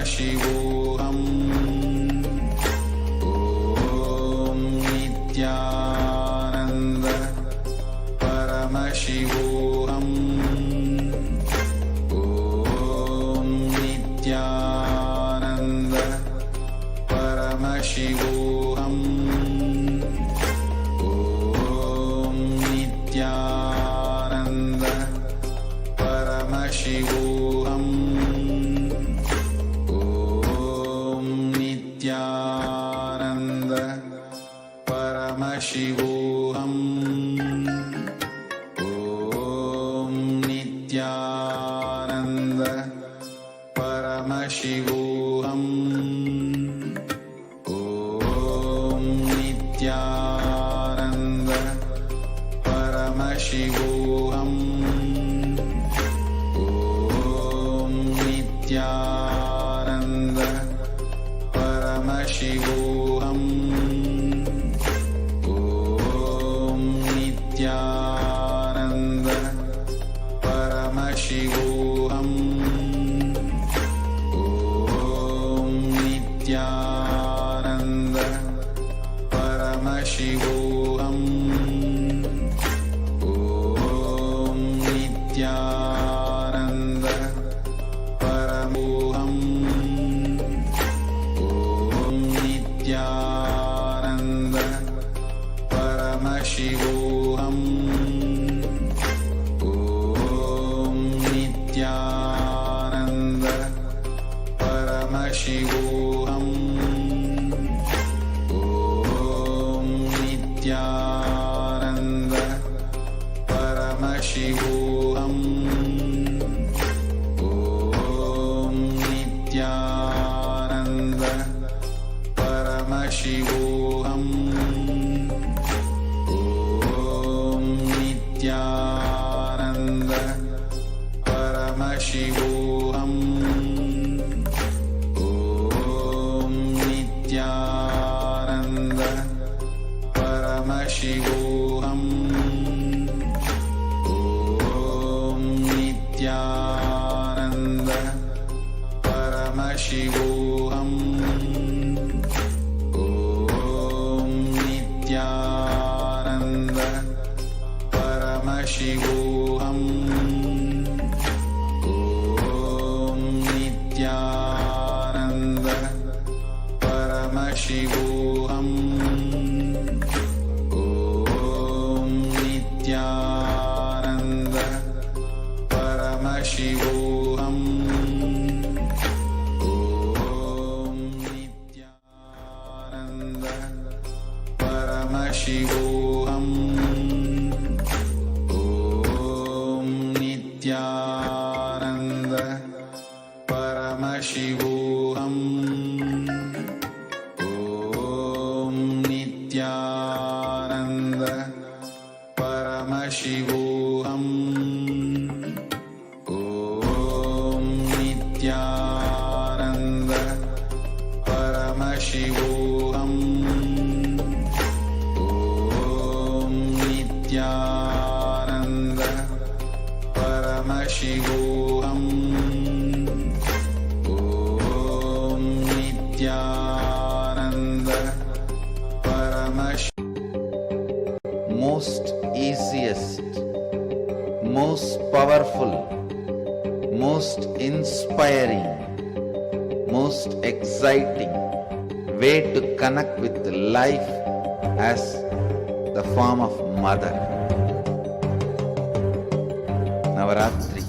Paramashivoham. Om Nithyananda Paramashivoham. Om Nithyananda Paramashivoham. Om Nithyananda Paramashivoham. Om Nithyananda Paramashivoham. Om Nithyananda Paramashivoham. Om Nithyananda Paramashivoham. Om Nithyananda Paramashivoham. Om Nithyananda Paramashivoham. Om Nithyananda Paramashivoham. Om Nithyananda Paramoham. Om Nithyananda Paramashivoham. Om Nithyananda Paramashivoham. Om Nithyananda Paramashivoham. Om Nithyananda Paramashivoham. Om Nithyananda Paramashivoham. Om Nithyananda Paramashivoham. Om Nithyananda Paramashivoham. Om Nithyananda Paramashivoham. Om Nithyananda Paramashivoham. Om Nithyananda Paramashivoham. Om Nithyananda Paramashivoham. Om Nithyananda Paramashivoham. Om Nithyananda Paramashivoham. Om Nithyananda Paramashivoham. Om Nithyananda Paramashivoham. Om Nithyananda Paramashivoham. Most easiest, most powerful, most inspiring, most exciting way to connect with life as the form of mother. Navaratri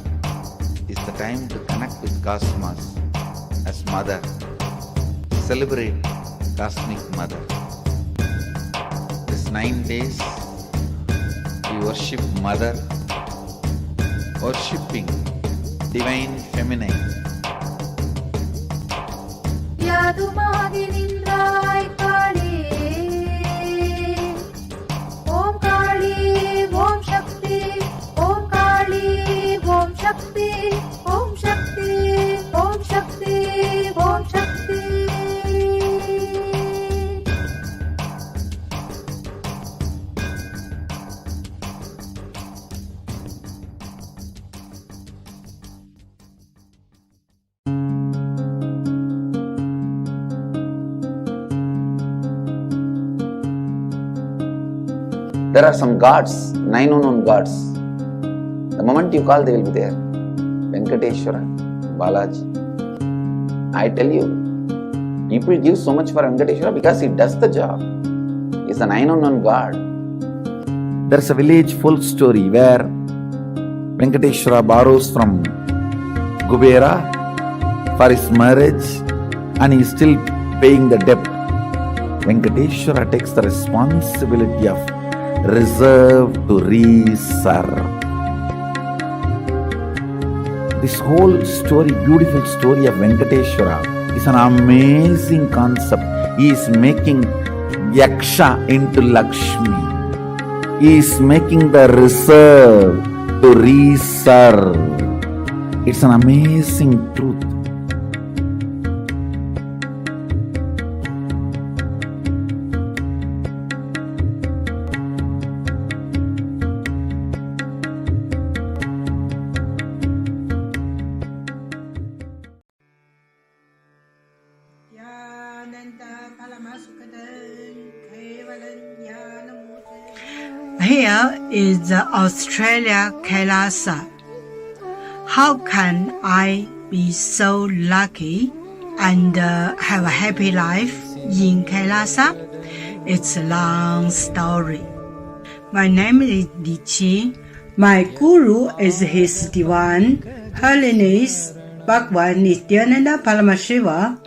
is the time to connect with Cosmos as mother. Celebrate Cosmic Mother. This 9 days we worship Mother, worshipping Divine Feminine. யாதுமாகி நின்றாய் காளி, ஓம் காளி ஓம் சக்தி, ஓம் காளி ஓம் சக்தி, ஓம் சக்தி ஓம் சக்தி ஓம் சக்தி. There are some gods, 9 unknown gods. The moment you call, they will be there. Venkateshwara, Balaji. I tell you, people give so much for Venkateshwara because he does the job. He is the 9 unknown god. There is a village full story where Venkateshwara borrows from Kubera for his marriage and he is still paying the debt. Venkateshwara takes the responsibility of reserve to reserve. This whole story, beautiful story of Venkateshwara is an amazing concept. He is making Yaksha into Lakshmi. He is making the reserve to reserve. It's an amazing truth. Here is the Australia Kailasa. How can I be so lucky and have a happy life in Kailasa? It's a long story. My name is Li Qi. My guru is His Divine Holiness Bhagwan Nithyananda Paramashivam.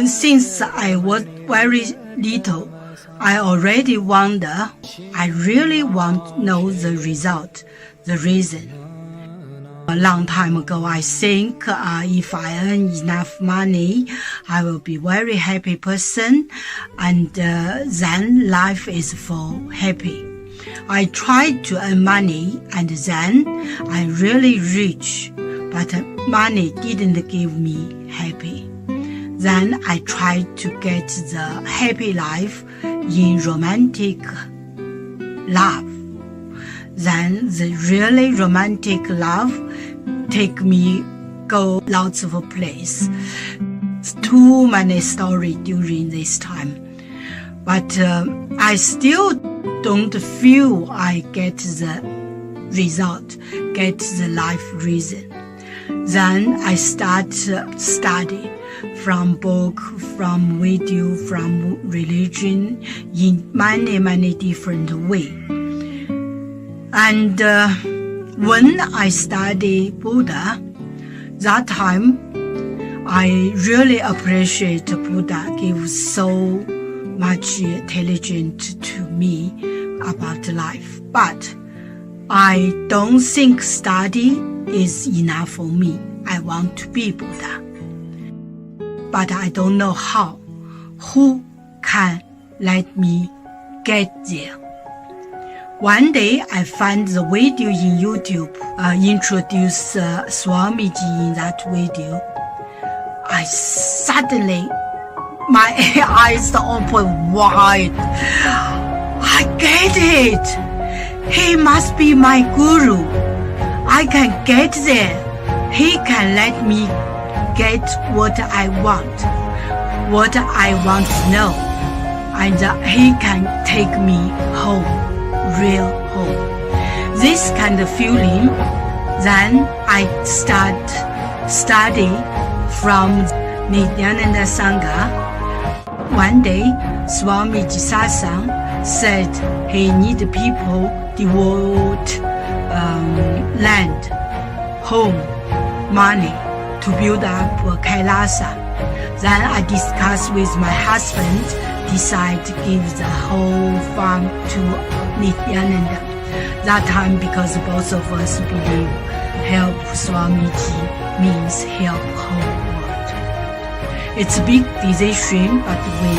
Since I was very little, I already wonder, I really want to know the result, the reason. A long time ago, I think if I earn enough money, I will be very happy person, and then life is for happy. I tried to earn money, and then I really rich, but money didn't give me happy. Then I tried to get the happy life in romantic love. Then the really romantic love take me go lots of place. Too many stories during this time. But I still don't feel I get the result, get the life reason. Then I start study from book, from video, from religion in many different ways. And when I study Buddha, that time I really appreciate Buddha gives so much intelligence to me about life. But I don't think study is enough for me. I want to be Buddha. But I don't know how. Who can let me get there? One day I found the video in YouTube, introduce Swamiji in that video. I suddenly, my eyes open wide. I get it. He must be my guru. I can get there. He can let me get what I want to know, and he can take me home, real home. This kind of feeling, then I start study from Nithyananda Sangha. One day, Swamiji Satsang said he need people devote land, home, money to build up a Kailasa. Then I discussed with my husband, decide to give the whole farm to Nithyananda. That time, because both of us believe help Swamiji means help whole world. It's a big decision, but we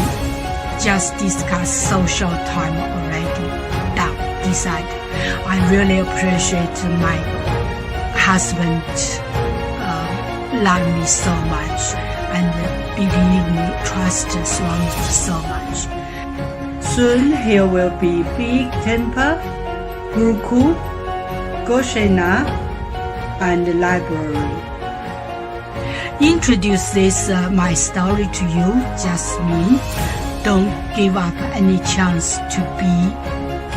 just discussed so short time already. Decide. I really appreciate my husband love me so much and believe me, trust Swamiji so much. Soon here will be big temple, Gurukul, Goshena, and library. Introduce this my story to you, just me. Don't give up any chance to be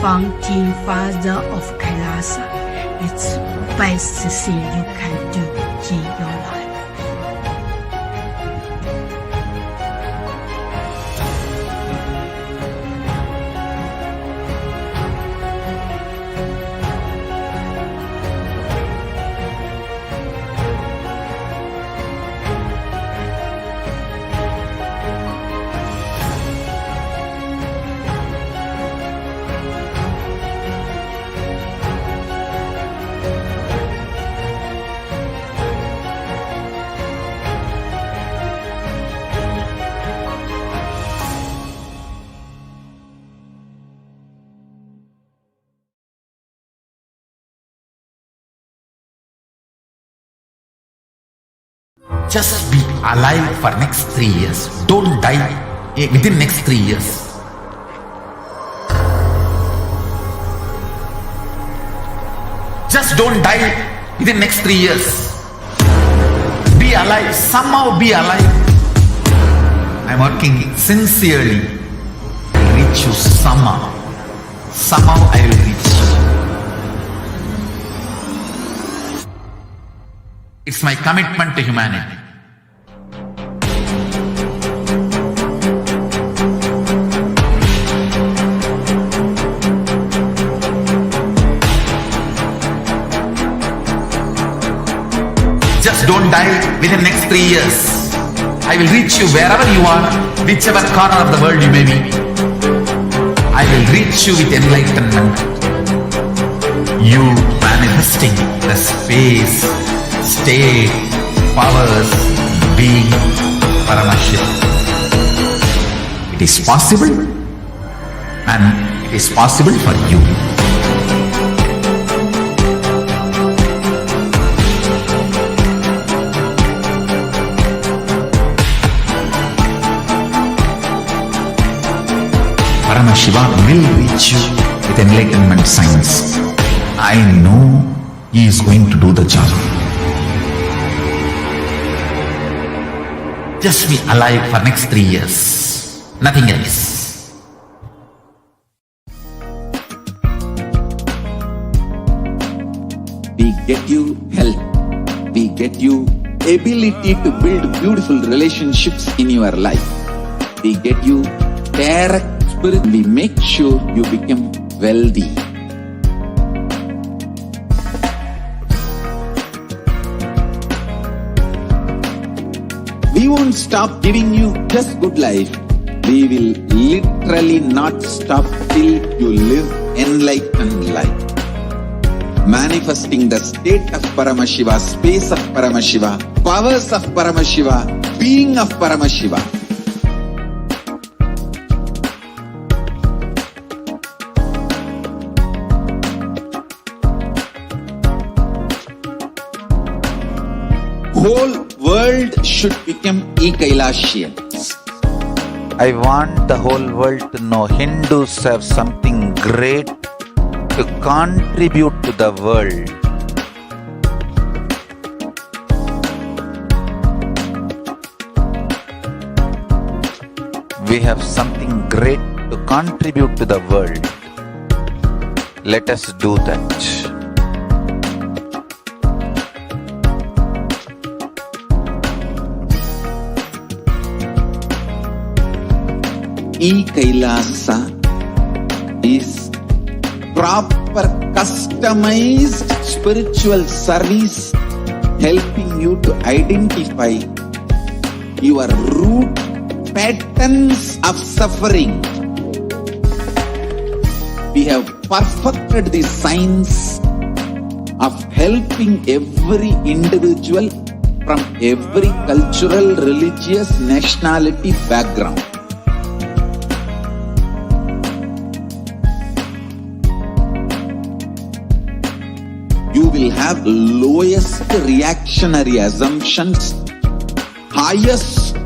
founding father of Kailasa. It's the best thing you can do in your life. Just be alive for next 3 years. Don't die within next 3 years. Just don't die within next 3 years. Be alive. Somehow be alive. I'm working sincerely. I'll reach you somehow. Somehow I will reach you. It's my commitment to humanity. Just don't die within next 3 years. I will reach you wherever you are, whichever corner of the world you may be. I will reach you with enlightenment. You manifesting the space, state, powers, being Paramashivoham. It is possible, and it is possible for you. Paramashivoham will reach you with enlightenment science. I know he is going to do the job. Just be alive for next 3 years. Nothing else. We get you health. We get you ability to build beautiful relationships in your life. We get you direct spirit. We make sure you become wealthy. We won't stop giving you just good life. We will literally not stop till you live enlightened life. Manifesting the state of Paramashiva, space of Paramashiva, powers of Paramashiva, being of Paramashiva. Whole world should become Kailashians. I want the whole world to know Hindus have something great to contribute to the world. We have something great to contribute to the world. Let us do that. Kailasa is proper customized spiritual service helping you to identify your root patterns of suffering. We have perfected the science of helping every individual from every cultural, religious, nationality background. You will have lowest reactionary assumptions, highest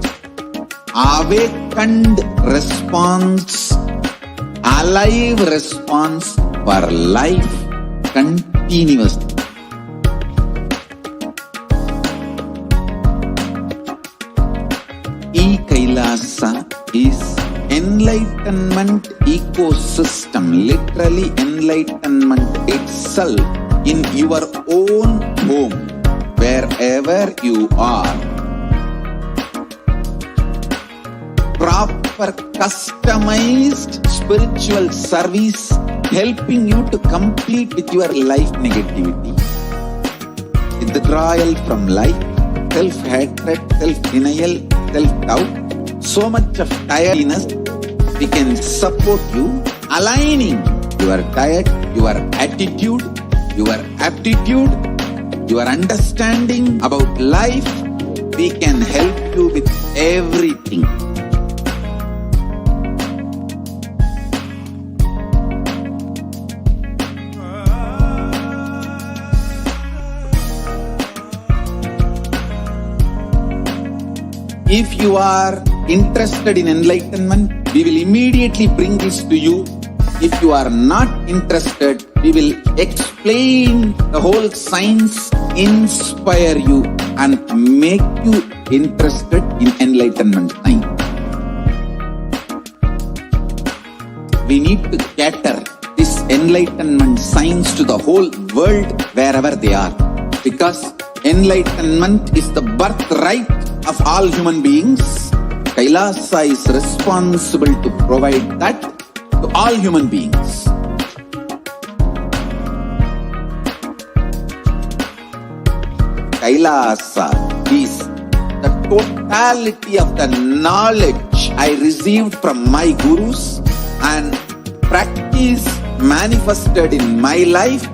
awakened response, alive response for life continuously. Kailasa is enlightenment. enlightenment ecosystem, literally enlightenment itself in your own home, wherever you are. Proper customized spiritual service helping you to complete with your life negativity. Withdrawal from life, self-hatred, self-denial, self-doubt, so much of tiredness. We can support you aligning your diet, your attitude, your aptitude, your understanding about life. We can help you with everything. If you are interested in enlightenment, we will immediately bring this to you. If you are not interested, we will explain the whole science, inspire you and make you interested in enlightenment science. We need to cater this enlightenment science to the whole world wherever they are, because enlightenment is the birthright of all human beings. Kailasa is responsible to provide that to all human beings. Kailasa is the totality of the knowledge I received from my gurus and practice manifested in my life,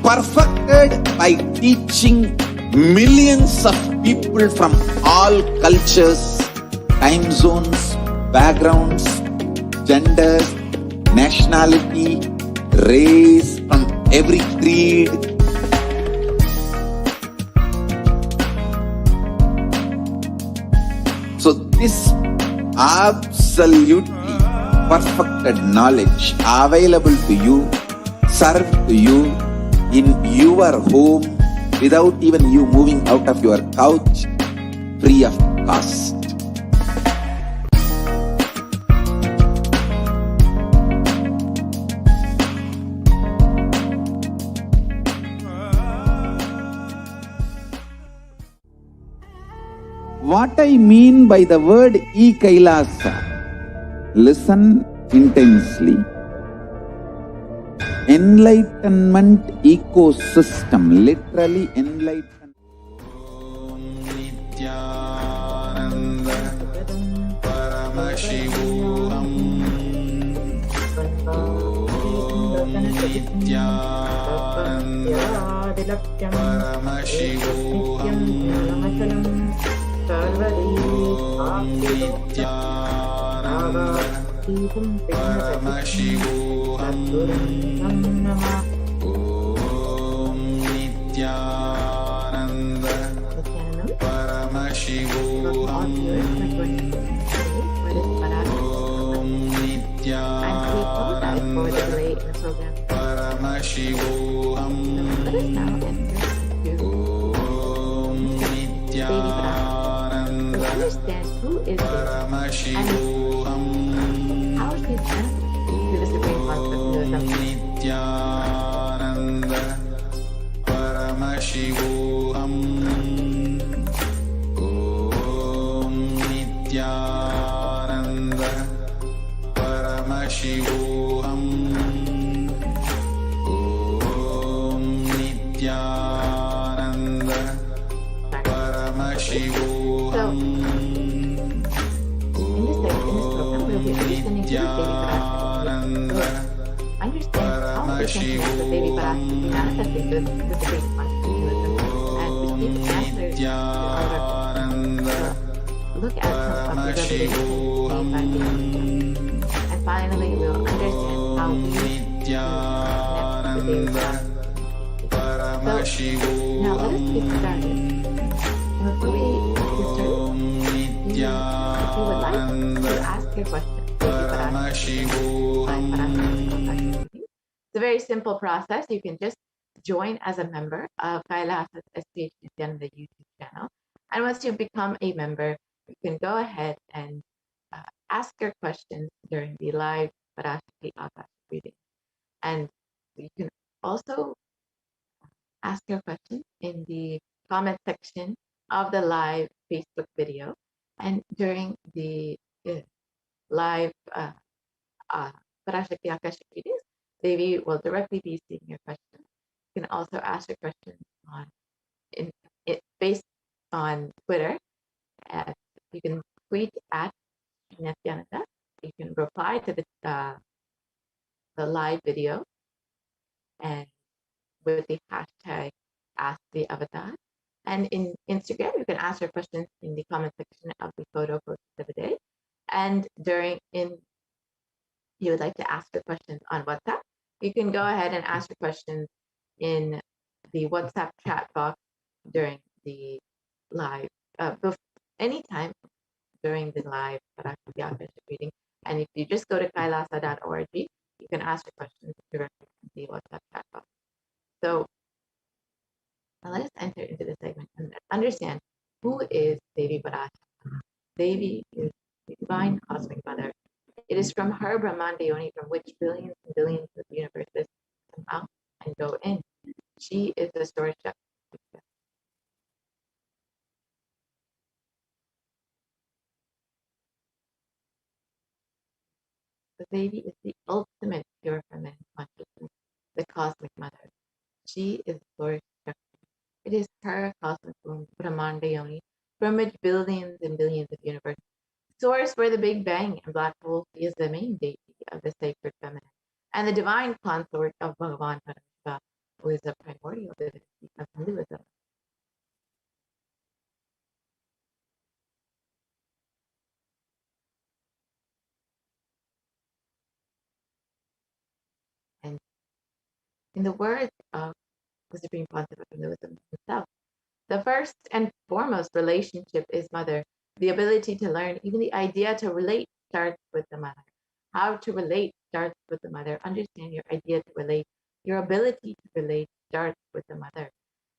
perfected by teaching millions of people from all cultures, time zones, backgrounds, genders, nationality, race, from every creed. So this absolutely perfected knowledge available to you, served to you in your home, without even you moving out of your couch, free of cost. What I mean by the word e-Kailasa, listen intensely. Enlightenment ecosystem, literally enlightenment. Nithyananda Paramashivoham. Nithyananda Paramashivoham. Nithyananda Paramashivoham. Om Nithyananda Paramashivoham. Om Nithyananda Paramashivoham. Om Nithyananda Understand who is this Paramashivoham. and how she connects to the Supreme Concept of Nithyananda Paramashivoham. Om Nithyananda Paramashivoham. Om Nithyananda Paramashivoham. In this program, we'll be understanding who is Devi Parashakti. Understand how we can connect with Devi Parashakti, manifesting the Supreme Concept, and receive answers to our look at some of the revelations made by Devi. And finally, we'll understand how we connect with Devi Parashakti. So, now let us get started. And before we get started, if you would like to ask your question, it's a very simple process. You can just join as a member of Kailasa's HDH Nithyananda YouTube channel. And once you become a member, you can go ahead and ask your questions during the live Parashakti Akashic reading. And you can also ask your question in the comment section of the live Facebook video. And during the live Parashakti Akashic readings, Devi will directly be seeing your questions. You can also ask your questions based on Twitter. You can tweet at Nithyananda. You can reply to the live video and with the hashtag Ask the Avatar. And in Instagram, you can ask your questions in the comment section of the photo posted of the day. And you would like to ask your questions on WhatsApp, you can go ahead and ask your questions in the WhatsApp chat box during the live, anytime during the live Parashakti Akashic reading. And if you just go to kailasa.org, you can ask your questions directly in the WhatsApp chat box. So now let us enter into the segment and understand who is Devi Parashakti. Devi is the divine cosmic mother. It is from her Brahmanda Yoni from which billions and billions of universes come out and go in. She is the source of the Devi is the ultimate pure feminine consciousness, the cosmic mother. She is Lord Shakti. It is her cosmic womb, Brahmanda Yoni, from which billions and billions of universes source where the Big Bang and black hole. She is the main deity of the sacred feminine and the divine consort of Bhagavan Paramashiva, who is the primordial divinity of Hinduism. And in the words of the Supreme Pontiff of Hinduism himself, the first and foremost relationship is mother. The ability to learn, even the idea to relate, starts with the mother. How to relate starts with the mother. Understand your idea to relate. Your ability to relate starts with the mother.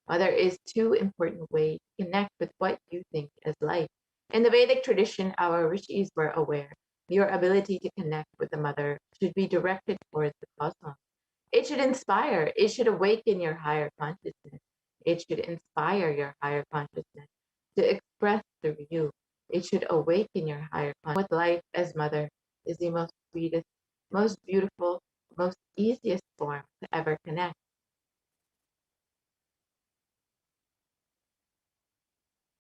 Mother is two important ways to connect with what you think as life. In the Vedic tradition, our rishis were aware your ability to connect with the mother should be directed towards the cosmos. It should inspire, it should awaken your higher consciousness. It should inspire your higher consciousness to express through you. It should awaken your higher consciousness. With life as mother is the most sweetest, most beautiful, most easiest form to ever connect.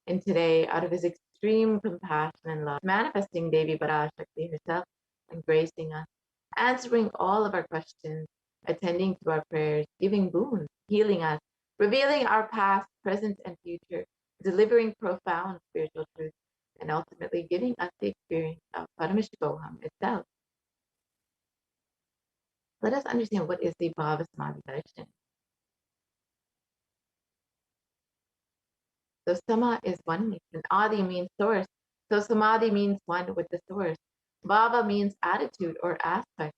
And today, out of his extreme compassion and love, manifesting Devi Parashakti herself, embracing us, answering all of our questions, attending to our prayers, giving boons, healing us, revealing our past, present, and future, delivering profound spiritual truths, and ultimately giving us the experience of Paramashivoham itself. Let us understand what is the Bhava Samadhi darshan. So Sama is oneness, and Adi means source. So Samadhi means one with the source. Bhava means attitude or aspect.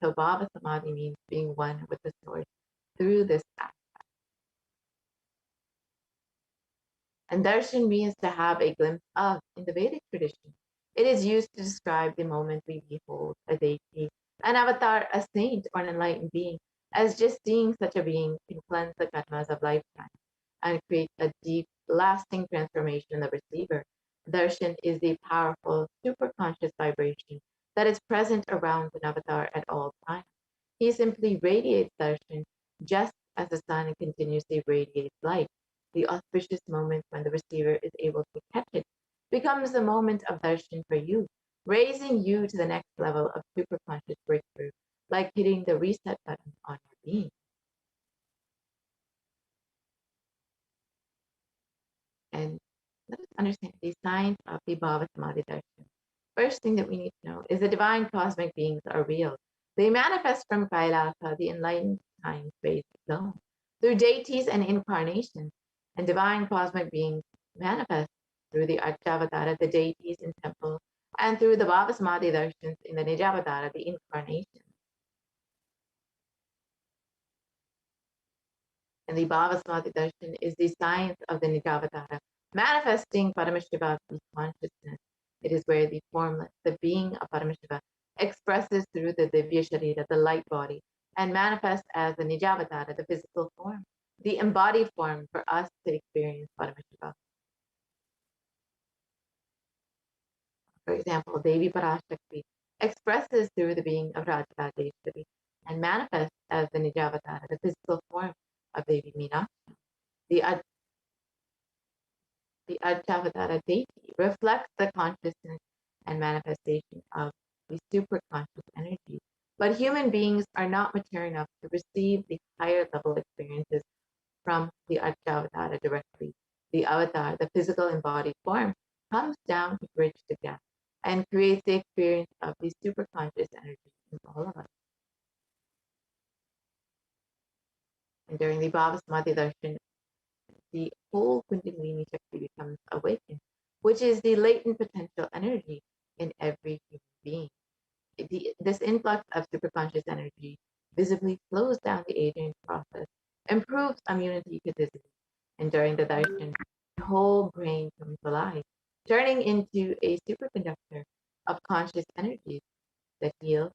So Bhava Samadhi means being one with the source through this act. And darshan means to have a glimpse of. In the Vedic tradition, it is used to describe the moment we behold a deity, an avatar, a saint, or an enlightened being, as just seeing such a being can cleanse the karmas of lifetime and create a deep, lasting transformation in the receiver. Darshan is the powerful, superconscious vibration that is present around an avatar at all times. He simply radiates darshan just as the sun continuously radiates light. The auspicious moment when the receiver is able to catch it becomes the moment of darshan for you, raising you to the next level of superconscious breakthrough, like hitting the reset button on your being. And let us understand the science of the Bhava Samadhi darshan. First thing that we need to know is the divine cosmic beings are real. They manifest from Kailasa, the enlightened time-space zone, through deities and incarnations. And divine cosmic beings manifest through the Archavatara, the deities in temple, and through the Bhava Samadhi darshans in the Nijavatara, the incarnation. And the Bhava Samadhi darshan is the science of the Nijavatara, manifesting Paramashivoham consciousness. It is where the formless, the being of Paramashiva, expresses through the Divya Sharira, the light body, and manifests as the Nijavatara, the physical form, the embodied form for us to experience Paramashiva. For example, Devi Parashakti expresses through the being of Rajadeshwari and manifests as the Nijavatara, the physical form of Devi Meena. The Adjavatara deity reflects the consciousness and manifestation of the superconscious energy. But human beings are not mature enough to receive the higher level experiences from the Adjavatara directly. The avatar, the physical embodied form, comes down to bridge the gap and creates the experience of the superconscious energy in all of us. And during the Bhavasmadhi Darshan, the whole Kundalini Shakti becomes awakened, which is the latent potential energy in every human being. This influx of superconscious energy visibly slows down the aging process, improves immunity to disease, and during the darshan, the whole brain comes alive, turning into a superconductor of conscious energies that heals,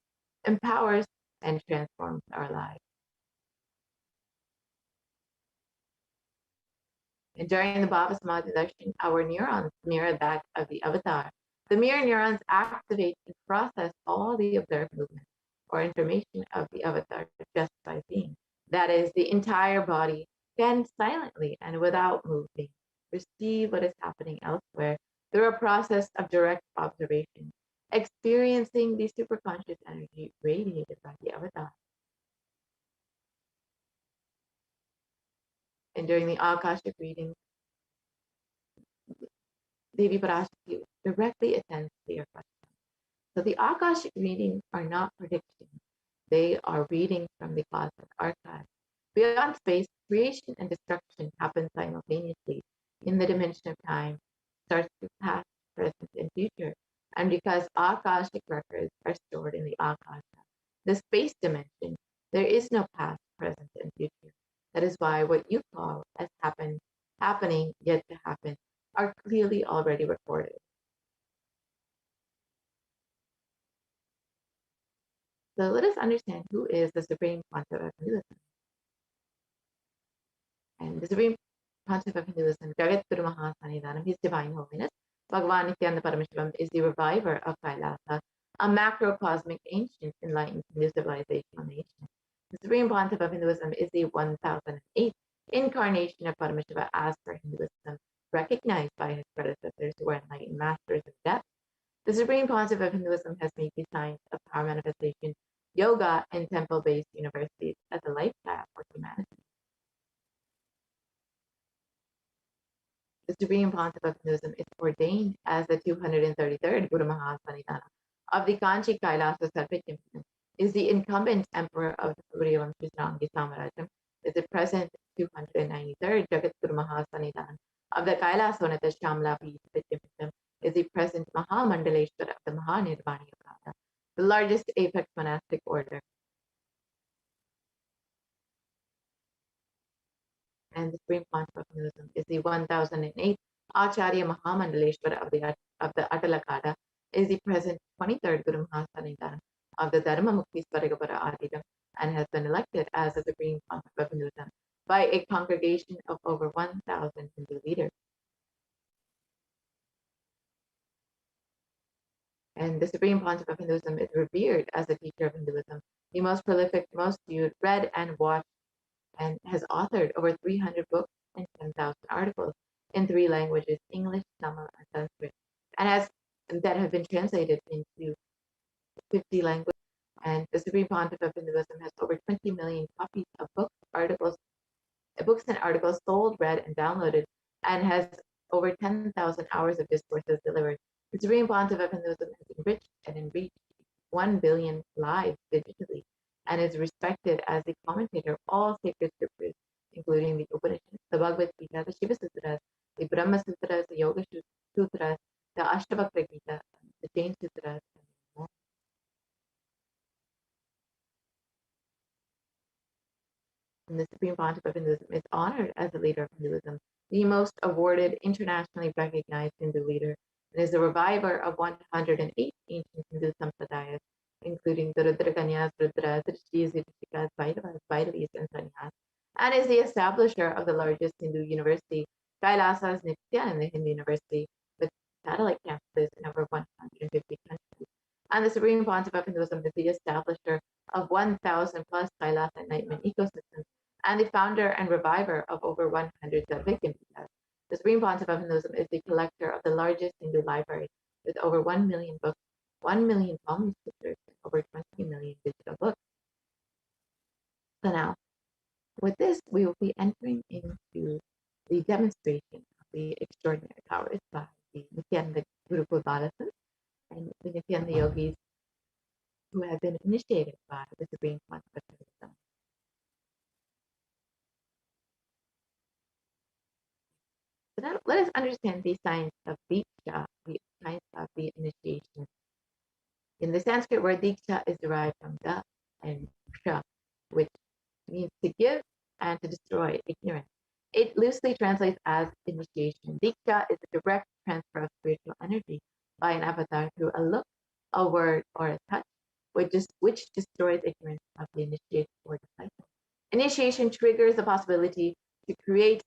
empowers, and transforms our lives. And during the Bhavasmadhi darshan, our neurons mirror that of the avatar. The mirror neurons activate and process all the observed movements or information of the avatar just by being. That is, the entire body can silently and without moving receive what is happening elsewhere through a process of direct observation, experiencing the superconscious energy radiated by the avatar. And during the Akashic reading, Devi Parashakti directly attends to your question. So the Akashic readings are not predictions. They are readings from the cosmic archive. Beyond space, creation and destruction happen simultaneously in the dimension of time, starts with past, present, and future. And because Akashic records are stored in the Akasha, the space dimension, there is no past, present, and future. That is why what you call as happening, yet to happen, are clearly already recorded. So let us understand who is the Supreme Pontiff of Hinduism. And the Supreme Pontiff of Hinduism, Jagat Guru Mahasanidanam, His Divine Holiness, Bhagavan Nithyananda Paramashivam, is the reviver of Kailasa, a macrocosmic ancient enlightened Hindu civilizational nation. The Supreme Pontiff of Hinduism is the 1008th incarnation of Paramashiva as per Hinduism, recognized by his predecessors who were enlightened masters of depth. The Supreme Pontiff of Hinduism has made the science of power manifestation, yoga, and temple-based universities as a life path for humanity. The Supreme Pontiff of Hinduism is ordained as the 233rd Guru Mahasaniddhana of the Kanchi Kailasa Sarva Kingdom, is the incumbent emperor of the Surya Vamsha Samarajam, is the present 293rd Jagat Guru Mahasaniddhana of the Kailasonata Shamlapi Kingdom, is the present Mahamandaleshwar of the Mahanirvani Akada, the largest apex monastic order. And the Supreme Pontiff of Hinduism is the 1008th Acharya Mahamandaleshwar of the Atalakada, is the present 23rd Guru Mahasaniddhana of the Dharma Mukti Swaragapara Adidam, and has been elected as the Supreme Pontiff of Hinduism by a congregation of over 1,000 Hindu leaders. And the Supreme Pontiff of Hinduism is revered as a teacher of Hinduism, the most prolific, most viewed, read, and watched, and has authored over 300 books and 10,000 articles in 3 languages, English, Tamil, and Sanskrit, and that have been translated into 50 languages. And the Supreme Pontiff of Hinduism has over 20 million copies of books and articles sold, read, and downloaded, and has over 10,000 hours of discourses delivered. The Supreme Pontiff of Hinduism has enriched and enriched 1 billion lives digitally, and is respected as the commentator of all sacred scriptures, including the Upanishads, the Bhagavad Gita, the Shiva Sutras, the Brahma Sutras, the Yoga Sutras, the Ashtavakra Gita, the Jain Sutras, and more. And the Supreme Pontiff of Hinduism is honored as the leader of Hinduism, the most awarded, internationally recognized Hindu leader, and is the reviver of 108 ancient Hindu sampradayas, including the Rudrakanyas, Rudras, Rishis, Rikshikas, Bhairavas, Bhairavis, and Sannyas, and is the establisher of the largest Hindu university, Kailasa's Nithyananda Hindu University, with satellite campuses in over 150 countries. And the Supreme Pontiff of Hinduism is the establisher of 1,000 plus Kailasa enlightenment ecosystems and the founder and reviver of over 100 Sadhvik Vidyas. The Supreme Pontiff of Hinduism is the collector of the largest Hindu library with over 1 million books, 1 million palm scriptures, and over 20 million digital books. So now, with this, we will be entering into the demonstration of the extraordinary powers by the Nithyananda Gurukul Balasan and the Nithyananda yogis who have been initiated by the Supreme Pontiff of Hinduism. So now let us understand the science of Diksha, the science of the initiation. In the Sanskrit word Diksha is derived from Da and Ksha, which means to give and to destroy ignorance. It loosely translates as initiation. Diksha is a direct transfer of spiritual energy by an avatar through a look, a word, or a touch, which destroys ignorance of the initiated or disciple. Initiation triggers the possibility to create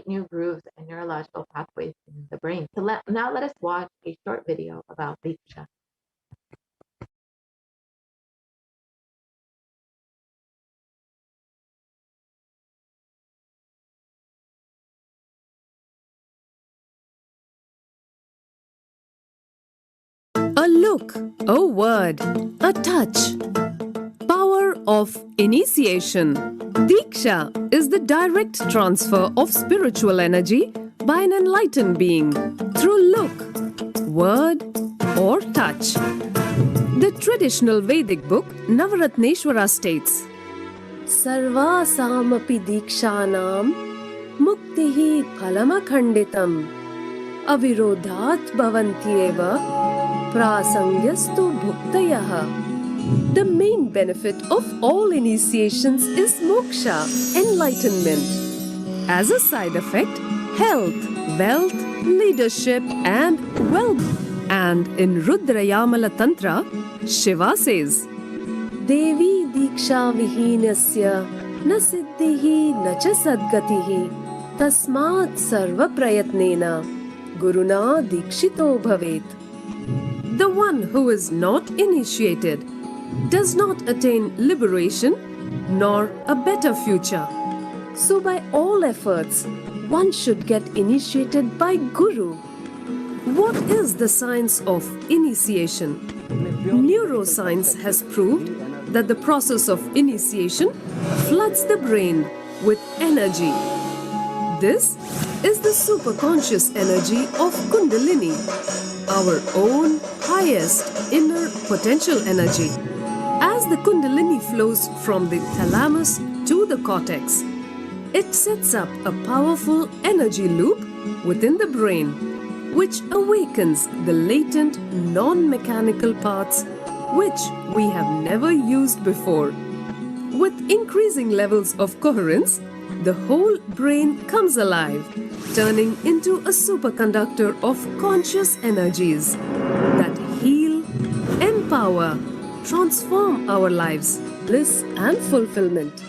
new grooves and neurological pathways in the brain. So now let us watch a short video about Diksha. A look, a word, a touch. Power of initiation. Diksha is the direct transfer of spiritual energy by an enlightened being through look, word, or touch. The traditional Vedic book Navaratneshwara states, Sarvasamapi dikshanam muktihi phalamakhanditam avirodhat bhavantyeva prasangyastu bhuktayah. The main benefit of all initiations is moksha, enlightenment. As a side effect, health, wealth, leadership, and well-being. And in Rudrayamala Tantra, Shiva says, Devi diksha vihinasya na siddhihi na cha sadgatihi tasmat sarva prayatnena guruna dikshito bhavet. The one who is not initiated does not attain liberation nor a better future. So by all efforts, one should get initiated by Guru. What is the science of initiation? Neuroscience has proved that the process of initiation floods the brain with energy. This is the superconscious energy of Kundalini, our own highest inner potential energy. As the Kundalini flows from the thalamus to the cortex, it sets up a powerful energy loop within the brain, which awakens the latent non-mechanical parts which we have never used before. With increasing levels of coherence, the whole brain comes alive, turning into a superconductor of conscious energies that heal, empower, transform our lives, bliss and fulfillment.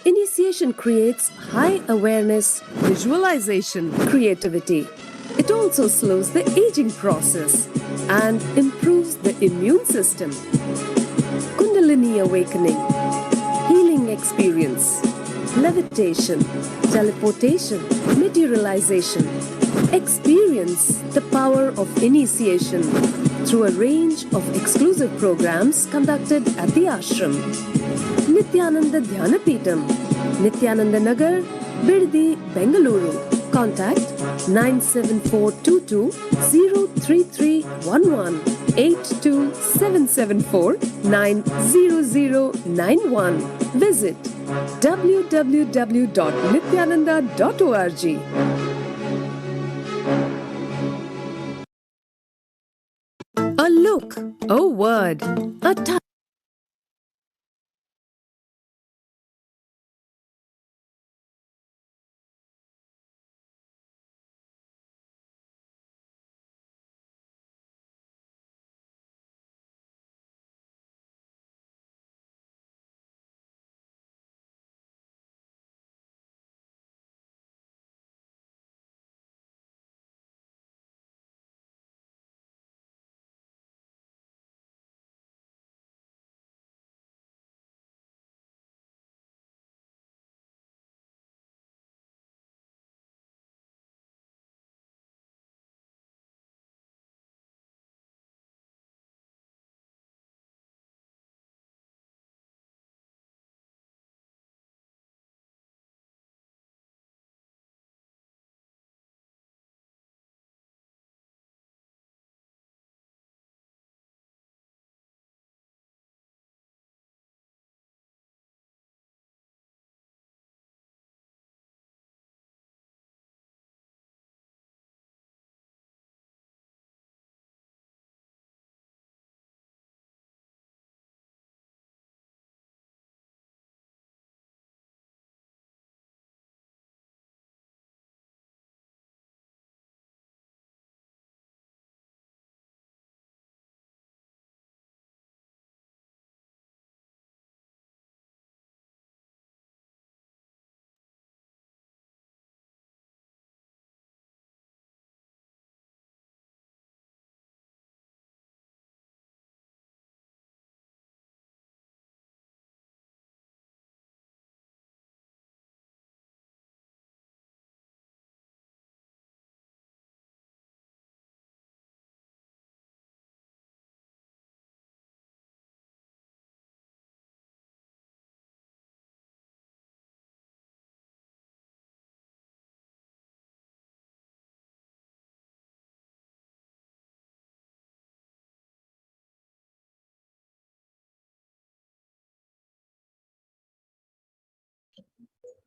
Initiation creates high awareness, visualization, creativity. It also slows the aging process and improves the immune system. Kundalini awakening, healing experience, levitation, teleportation, materialization. Experience the power of initiation through a range of exclusive programs conducted at the ashram. Nithyananda Dhyanapeetham, Nithyananda Nagar, Birdi, Bengaluru. Contact 97422 03311 82774 90091. Visit www.nithyananda.org. A look, a word, a touch.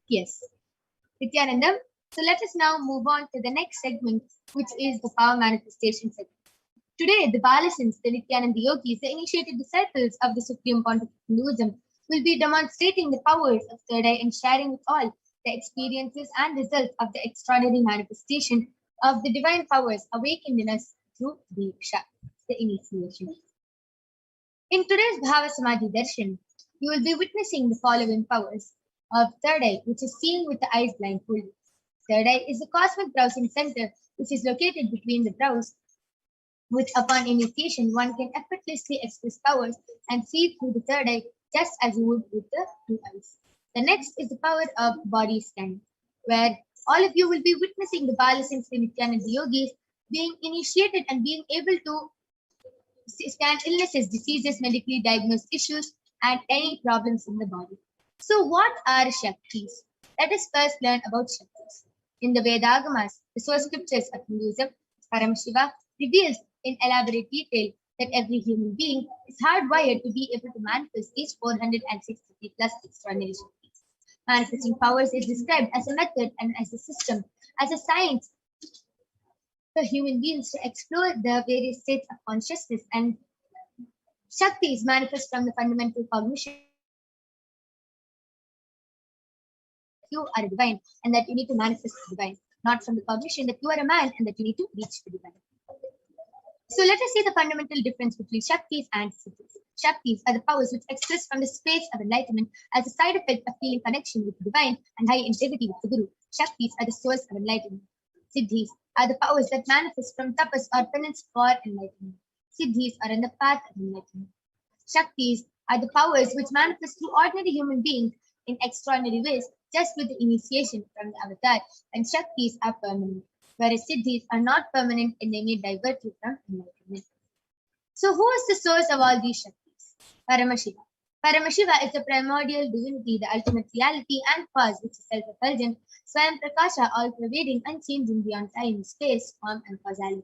Yes, Nithyananda. So let us now move on to the next segment, which is the power manifestation segment. Today, the Balasins, the Nithyananda yogis, the initiated disciples of the Supreme Pontiff of Hinduism, will be demonstrating the powers of third eye and sharing with all the experiences and results of the extraordinary manifestation of the divine powers awakened in us through Diksha, the initiation. In today's Bhava Samadhi Darshan, you will be witnessing the following powers of third eye, which is seeing with the eyes blindfolded. Third eye is the cosmic browsing center, which is located between the brows, which upon initiation one can effortlessly express powers and see through the third eye just as you would with the two eyes. The next is the power of body scanning, where all of you will be witnessing the Balasins, the Nithyananda yogis being initiated and being able to scan illnesses, diseases, medically diagnosed issues, and any problems in the body. So, what are Shaktis? Let us first learn about Shaktis. In the Vedagamas, the source scriptures of Hinduism, Paramashiva reveals in elaborate detail that every human being is hardwired to be able to manifest these 463 plus extraordinary Shaktis. Manifesting powers is described as a method and as a system, as a science for human beings to explore the various states of consciousness, and Shaktis manifest from the fundamental cognition you are a divine and that you need to manifest the divine, not from the cognition that you are a man and that you need to reach the divine. So let us see the fundamental difference between Shaktis and Siddhis. Shaktis are the powers which express from the space of enlightenment as a side effect of feeling connection with the divine and high integrity with the Guru. Shaktis are the source of enlightenment. Siddhis are the powers that manifest from tapas or penance for enlightenment. Siddhis are in the path of enlightenment. Shaktis are the powers which manifest through ordinary human beings in extraordinary ways, just with the initiation from the avatar, and Shaktis are permanent, whereas Siddhis are not permanent and they may divert you from enlightenment. So who is the source of all these Shaktis? Paramashiva. Paramashiva is the primordial divinity, the ultimate reality and cause, which is self-effulgent, Swayam Prakasha, all-pervading, unchanging beyond time, space, form, and causality.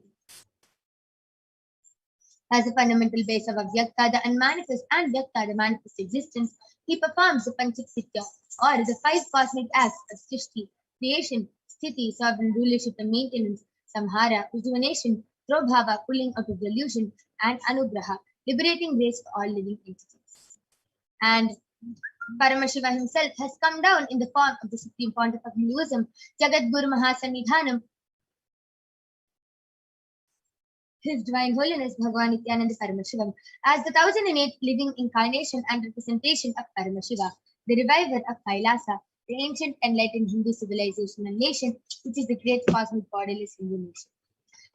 As a fundamental base of Avyakta, the unmanifest, and Vyakta, the manifest existence, he performs the Panchik Sitya, or the 5 cosmic acts of Srishti, creation, Sthiti, sovereign rulership and maintenance, Samhara, rejuvenation, Prabhava, pulling out of delusion, and Anugraha, liberating grace for all living entities. And Paramashiva himself has come down in the form of the Supreme Pontiff of Hinduism, Jagat Guru Mahasannidhanam, His Divine Holiness Bhagavan Nithyananda Paramashivam, as the 1008th living incarnation and representation of Paramashiva, the reviver of Kailasa, the ancient enlightened Hindu civilization and nation, which is the great cosmic borderless Hindu nation.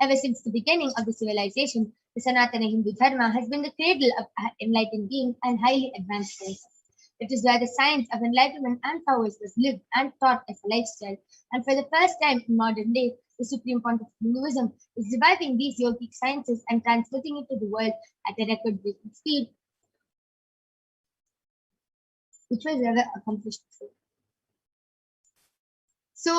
Ever since the beginning of the civilization, the Sanatana Hindu Dharma has been the cradle of enlightened beings and highly advanced sciences. It is where the science of enlightenment and powers was lived and taught as a lifestyle, and for the first time in modern day, the Supreme Pontiff of Hinduism is reviving these yogic sciences and transmitting it to the world at a record-breaking speed, which was never accomplished before. So,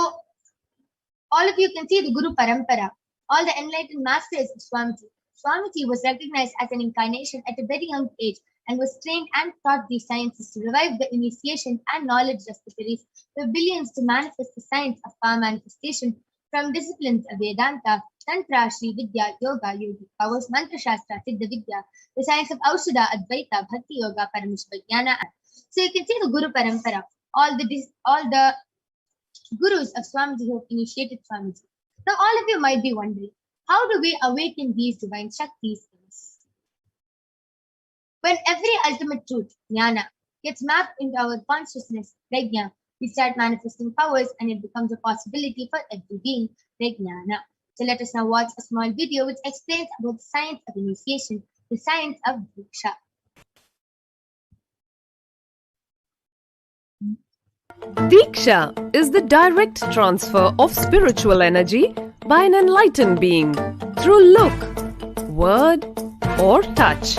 all of you can see the Guru Parampara, all the enlightened masters of Swamiji. Swamiji was recognized as an incarnation at a very young age and was trained and taught these sciences to revive the initiation and knowledge repositories for billions to manifest the science of power manifestation from disciplines of Vedanta, Tantra, Shri Vidya, Yoga, Yogic powers, Mantra Shastra, Siddha Vidya, the science of Aushadha, Advaita, Bhakti Yoga, Paramashiva Jnana. So you can see the Guru Parampara, all the Gurus of Swamiji who have initiated Swamiji. Now all of you might be wondering, how do we awaken these divine Shaktis in us? When every ultimate truth, Jnana, gets mapped into our consciousness, Prajna, we start manifesting powers and it becomes a possibility for every being, Prajnana. So let us now watch a small video which explains about the science of initiation, the science of Diksha. Diksha is the direct transfer of spiritual energy by an enlightened being through look, word, or touch.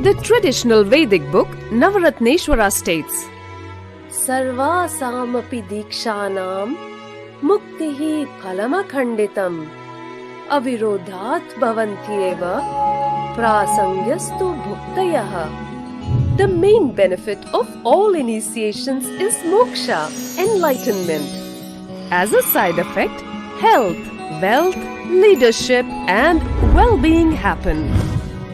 The traditional Vedic book Navaratneshwara states, Sarvasamapi dikshanam muktihi phalamakhanditam avirodhat bhavantyeva prasangyastu bhuktayah. The main benefit of all initiations is moksha, enlightenment. As a side effect, health, wealth, leadership, and well-being happen.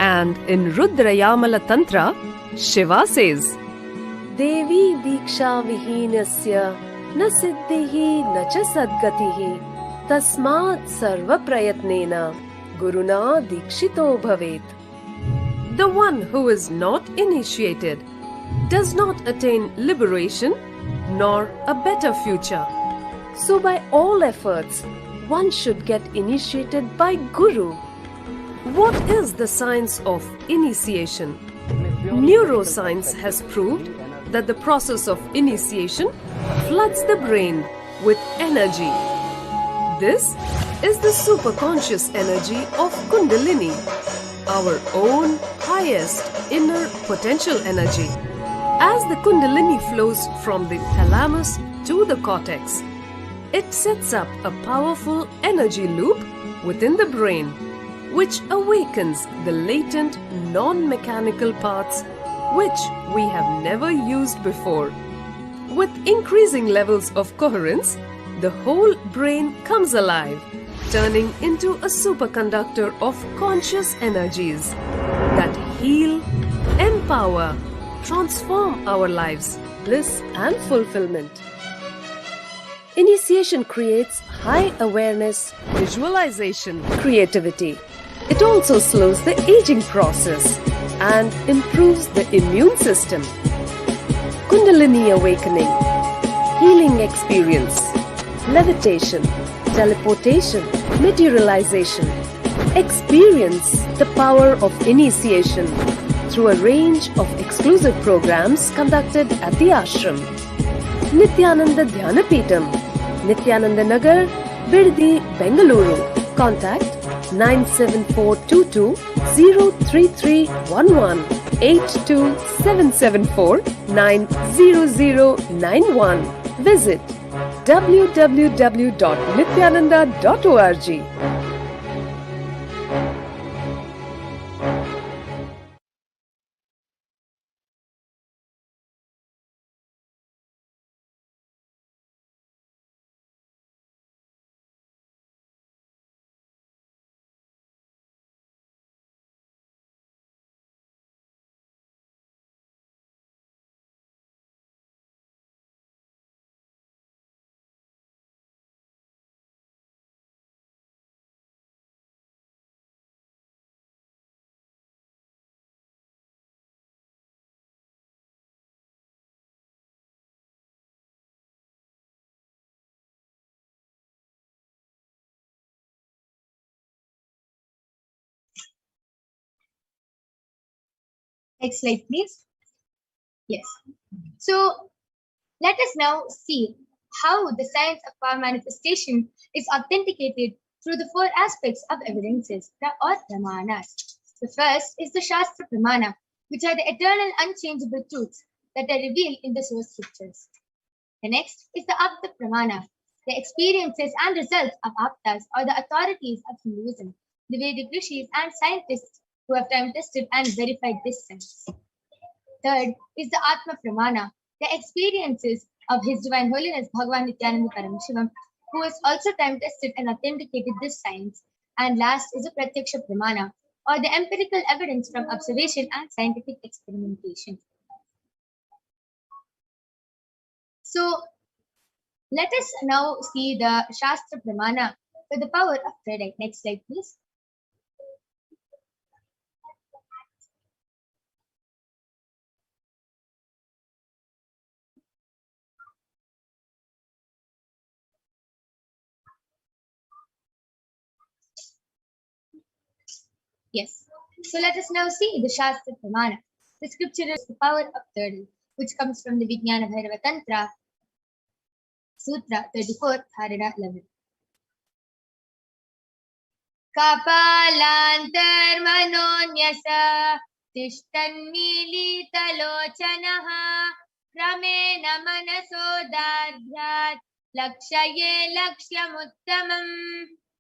And in Rudrayamala Tantra, Shiva says, Devi Diksha Vihinasya na siddhihi na cha sadgatihi tasmat sarva prayatnena guruna dikshito bhavet. The one who is not initiated does not attain liberation nor a better future. So by all efforts, one should get initiated by Guru. What is the science of initiation? Neuroscience has proved that the process of initiation floods the brain with energy. This is the superconscious energy of Kundalini, our own highest inner potential energy. As the Kundalini flows from the thalamus to the cortex, it sets up a powerful energy loop within the brain, which awakens the latent non-mechanical parts which we have never used before. With increasing levels of coherence, the whole brain comes alive, turning into a superconductor of conscious energies that heal, empower, transform our lives, bliss and fulfillment. Initiation creates high awareness, visualization, creativity. It also slows the aging process and improves the immune system. Kundalini awakening, healing experience, levitation, teleportation, materialization. Experience the power of initiation through a range of exclusive programs conducted at the ashram. Nithyananda Dhyanapitham, Nithyananda Nagar, Biddi, Bengaluru. Contact 97422 03311 82774 90091. Visit www.nithyananda.org. Next slide, please. Yes. So let us now see how the science of power manifestation is authenticated through the four aspects of evidences, or pramanas. The first is the Shastra Pramana, which are the eternal unchangeable truths that are revealed in the source scriptures. The next is the Apta Pramana, the experiences and results of Aptas, or the authorities of Hinduism, the Vedic rishis and scientists who have time tested and verified this science. Third is the Atma Pramana, the experiences of His Divine Holiness Bhagavan Nithyananda Paramashivam, who has also time tested and authenticated this science. And last is the Pratyaksha Pramana, or the empirical evidence from observation and scientific experimentation. So let us now see the Shastra Pramana for the power of third eye. Next slide, please. Yes. So let us now see the Shastra Pramana. The scripture is the power of third eye, which comes from the Vijnana Bhairava Tantra, Sutra 34, Tharana 11. Kapalantarmanonyasa tishtanmilitalochanaha kramena manasodadhyat lakshaye lakshyamuttamam.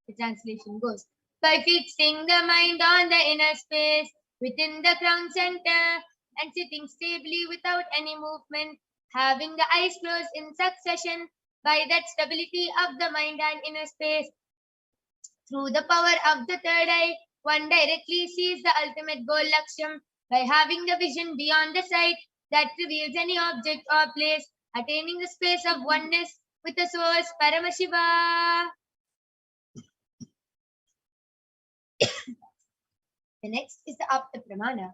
The translation goes, by fixing the mind on the inner space within the crown center and sitting stably without any movement, having the eyes closed in succession. By that stability of the mind and inner space, through the power of the third eye, one directly sees the ultimate goal Laksham by having the vision beyond the sight that reveals any object or place, attaining the space of oneness with the source Paramashiva. The next is the Apta Pramana,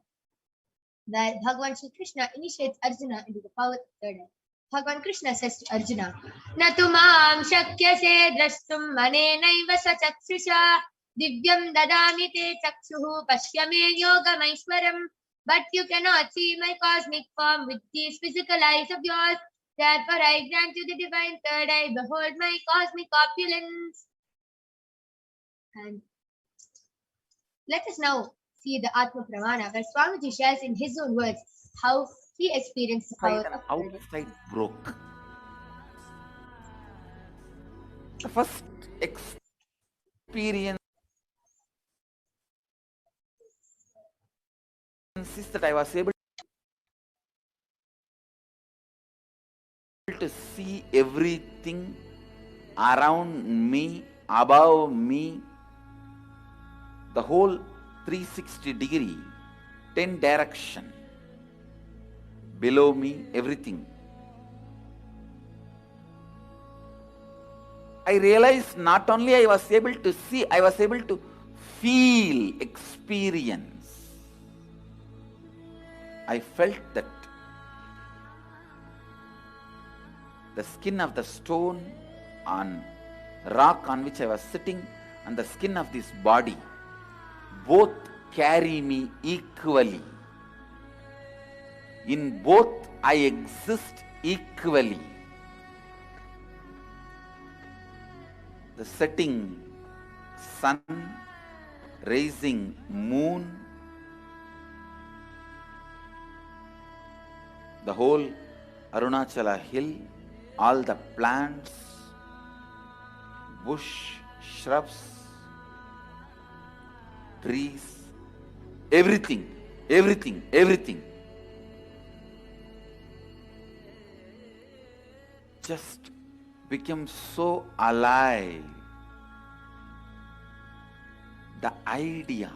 where Bhagavan Shri Krishna initiates Arjuna into the power of third eye. Bhagavan Krishna says to Arjuna, Natu mam shakyase drashtum manenaiva sachakshisha divyam dadami te chakshuhu pashyame yogamaishwaram. But you cannot see my cosmic form with these physical eyes of yours. Therefore I grant you the divine third eye. Behold my cosmic opulence. And let us now see the Atma Pramana, where Swamiji shares in his own words how he experienced the power Inside of and third eye. outside broke. The first experience is that I was able to see everything around me, above me, the whole 360 degree, 10 direction, below me, everything. I realized not only I was able to see, I was able to feel, experience. I felt that the skin of the stone on rock on which I was sitting and the skin of this body both carry me equally. In both I exist equally. The setting sun, rising moon, the whole Arunachala hill, all the plants, bush, shrubs, trees, everything just became so alive. The idea,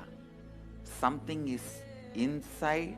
something is inside,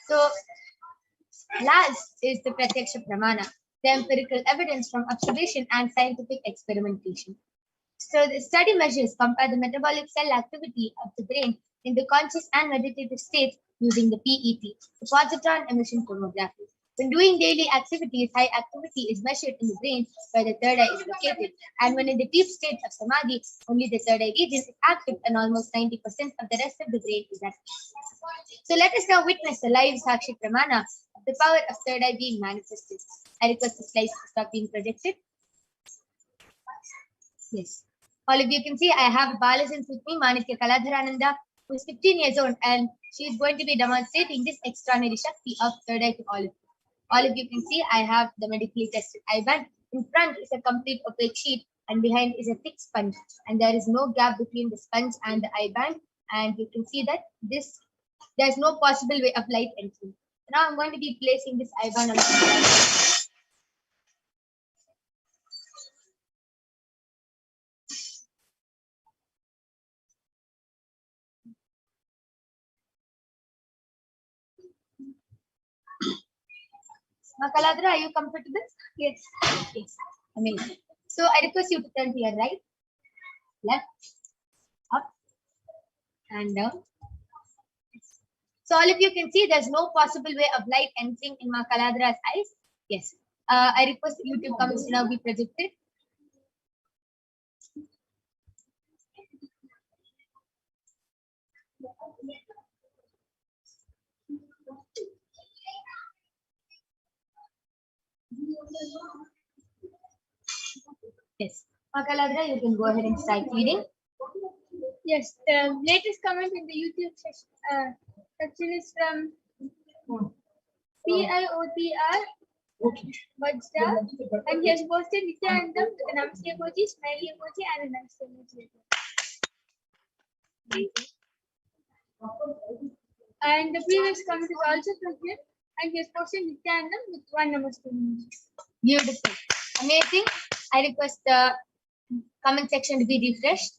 So, last is the Pratyaksha Pramana, the empirical evidence from observation and scientific experimentation. So, the study measures compare the metabolic cell activity of the brain in the conscious and meditative states using the PET, the positron emission tomography. When doing daily activities, high activity is measured in the brain where the third eye is located. And when in the deep state of samadhi, only the third eye region is active and almost 90% of the rest of the brain is active. So let us now witness the live Sakshi Pramana of the power of third eye being manifested. I request the slides to stop being projected. Yes. All of you can see I have Balasins with me, Manikya Kaladharananda, who is 15 years old, and she is going to be demonstrating this extraordinary Shakti of third eye to all of you. All of you can see I have the medically tested eye band. In front is a complete opaque sheet, and behind is a thick sponge. And there is no gap between the sponge and the eye band. And you can see that there is no possible way of light entering. Now I'm going to be placing this eye band on the Makaladra, are you comfortable? Yes. Yes. Amazing. So I request you to turn to your right, left, up, and down. So all of you can see there's no possible way of light entering in Makaladra's eyes. Yes. I request YouTube comments to now be projected. Yes. Makaladra, you can go ahead and start reading. Yes, the latest comment in the YouTube section is from PIOTR Vajda, and he has posted Nithyanandam to the Namaste emoji, smiley emoji, and a Namaste emoji. And the previous comment is also from him, and he has posted Nithyanandam with one Namaste emoji. Beautiful. Amazing. I request the comment section to be refreshed.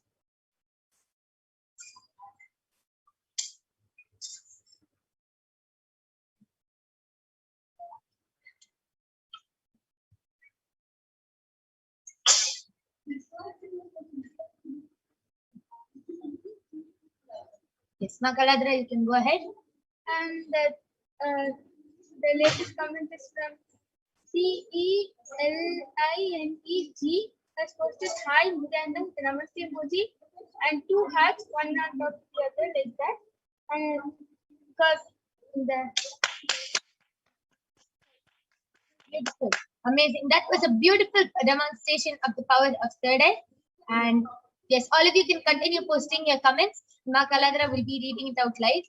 Yes, Makaladra, you can go ahead. And the latest comment is from CELINEG, has posted hi Nithyanandam with the Namaste emoji and two hearts, one on top of the other like that, and curve in the Beautiful. Amazing. That was a beautiful demonstration of the power of third eye. And yes, all of you can continue posting your comments. Makaladra will be reading it out live.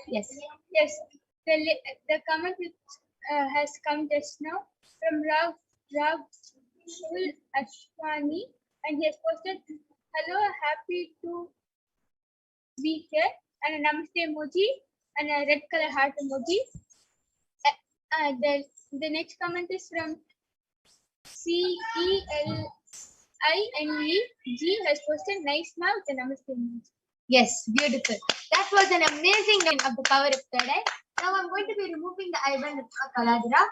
yes. The comment which has come just now from Rav Ashwani, and he has posted hello, happy to be here, and a namaste emoji and a red color heart emoji. The next comment is from CELINEG, has posted nice now with a namaste emoji. Yes, beautiful. That was an amazing name of the power of third eye. Now I'm going to be removing the eyeband of Makaladra.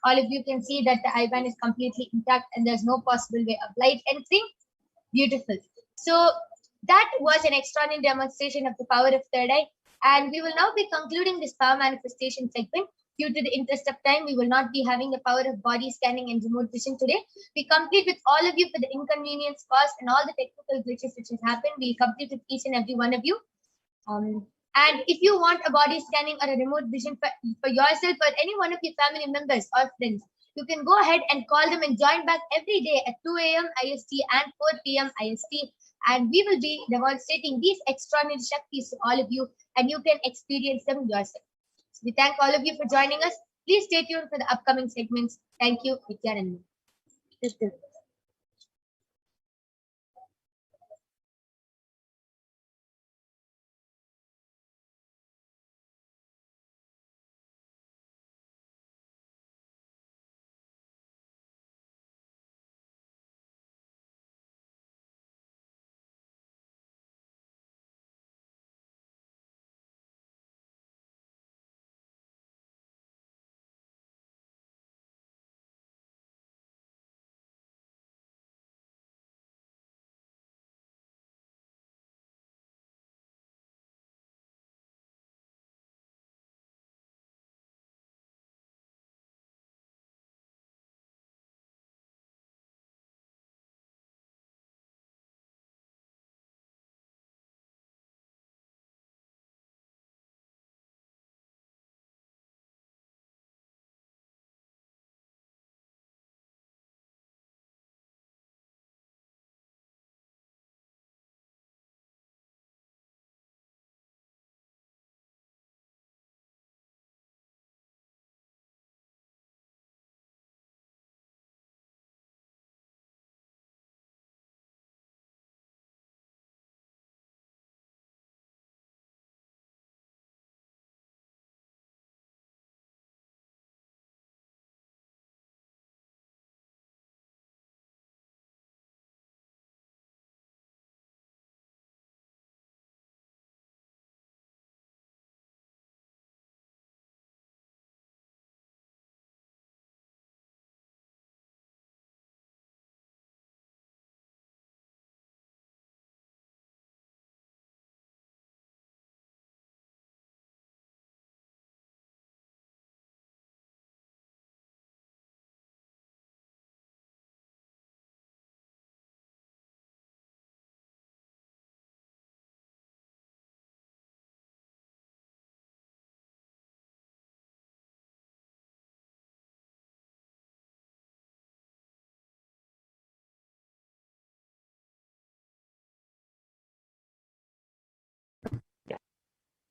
All of you can see that the eyeband is completely intact and there's no possible way of light entering. Beautiful. So that was an extraordinary demonstration of the power of third eye. And we will now be concluding this power manifestation segment. Due to the interest of time, we will not be having the power of body scanning and remote vision today. We complete with all of you for the inconvenience caused and all the technical glitches which has happened. We complete with each and every one of you. And if you want a body scanning or a remote vision for yourself or any one of your family members or friends, you can go ahead and call them and join back every day at 2 a.m. IST and 4 p.m. IST. And we will be demonstrating these extraordinary Shaktis to all of you, and you can experience them yourself. So we thank all of you for joining us. Please stay tuned for the upcoming segments. Thank you, Nithyananda.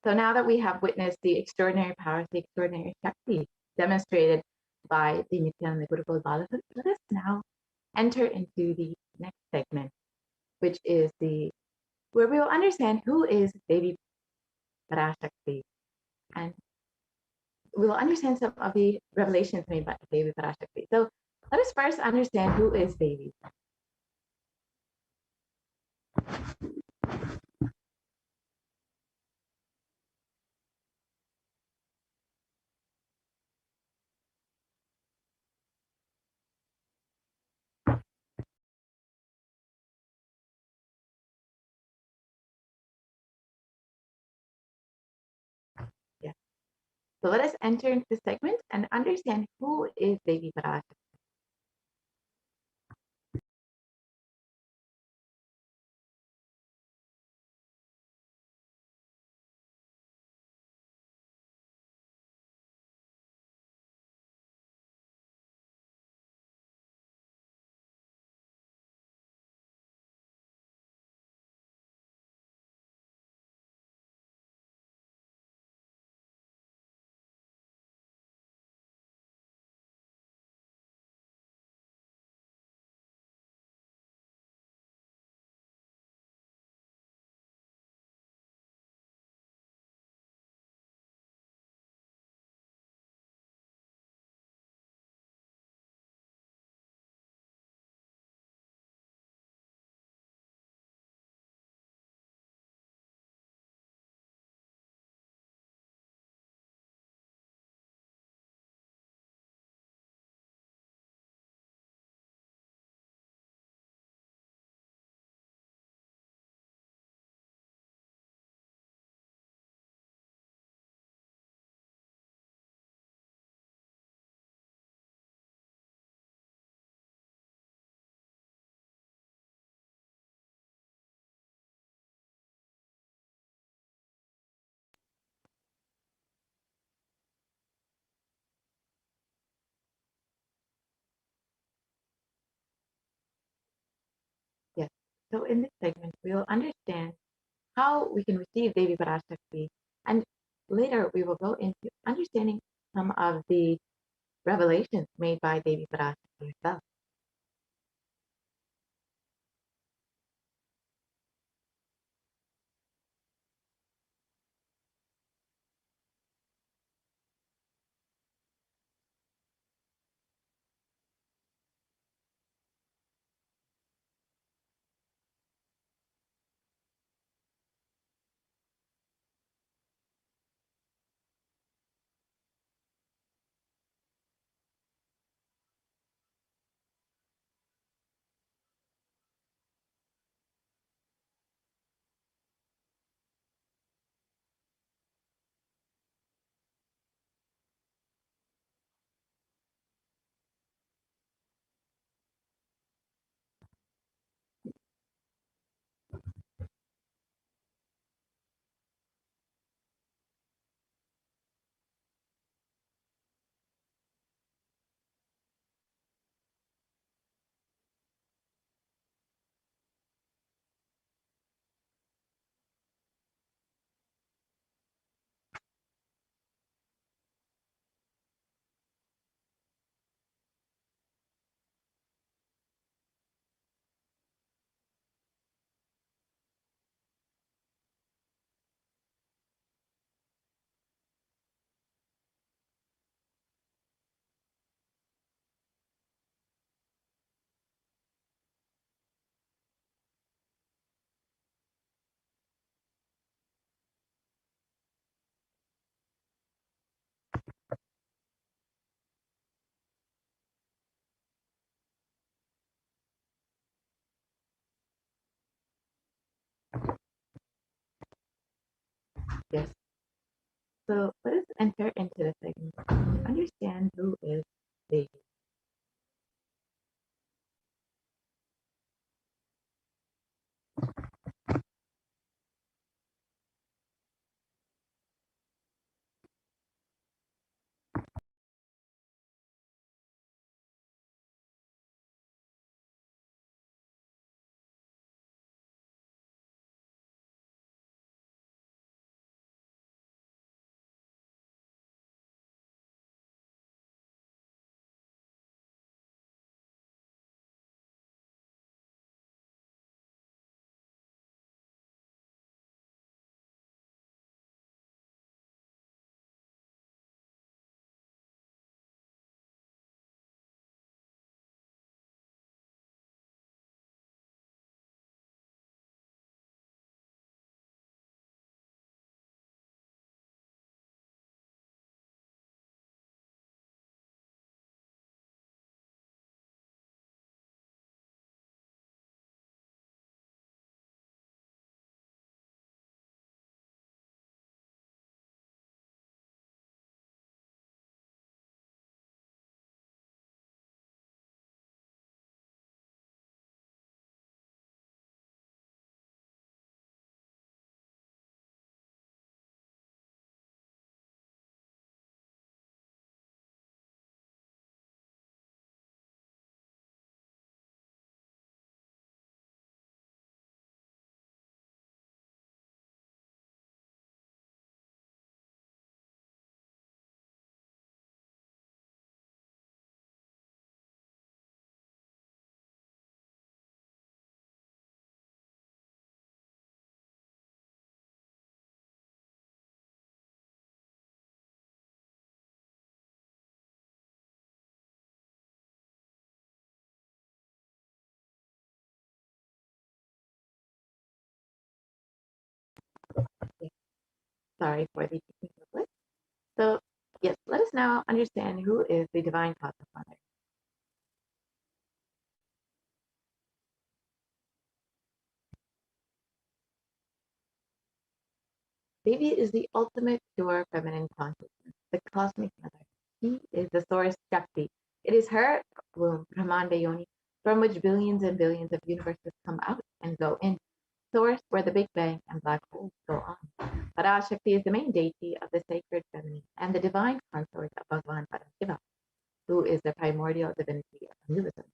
So now that we have witnessed the extraordinary powers, the extraordinary Shakti demonstrated by the Nithyananda Gurukul Balasana, let us now enter into the next segment, which is where we will understand who is Devi Parashakti, and we will understand some of the revelations made by Devi Parashakti. So let us first understand who is Devi. Yes. So let us enter into the segment and understand who is Devi Parashakti. Yes. So in this segment, we will understand how we can receive Devi Parashakti, and later we will go into understanding some of the revelations made by Devi Parashakti herself. Yes. So let us enter into the segment and understand who is Devi. sorry for the technical glitch. So, yes, let us now understand who is the divine cosmic mother. Devi is the ultimate pure feminine consciousness, the cosmic mother. She is the source Shakti. It is her womb, Brahmanda Yoni, from which billions and billions of universes come out and go in, source where the Big Bang and black holes go on. Parashakti is the main deity of the sacred feminine and the divine consort of Bhagavan Parashiva, who is the primordial divinity of Hinduism.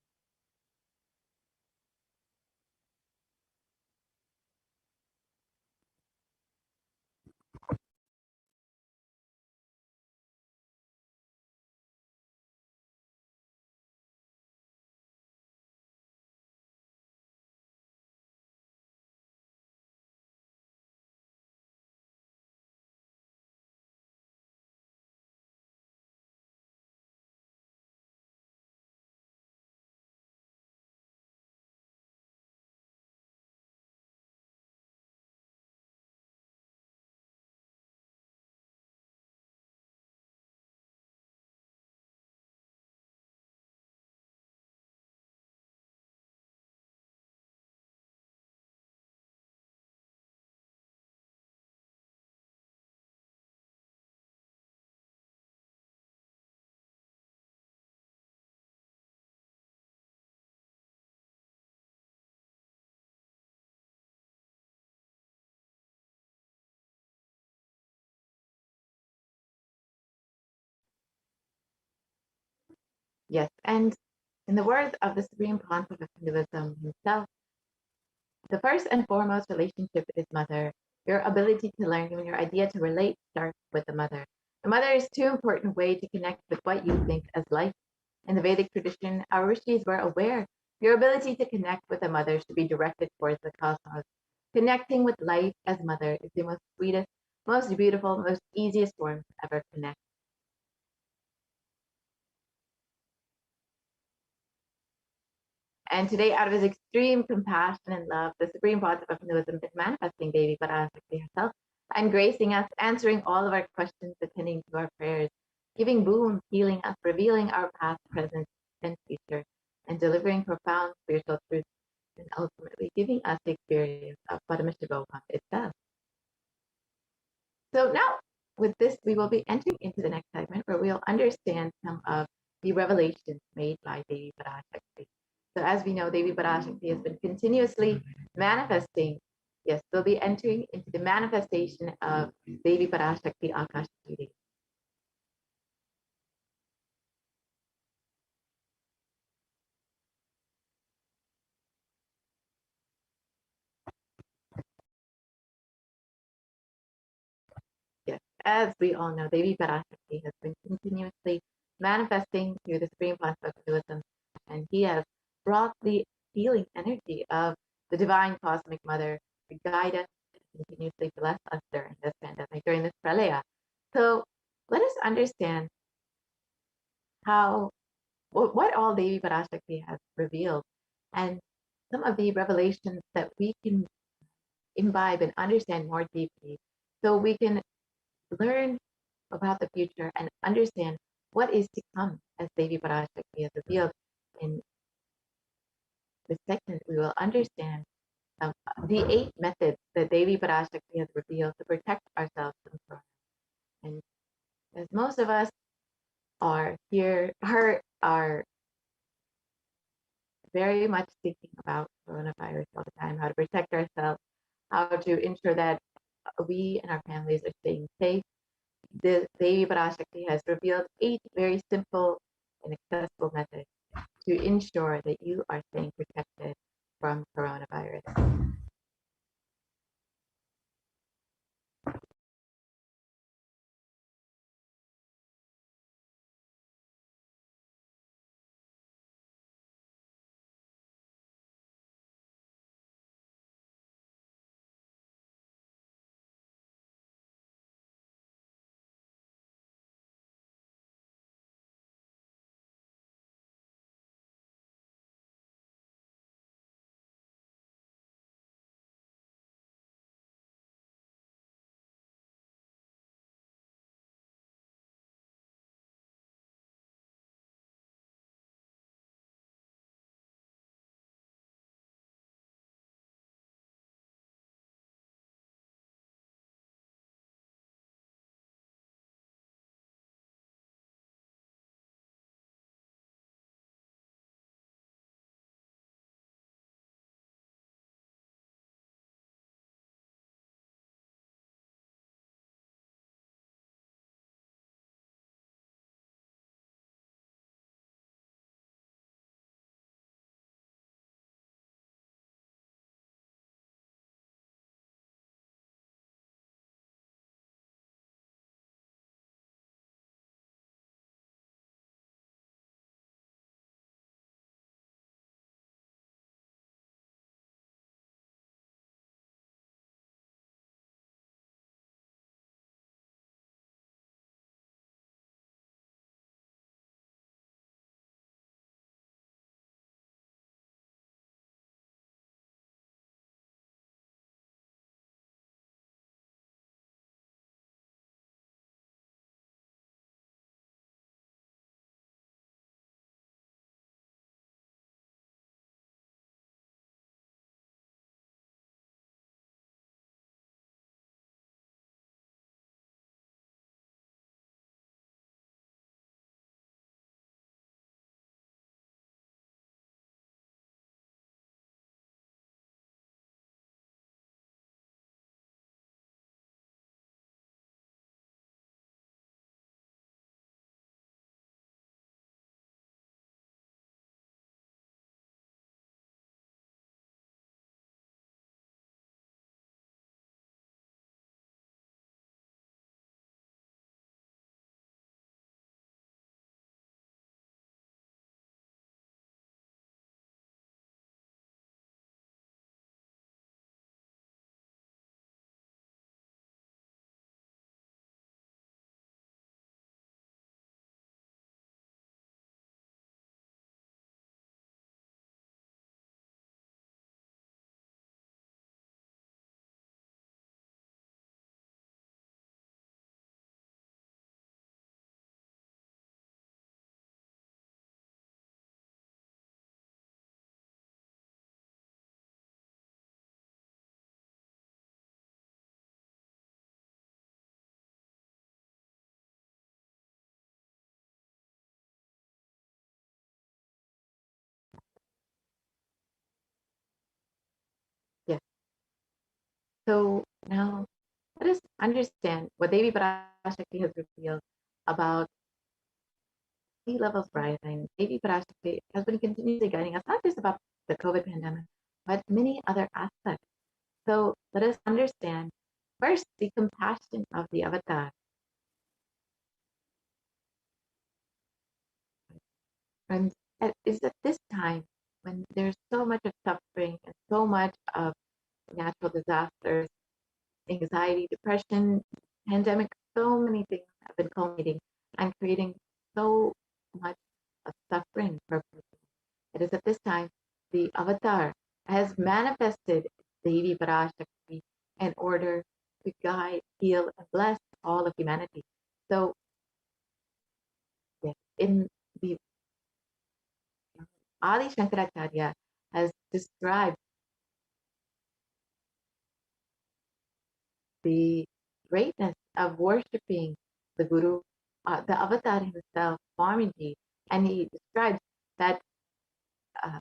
Yes, and in the words of the Supreme Pontiff of Hinduism himself, the first and foremost relationship with his mother, your ability to learn when your idea to relate starts with the mother. The mother is too important way to connect with what you think as life. In the Vedic tradition, our rishis were aware your ability to connect with the mother should be directed towards the cosmos. Connecting with life as mother is the most sweetest, most beautiful, most easiest form to ever connect. And today, out of his extreme compassion and love, the Supreme Pontiff of Hinduism is manifesting Devi Parashakti herself and gracing us, answering all of our questions, attending to our prayers, giving boon, healing us, revealing our past, present, and future, and delivering profound spiritual truths, and ultimately giving us the experience of Paramashivoham itself. So now, with this, we will be entering into the next segment where we'll understand some of the revelations made by Devi Parashakti. So as we know, Devi Parashakti has been continuously manifesting. Yes, we'll be entering into the manifestation of Devi Parashakti Akashic. Yes, as we all know, Devi Parashakti has been continuously manifesting through the Supreme Pontiff of Hinduism, and he has brought the healing energy of the Divine Cosmic Mother to guide us and continuously bless us during this pandemic, during this pralaya. So let us understand what all Devi Parashakti has revealed and some of the revelations that we can imbibe and understand more deeply so we can learn about the future and understand what is to come as Devi Parashakti has revealed. In this segment, we will understand the 8 methods that Devi Parashakti has revealed to protect ourselves from corona. And as most of us are very much thinking about coronavirus all the time, how to protect ourselves, how to ensure that we and our families are staying safe. The Devi Parashakti has revealed 8 very simple and accessible methods to ensure that you are staying protected from coronavirus. So now let us understand what Devi Parashakti has revealed about sea levels rising. Devi Parashakti has been continuously guiding us, not just about the COVID pandemic, but many other aspects. So let us understand first the compassion of the avatar. And it's at this time when there's so much of suffering and so much of natural disasters, anxiety, depression, pandemic, so many things have been culminating and creating so much of suffering for people. It is at this time the avatar has manifested Devi Parashakti in order to guide, heal, and bless all of humanity. So, yes, in the Adi Shankaracharya has described the greatness of worshipping the Guru, the avatar himself, Swamiji, and he describes that uh,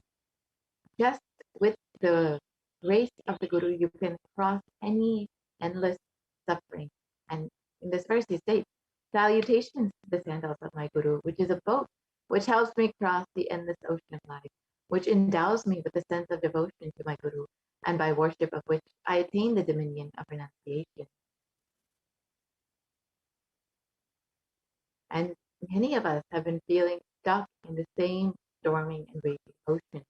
just with the grace of the Guru, you can cross any endless suffering. And in this verse, he states, salutations to the sandals of my Guru, which is a boat which helps me cross the endless ocean of life, which endows me with a sense of devotion to my Guru, and by worship of which I attain the dominion of renunciation. And many of us have been feeling stuck in the same storming and raging ocean,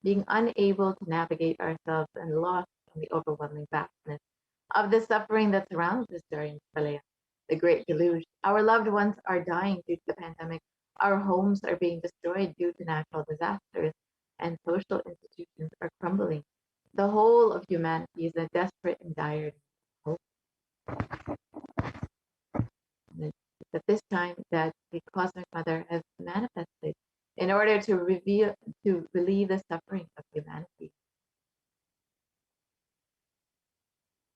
being unable to navigate ourselves and lost in the overwhelming vastness of the suffering that surrounds us during Pralaya, the great deluge. Our loved ones are dying due to the pandemic. Our homes are being destroyed due to natural disasters, and social institutions are crumbling. The whole of humanity is in a desperate and dire hope. It's at this time that the Cosmic Mother has manifested in order to relieve the suffering of humanity.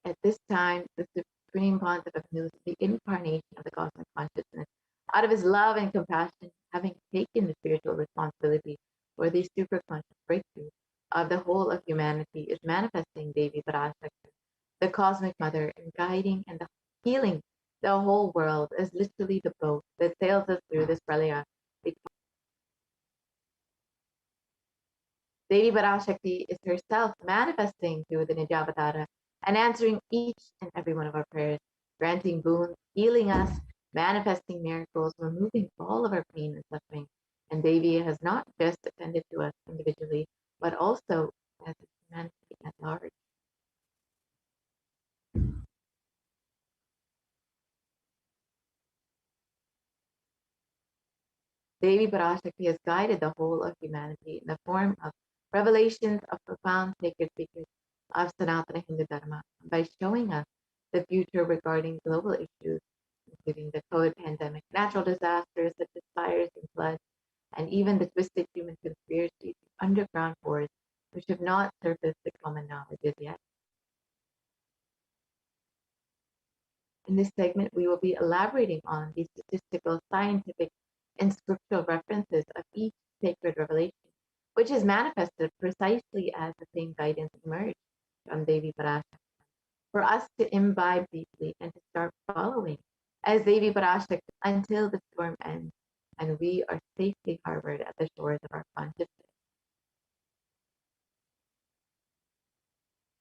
At this time, the Supreme Pontiff of News, the incarnation of the cosmic consciousness, out of his love and compassion, having taken the spiritual responsibility for the superconscious breakthrough of the whole of humanity, is manifesting Devi Parashakti, the Cosmic Mother, and guiding and healing the whole world as literally the boat that sails us through this pralaya. Devi Parashakti is herself manifesting through the Nijavatara and answering each and every one of our prayers, granting boons, healing us, manifesting miracles, removing all of our pain and suffering. And Devi has not just attended to us individually, but also as humanity at large. Devi Parashakti has guided the whole of humanity in the form of revelations of profound sacred secrets of Sanatana Hindu Dharma by showing us the future regarding global issues, including the COVID pandemic, natural disasters such as fires and floods, and even the twisted human conspiracies, underground wars, which have not surfaced to common knowledge as yet. In this segment, we will be elaborating on the statistical, scientific, and scriptural references of each sacred revelation, which is manifested precisely as the same guidance emerged from Devi Parashakti, for us to imbibe deeply and to start following as Devi Parashakti until the storm ends and we are safely harbored at the shores of our consciousness.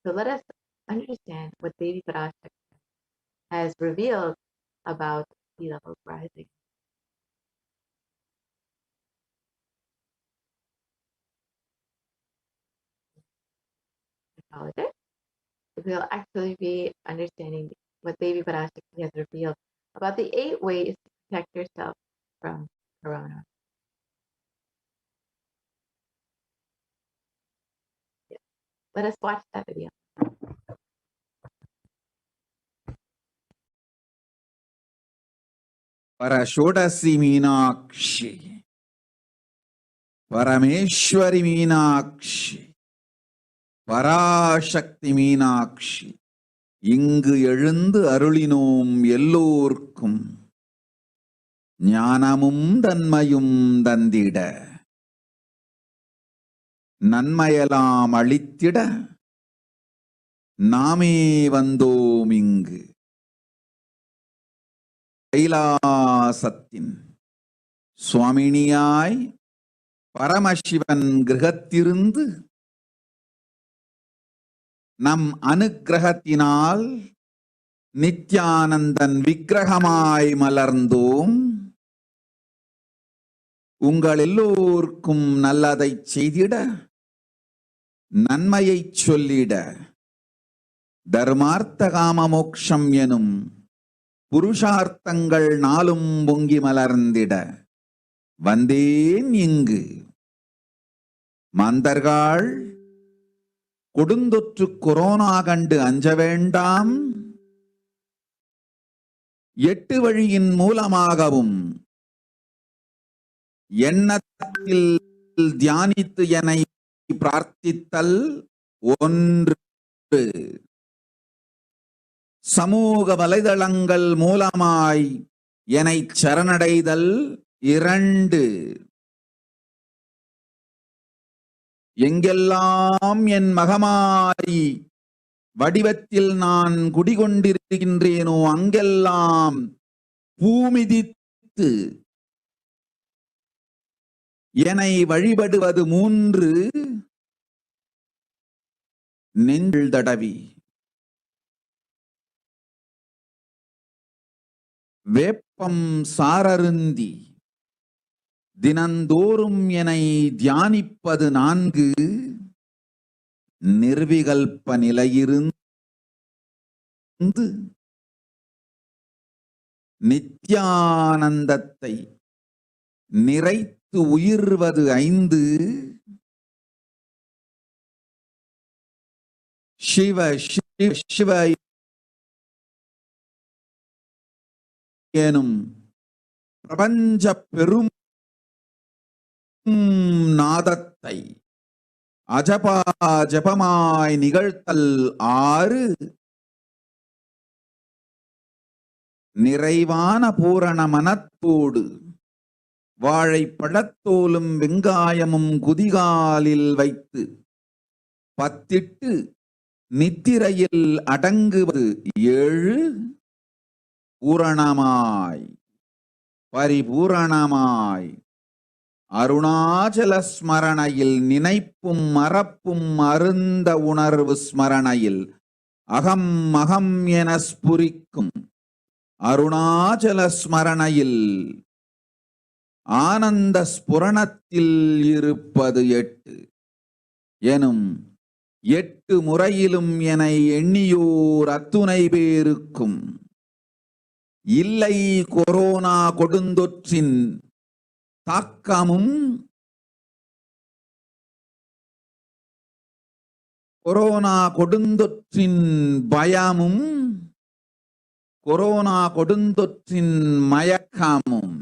So let us understand what Devi Parashakti has revealed about sea level rising. I apologize. We'll actually be understanding what Devi Parashakti has revealed about the 8 ways to protect yourself from corona. Yeah. Let us watch that video. Parashodasi Meenakshi, Parameshwari Meenakshi, Parashakti Meenakshi, இங்கு எழுந்து அருளினோம் எல்லோர்க்கும் ஞானமும் தன்மையும் தந்திட நன்மையெல்லாம் அளித்திட நாமே வந்தோம் இங்கு கைலாசத்தின் சுவாமினியாய் பரமசிவன் கிரகத்திருந்து நம் அனுக்கிரகத்தினால் நித்யானந்தன் விக்கிரகமாய் மலர்ந்தோம். உங்கள் எல்லோருக்கும் நல்லதைச் செய்திட, நன்மையைச் சொல்லிட, தர்மார்த்த காம மோக்ஷம் எனும் புருஷார்த்தங்கள் நாளும் பொங்கி மலர்ந்திட வந்தேன் இங்கு. மாந்தர்கள் கொடுந்தொற்று கொரோனா கண்டு அஞ்ச வேண்டாம். 8 வழியின் மூலமாகவும் எண்ணத்தில் தியானித்து என்னை பிரார்த்தித்தல் ஒன்று, சமூக வலைதளங்கள் மூலமாய் என்னை சரணடைதல் 2, எங்கெல்லாம் என் மகமாயி வடிவத்தில் நான் குடிகொண்டிருக்கின்றேனோ அங்கெல்லாம் பூமிதித்து என்னை வழிபடுவது 3, நெஞ்சில் தடவி வேப்பம் சாரருந்தி தினந்தோறும் என்னை தியானிப்பது 4, நிர்விகல்ப நிலையிருந்து நித்யானந்தத்தை நிறைத்து உயிர்வது 5, சிவ சிவ சிவ எனும் பிரபஞ்ச பெரும் நாதத்தை அஜபா ஜபமாய் நிகழ்த்தல் 6, நிறைவான பூரண மனத்தோடு வாழைப்பழத்தோலும் வெங்காயமும் குதிகாலில் வைத்து பத்திட்டு நித்திரையில் அடங்குவது 7, பூரணமாய் பரிபூரணமாய் அருணாச்சல ஸ்மரணையில் நினைப்பும் மறப்பும் அருந்த உணர்வு ஸ்மரணையில் அகம் அகம் என ஸ்புரிக்கும் அருணாச்சல ஸ்மரணையில் ஆனந்த ஸ்புரணத்தில் இருப்பது 8 எனும் 8 முறையிலும் என எண்ணியோர் அத்துணை பேருக்கும் இல்லை கொரோனா கொடுந்தொற்றின் தாக்கமும் கொரோனா கொடுந்தொற்றின் பயமும் கொரோனா கொடுந்தொற்றின் மயக்கமும்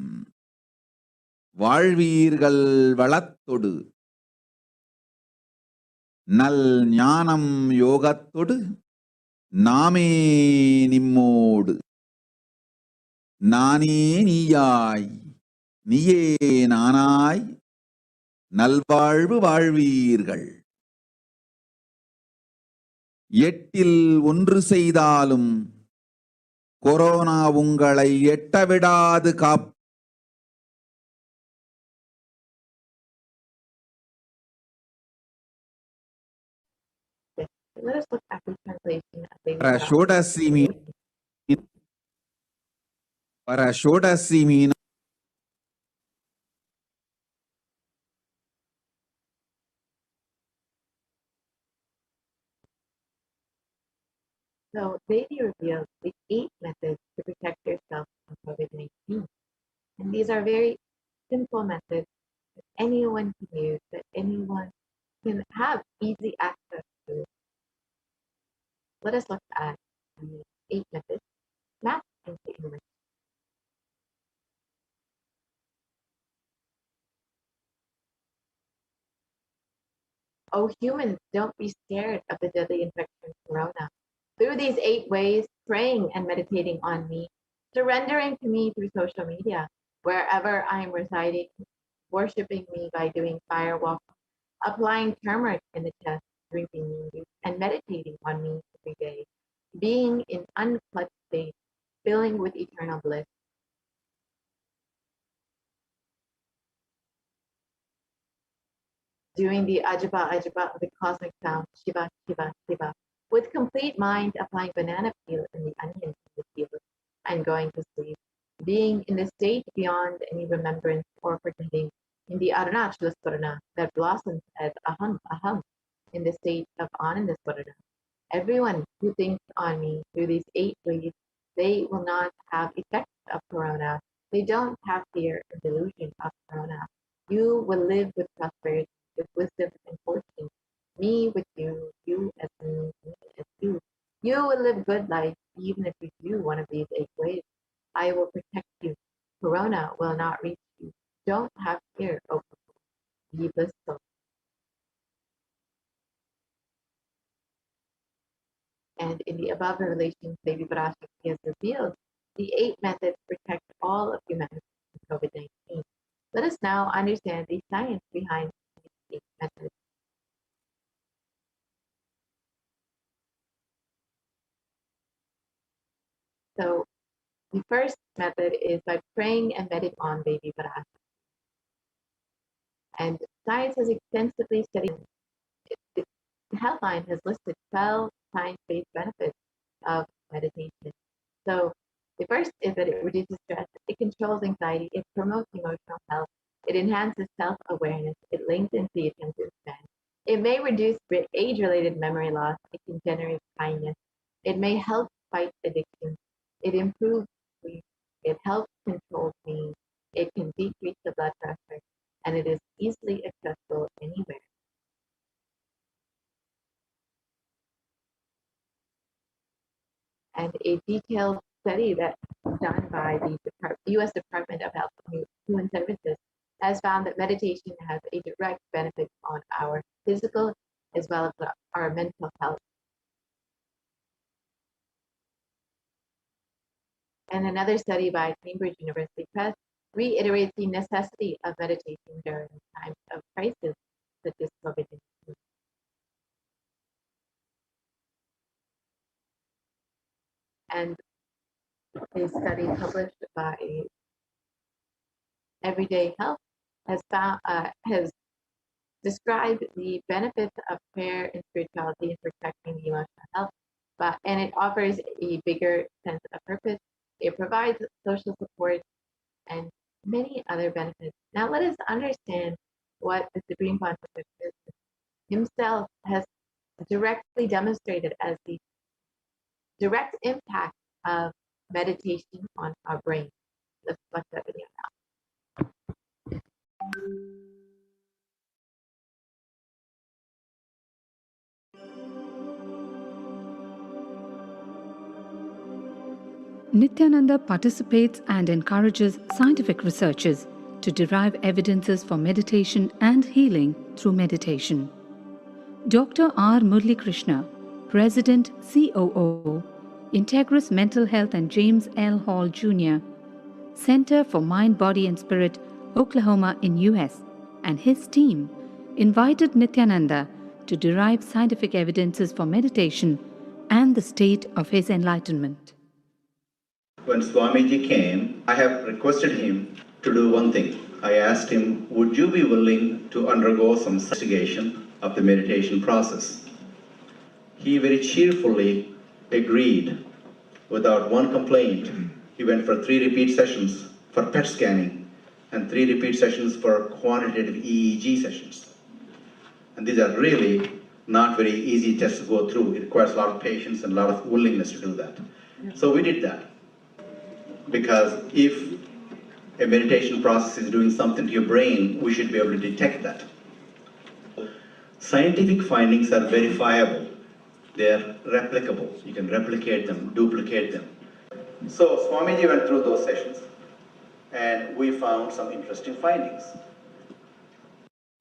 வாழ்வீர்கள் வளத்தொடு நல் ஞானம் யோகத்தொடு நாமே நிம்மோடு நானே நீயாய் நீயே நானாய் நல்வாழ்வு வாழ்வீர்கள். 8இல் 1 செய்தாலும் கொரோனா உங்களை எட்டவிடாது Let us look at the translation of the Parashakti means So Devi reveals the 8 methods to protect yourself from COVID-19. And these are very simple methods that anyone can use, that anyone can have easy access to. Let us look at the 8 methods mapped into English. Oh, humans, don't be scared of the deadly infection corona. Through these 8 ways, praying and meditating on me, surrendering to me through social media, wherever I am residing, worshiping me by doing firewalk, applying turmeric in the chest, drinking juice, and meditating on me to being in unclutched state, filling with eternal bliss. Doing the ajaba ajaba of the cosmic sound, Shiva, Shiva, Shiva, with complete mind applying banana peel and the onion in the peel, and going to sleep, being in the state beyond any remembrance or pretending, in the Arunachala Swarana that blossoms as aham, aham, in the state of Ananda Swarana. Everyone who thinks on me through these 8 ways, they will not have effects of corona. They don't have fear or delusion of corona. You will live with prosperity, with wisdom and fortune. Me with you, you as me as you. You will live good life even if you do one of these 8 ways. I will protect you. Corona will not reach you. Don't have fear, O people. Be blissful. And in the above revelations, Devi Parashakti has revealed the 8 methods to protect all of humanity from COVID-19. Let us now understand the science behind these 8 methods. So the first method is by praying and meditating on Devi Parashakti. And science has extensively studied it. The Healthline has listed 12 science-based benefits of meditation. So the first is that it reduces stress, it controls anxiety, it promotes emotional health, it enhances self-awareness, it lengthens the attention span. It may reduce age-related memory loss, it can generate kindness, it may help fight addiction, it improves sleep, it helps control pain, it can decrease the blood pressure, and it is easily accessible anywhere. And a detailed study that done by the U.S. Department of Health and Human Services has found that meditation has a direct benefit on our physical as well as our mental health. And another study by Cambridge University Press reiterates the necessity of meditation during times of crisis such as COVID-19. And a study published by Everyday Health has described the benefits of prayer and spirituality in protecting the emotional health, and it offers a bigger sense of purpose. It provides social support and many other benefits. Now let us understand what the Supreme Pontiff himself has directly demonstrated as the direct impact of meditation on our brain. Let's watch that video now. Nithyananda participates and encourages scientific researchers to derive evidences for meditation and healing through meditation. Dr. R. Murli Krishna, President, COO, Integris Mental Health and James L. Hall Jr., Center for Mind, Body and Spirit, Oklahoma in US, and his team invited Nithyananda to derive scientific evidences for meditation and the state of his enlightenment. When Swamiji came, I have requested him to do one thing. I asked him, would you be willing to undergo some investigation of the meditation process? He very cheerfully agreed without one complaint. He went for 3 repeat sessions for PET scanning and 3 repeat sessions for quantitative EEG sessions. And these are really not very easy tests to go through. It requires a lot of patience and a lot of willingness to do that. So we did that. Because if a meditation process is doing something to your brain, we should be able to detect that. Scientific findings are verifiable. They're replicable. You can replicate them, duplicate them. So Swamiji went through those sessions and we found some interesting findings.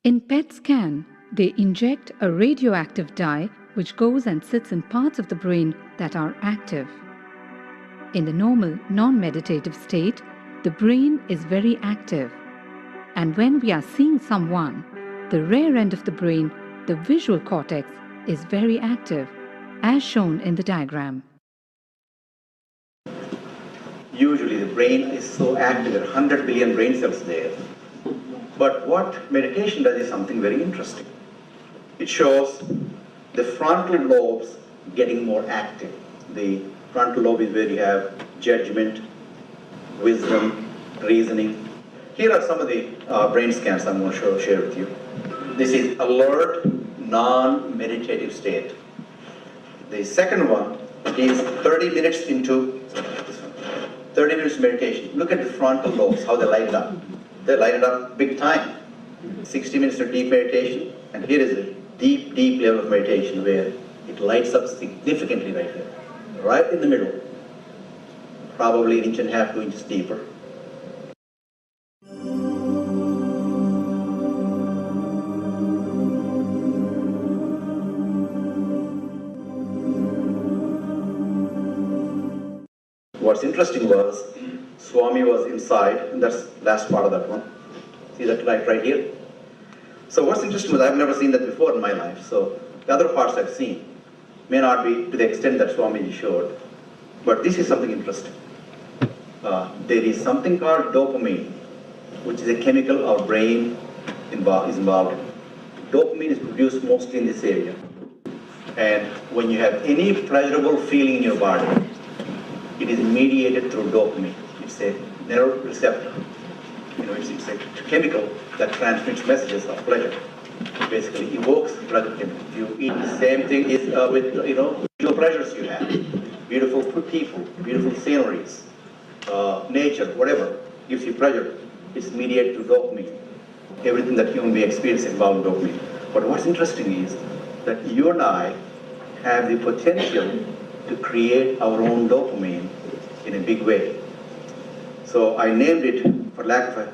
In PET scan, they inject a radioactive dye which goes and sits in parts of the brain that are active. In the normal, non-meditative state, the brain is very active. And when we are seeing someone, the rear end of the brain, the visual cortex, is very active, as shown in the diagram. Usually the brain is so active, there are 100 billion brain cells there. But what meditation does is something very interesting. It shows the frontal lobes getting more active. The frontal lobe is where you have judgment, wisdom, reasoning. Here are some of the brain scans I'm going to share with you. This is alert, non-meditative state. The second one is 30 minutes into 30 minutes meditation. Look at the frontal lobes, how they light it up. They light it up big time. 60 minutes of deep meditation, and here is a deep, deep level of meditation where it lights up significantly right there, right in the middle, probably 1.5 inches, 2 inches deeper. What's interesting was, Swami was inside, and that's the last part of that one. See that light right here? So what's interesting was, I've never seen that before in my life, so the other parts I've seen may not be to the extent that Swamiji showed, but this is something interesting. There is something called dopamine, which is a chemical our brain is involved in. Dopamine is produced mostly in this area, and when you have any pleasurable feeling in your body, it is mediated through dopamine. It's a nerve receptor. It's a chemical that transmits messages of pleasure. It basically evokes pleasure chemical. If you eat, the same thing is with visual pleasures you have. Beautiful people, beautiful sceneries, nature, whatever gives you pleasure. It's mediated through dopamine. Everything that human being experiences involves dopamine. But what's interesting is that you and I have the potential to create our own dopamine in a big way. So I named it, for lack of a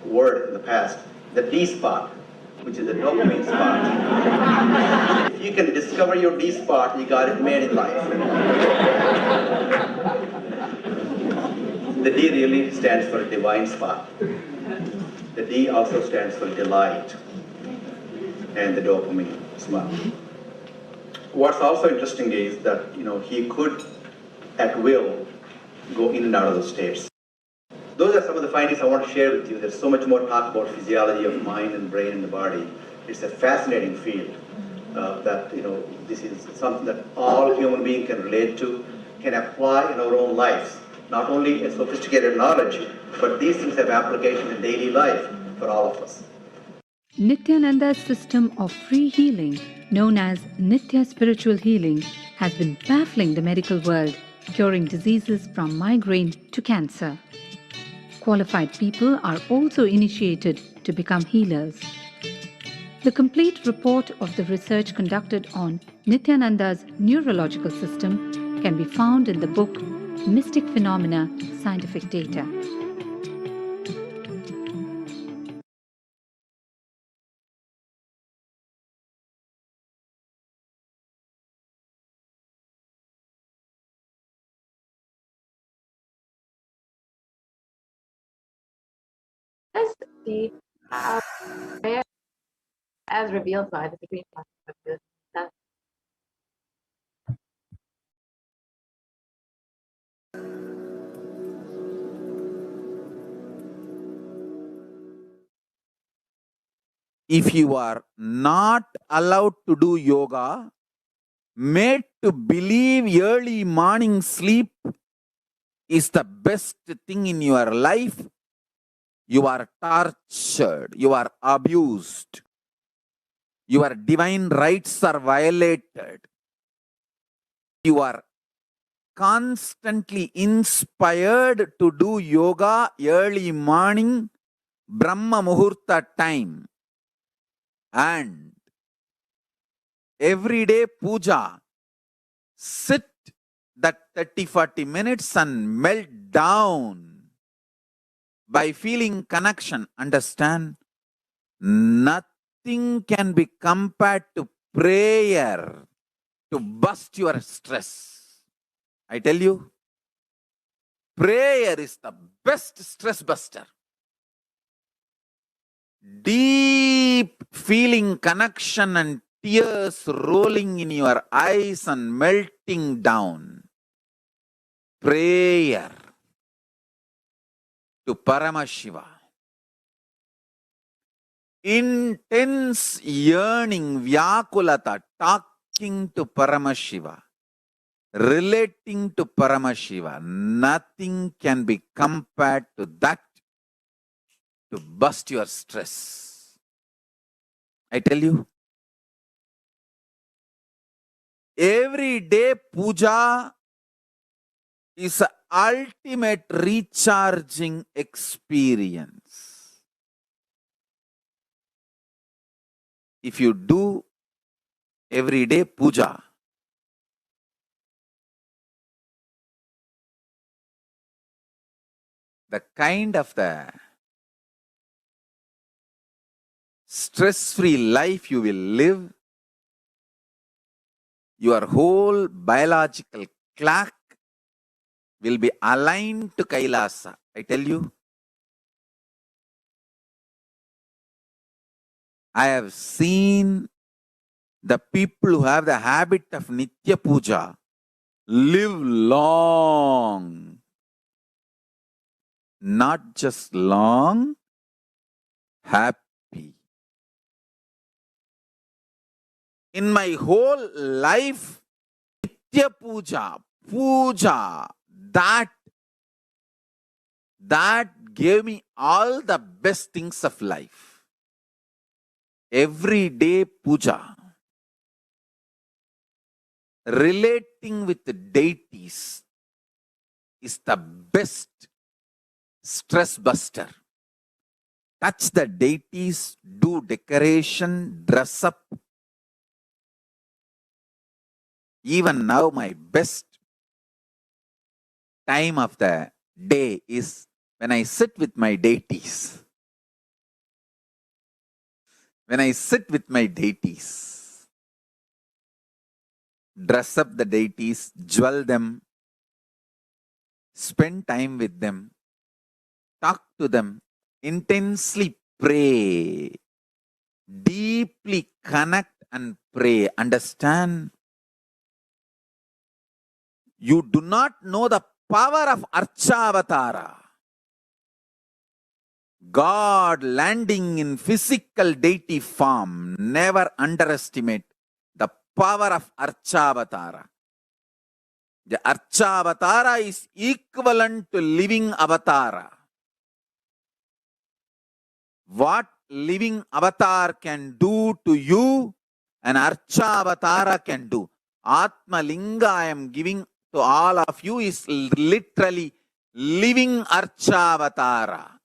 word in the past, the D spot, which is the dopamine spot. If you can discover your D spot, you got it made in life. The D really stands for divine spot. The D also stands for delight, and the dopamine spot. What's also interesting is that he could, at will, go in and out of those states. Those are some of the findings I want to share with you. There's so much more talk about physiology of mind and brain and the body. It's a fascinating field that this is something that all human beings can relate to, can apply in our own lives. Not only a sophisticated knowledge, but these things have application in daily life for all of us. Nithyananda's system of free healing, known as Nithya Spiritual Healing, has been baffling the medical world, curing diseases from migraine to cancer. Qualified people are also initiated to become healers. The complete report of the research conducted on Nithyananda's neurological system can be found in the book Mystic Phenomena, Scientific Data. Does the prayer as revealed by the Supreme Master that If you are not allowed to do yoga, made to believe early morning sleep is the best thing in your life, you are tortured, you are abused, your divine rights are violated, you are constantly inspired to do yoga early morning, Brahma Muhurta time, and everyday puja. Sit that 30-40 minutes and melt down by feeling connection. Understand? Nothing can be compared to prayer to bust your stress. I tell you, prayer is the best stress buster. Deep feeling connection and tears rolling in your eyes and melting down. Prayer. to Paramashiva. Intense yearning, Vyakulata, talking to Paramashiva, relating to Paramashiva. Nothing can be compared to that to bust your stress. I tell you, every day puja is an ultimate recharging experience. If you do every day puja, the kind of the stress-free life you will live, your whole biological clock will be aligned to Kailasa. I tell you, I have seen the people who have the habit of Nitya Puja live long. Not just long, happy. In my whole life, Nitya puja, that gave me all the best things of life. Every day puja, relating with the deities is the best stress buster. Touch the deities, do decoration, dress up. Even now, my best time of the day is when I sit with my deities. When I sit with my deities, dress up the deities, jewel them, spend time with them, talk to them, intensely pray, deeply connect and pray. Understand? You do not know the power of Archavatara. God landing in physical deity form. Never underestimate the power of Archavatara. The Archavatara is equivalent to living avatara. What living avatar can do to you, an Archavatara can do. Atma Linga I am giving to all of you is literally living Archavatara.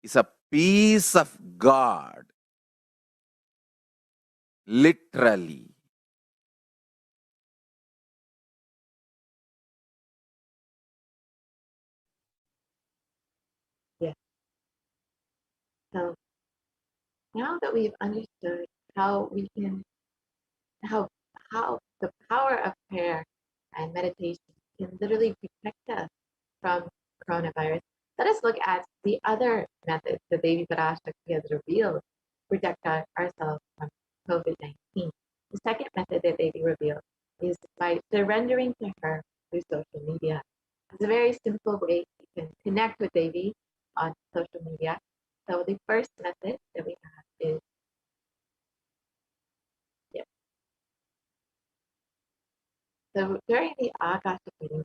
It's a piece of God. Literally. Yes. So now that we've understood how we can, how the power of prayer and meditation can literally protect us from coronavirus, let us look at the other methods that Devi Parashakti has revealed to protect ourselves from COVID-19. The second method that Devi revealed is by surrendering to her through social media. It's a very simple way you can connect with Devi on social media. So the first method that we have is, yeah. So during the Akashic meetings,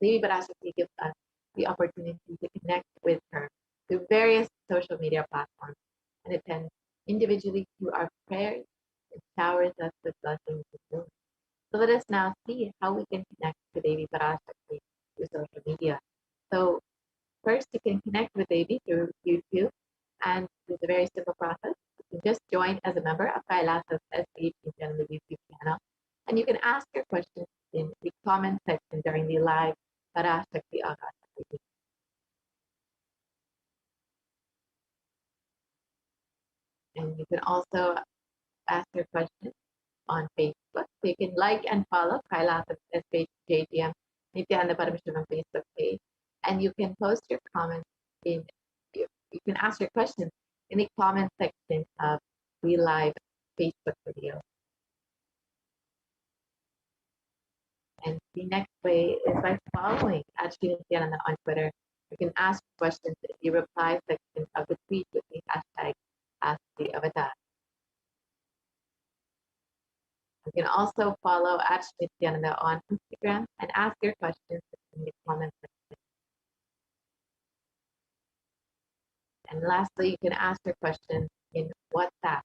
Devi Parashakti gives us the opportunity to connect with her through various social media platforms and attend individually through our prayers and showers us with blessings and healing. So let us now see how we can connect to Devi Parashakti through social media. So first, you can connect with Devi through YouTube, and it's a very simple process. You can just join as a member of Kailasa's HDH Nithyananda YouTube channel, and you can ask your questions in the comment section during the live Parashakti Akashic meeting. And you can also ask your questions on Facebook. So you can like and follow Kailasa's SHJGM Nithyananda Paramashivam Facebook page, and you can post your comments in. You can ask your questions in the comment section of the live Facebook video. And the next way is by following HDH Nithyananda on Twitter. You can ask questions in the reply section of the tweet with the hashtag AskTheAvatar. You can also follow HDH Nithyananda on Instagram and ask your questions in the comments section. And lastly, you can ask your questions in WhatsApp.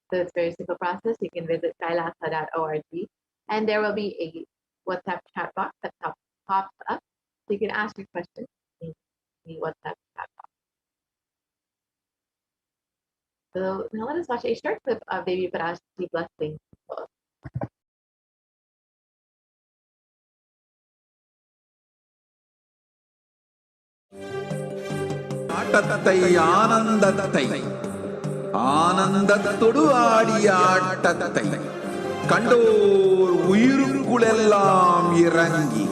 So it's a very simple process. You can visit kailasa.org and there will be a WhatsApp chat box that pops up. So you can ask your questions in the WhatsApp chat box. So now let us watch a short clip of Baby Parashakti blessing. ஆட்டத்தை ஆனந்தத்தை ஆனந்தத்தொடு ஆடிய ஆட்டத்தை கண்டோர் உயிருக்குளெல்லாம் இறங்கி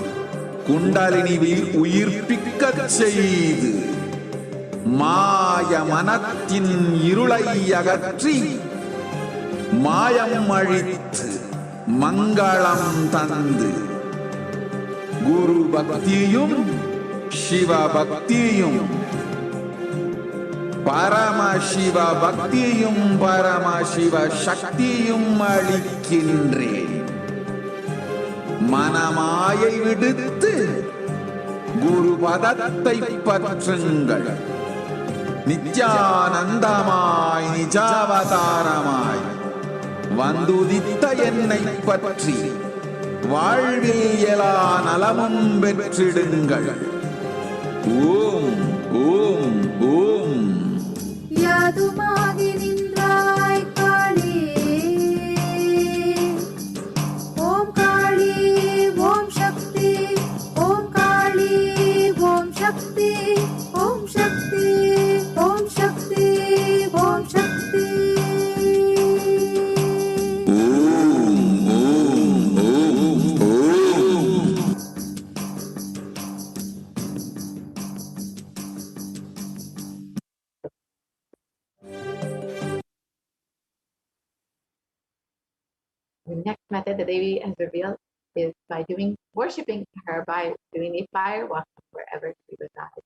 குண்டலினி உயிர்ப்பிக்கச் செய்து மாய மனத்தின் இருளை அகற்றி மாயம் அழித்து மங்களம் தந்து குரு பக்தியும் சிவ பக்தியும் பரமசிவ பக்தியும் பரமசிவ சக்தியும் அளிக்கின்றேன். மனமாயை விடுத்து குரு பதத்தை பற்றுங்கள். நித்யானந்தமாய் நிஜாவதாரமாய் வந்துதித்த என்னை பற்றி வாழ்வில் எல்லா நலமும் பெற்றிடுங்கள். ஓம் ஓம் ஓம். யாதுமாகி நின்றாய் காளி, ஓம் காளி ஓம் சக்தி, ஓம் காளி ஓம் சக்தி, ஓம் சக்தி ஓம் சக்தி ஓம் சக்தி. The next method that Devi has revealed is by worshipping her by doing a fire walking wherever she resides.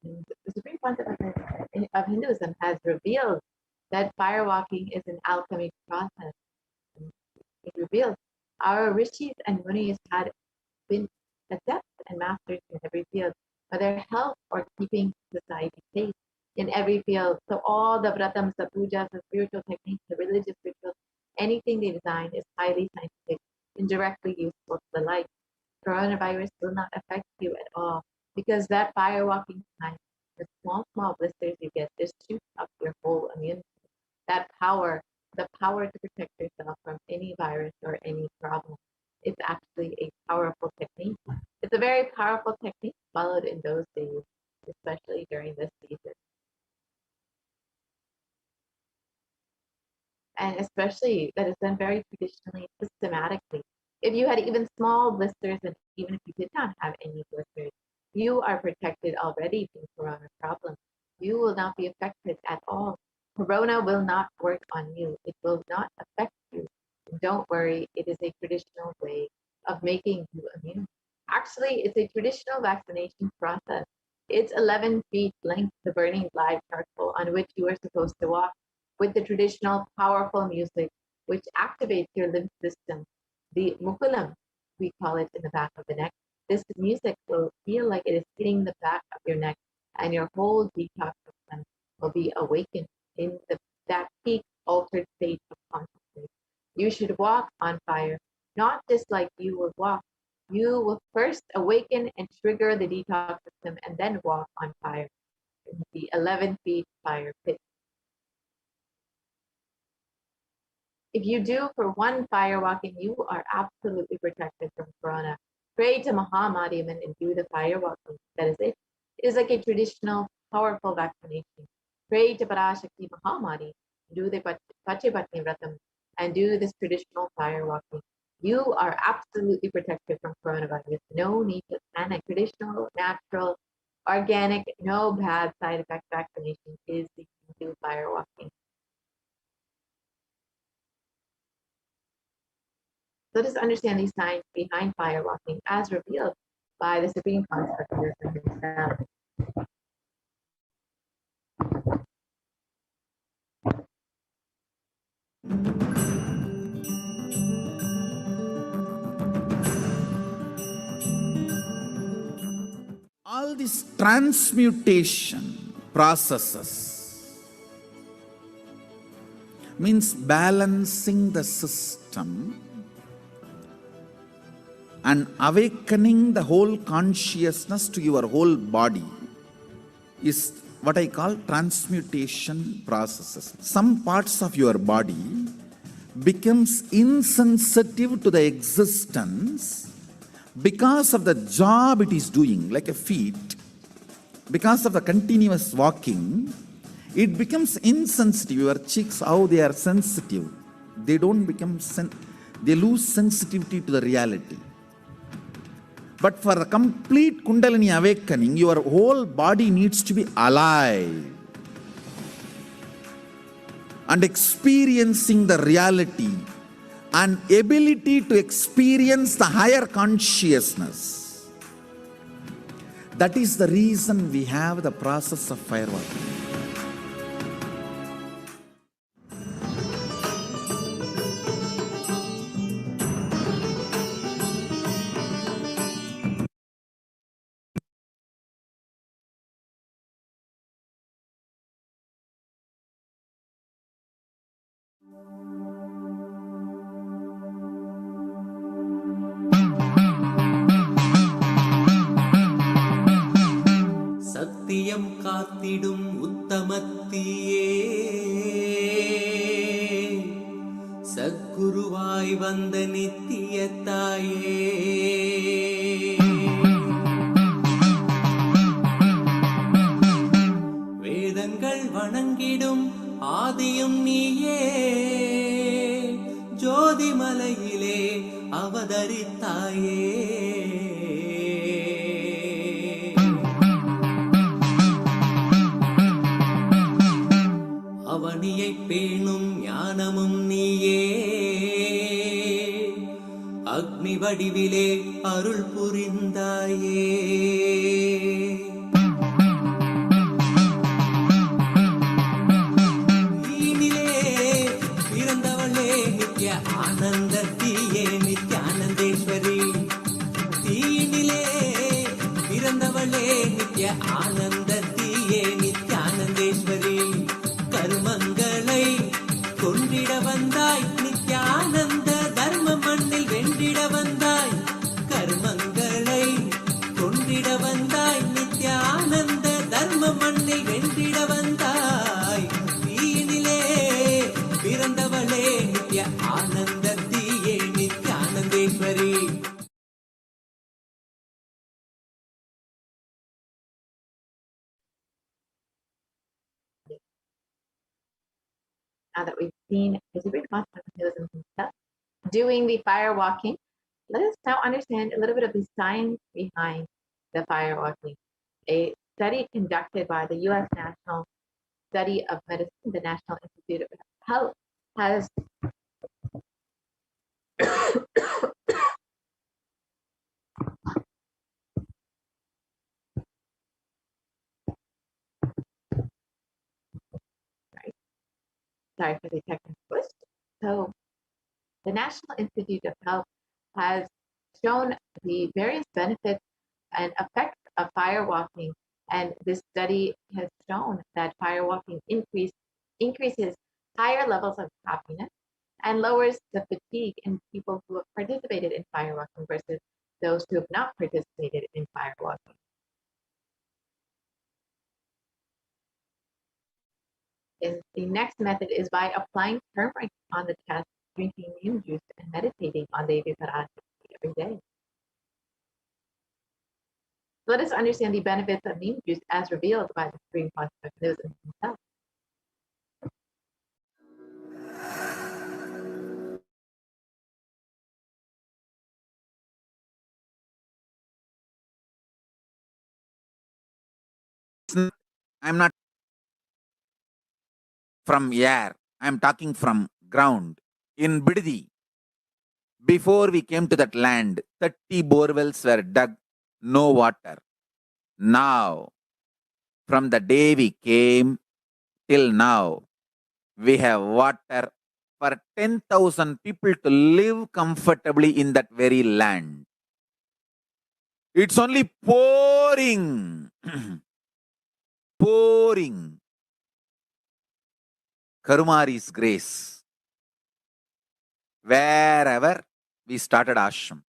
And the Supreme Pontiff of Hinduism has revealed that fire walking is an alchemic process. It reveals our rishis and munis had been adepts and masters in every field, whether health or keeping society safe in every field. So all the vratams, the pujas, the spiritual techniques, the religious rituals, anything they design is highly scientific and directly useful to the life. Coronavirus will not affect you at all because that fire walking time, the small blisters you get, just shoots up your whole immunity. That power, the power to protect yourself from any virus or any problem. It's actually a powerful technique. It's a very powerful technique followed in those days, especially during this season. And especially that is done very traditionally, systematically. If you had even small blisters, and even if you did not have any blisters, you are protected already from corona problems. You will not be affected at all. Corona will not work on you. It will not affect you. Don't worry, it is a traditional way of making you immune. Actually, it's a traditional vaccination process. It's 11 feet length, the burning live charcoal on which you are supposed to walk with the traditional powerful music, which activates your lymph system. The mukulam, we call it in the back of the neck. This music will feel like it is hitting the back of your neck and your whole detox system will be awakened in that peak altered state of consciousness. You should walk on fire, not just like you would walk. You will first awaken and trigger the detox system and then walk on fire in the 11 feet fire pit. If you do for one fire walking, you are absolutely protected from corona. Pray to Mahamadiman and do the fire walking. That is it. It is like a traditional, powerful vaccination. Pray to Parashakti Mahamadi, do the Pachipatni Vratam, and do this traditional fire walking. You are absolutely protected from coronavirus. No need to panic. Traditional, natural, organic, no bad side effect vaccination is the key to do fire walking. Let us understand these signs behind fire walking as revealed by the Supreme Consort of Wisdom himself. All these transmutation processes means balancing the system and awakening the whole consciousness to your whole body is what I call transmutation processes. Some parts of your body becomes insensitive to the existence because of the job it is doing, like a feet, because of the continuous walking, it becomes insensitive. Your cheeks, how they are sensitive, they don't become, they lose sensitivity to the reality. But for the complete Kundalini awakening, your whole body needs to be alive and experiencing the reality and ability to experience the higher consciousness. That is the reason we have the process of firewalking. சத்தியம் காத்திடும் உத்தமத்தியே சத்குருவாய் வந்த நித்திய தாயே வேதங்கள் வணங்கிடும் ஆதியும் நீயே ஜோதிமலையிலே அவதரித்தாயே அவனியை பேணும் ஞானமும் நீயே அக்னி வடிவிலே அருள் புரிந்தாயே தீயினிலே பிறந்தவளே நித்ய ஆனந்தத்தியே நித்யானந்தேஸ்வரி தீயினிலே பிறந்தவளே நித்ய ஆனந்தத்தியே நித்யானந்தேஸ்வரி கர்மங்களை கொண்டிட வந்தாய் நித்யானந்த தர்ம மண்ணில் வென்றிட வந்தாய் கர்மங்களை கொண்டிட வந்தாய் நித்யானந்த தர்ம மண்ணில் வென்றிட வந்தாய் தீயினிலே பிறந்தவளே நித்ய ஆனந்தத்தியே நித்யானந்தேஸ்வரி Now that we've seen the Supreme Consort of Wisdom himself doing the fire walking, let us now understand a little bit of the science behind the fire walking. A study conducted by the U.S. National Study of Medicine, the National Institute of Health, has sorry for the technical twist. So the National Institute of Health has shown the various benefits and effects of fire walking, and this study has shown that fire walking increases higher levels of happiness and lowers the fatigue in people who have participated in fire walking versus those who have not participated in fire walking. The next method is by applying turmeric on the chest, drinking neem juice, and meditating on Devi Parashakti every day. Let us understand the benefits of neem juice as revealed by the Supreme Consort of Wisdom himself. I'm not from air. I am talking from ground. In Bididi, before we came to that land, 30 borewells were dug, no water. Now, from the day we came till now, we have water for 10,000 people to live comfortably in that very land. It's only pouring, pouring Karumari's grace. Wherever we started ashram,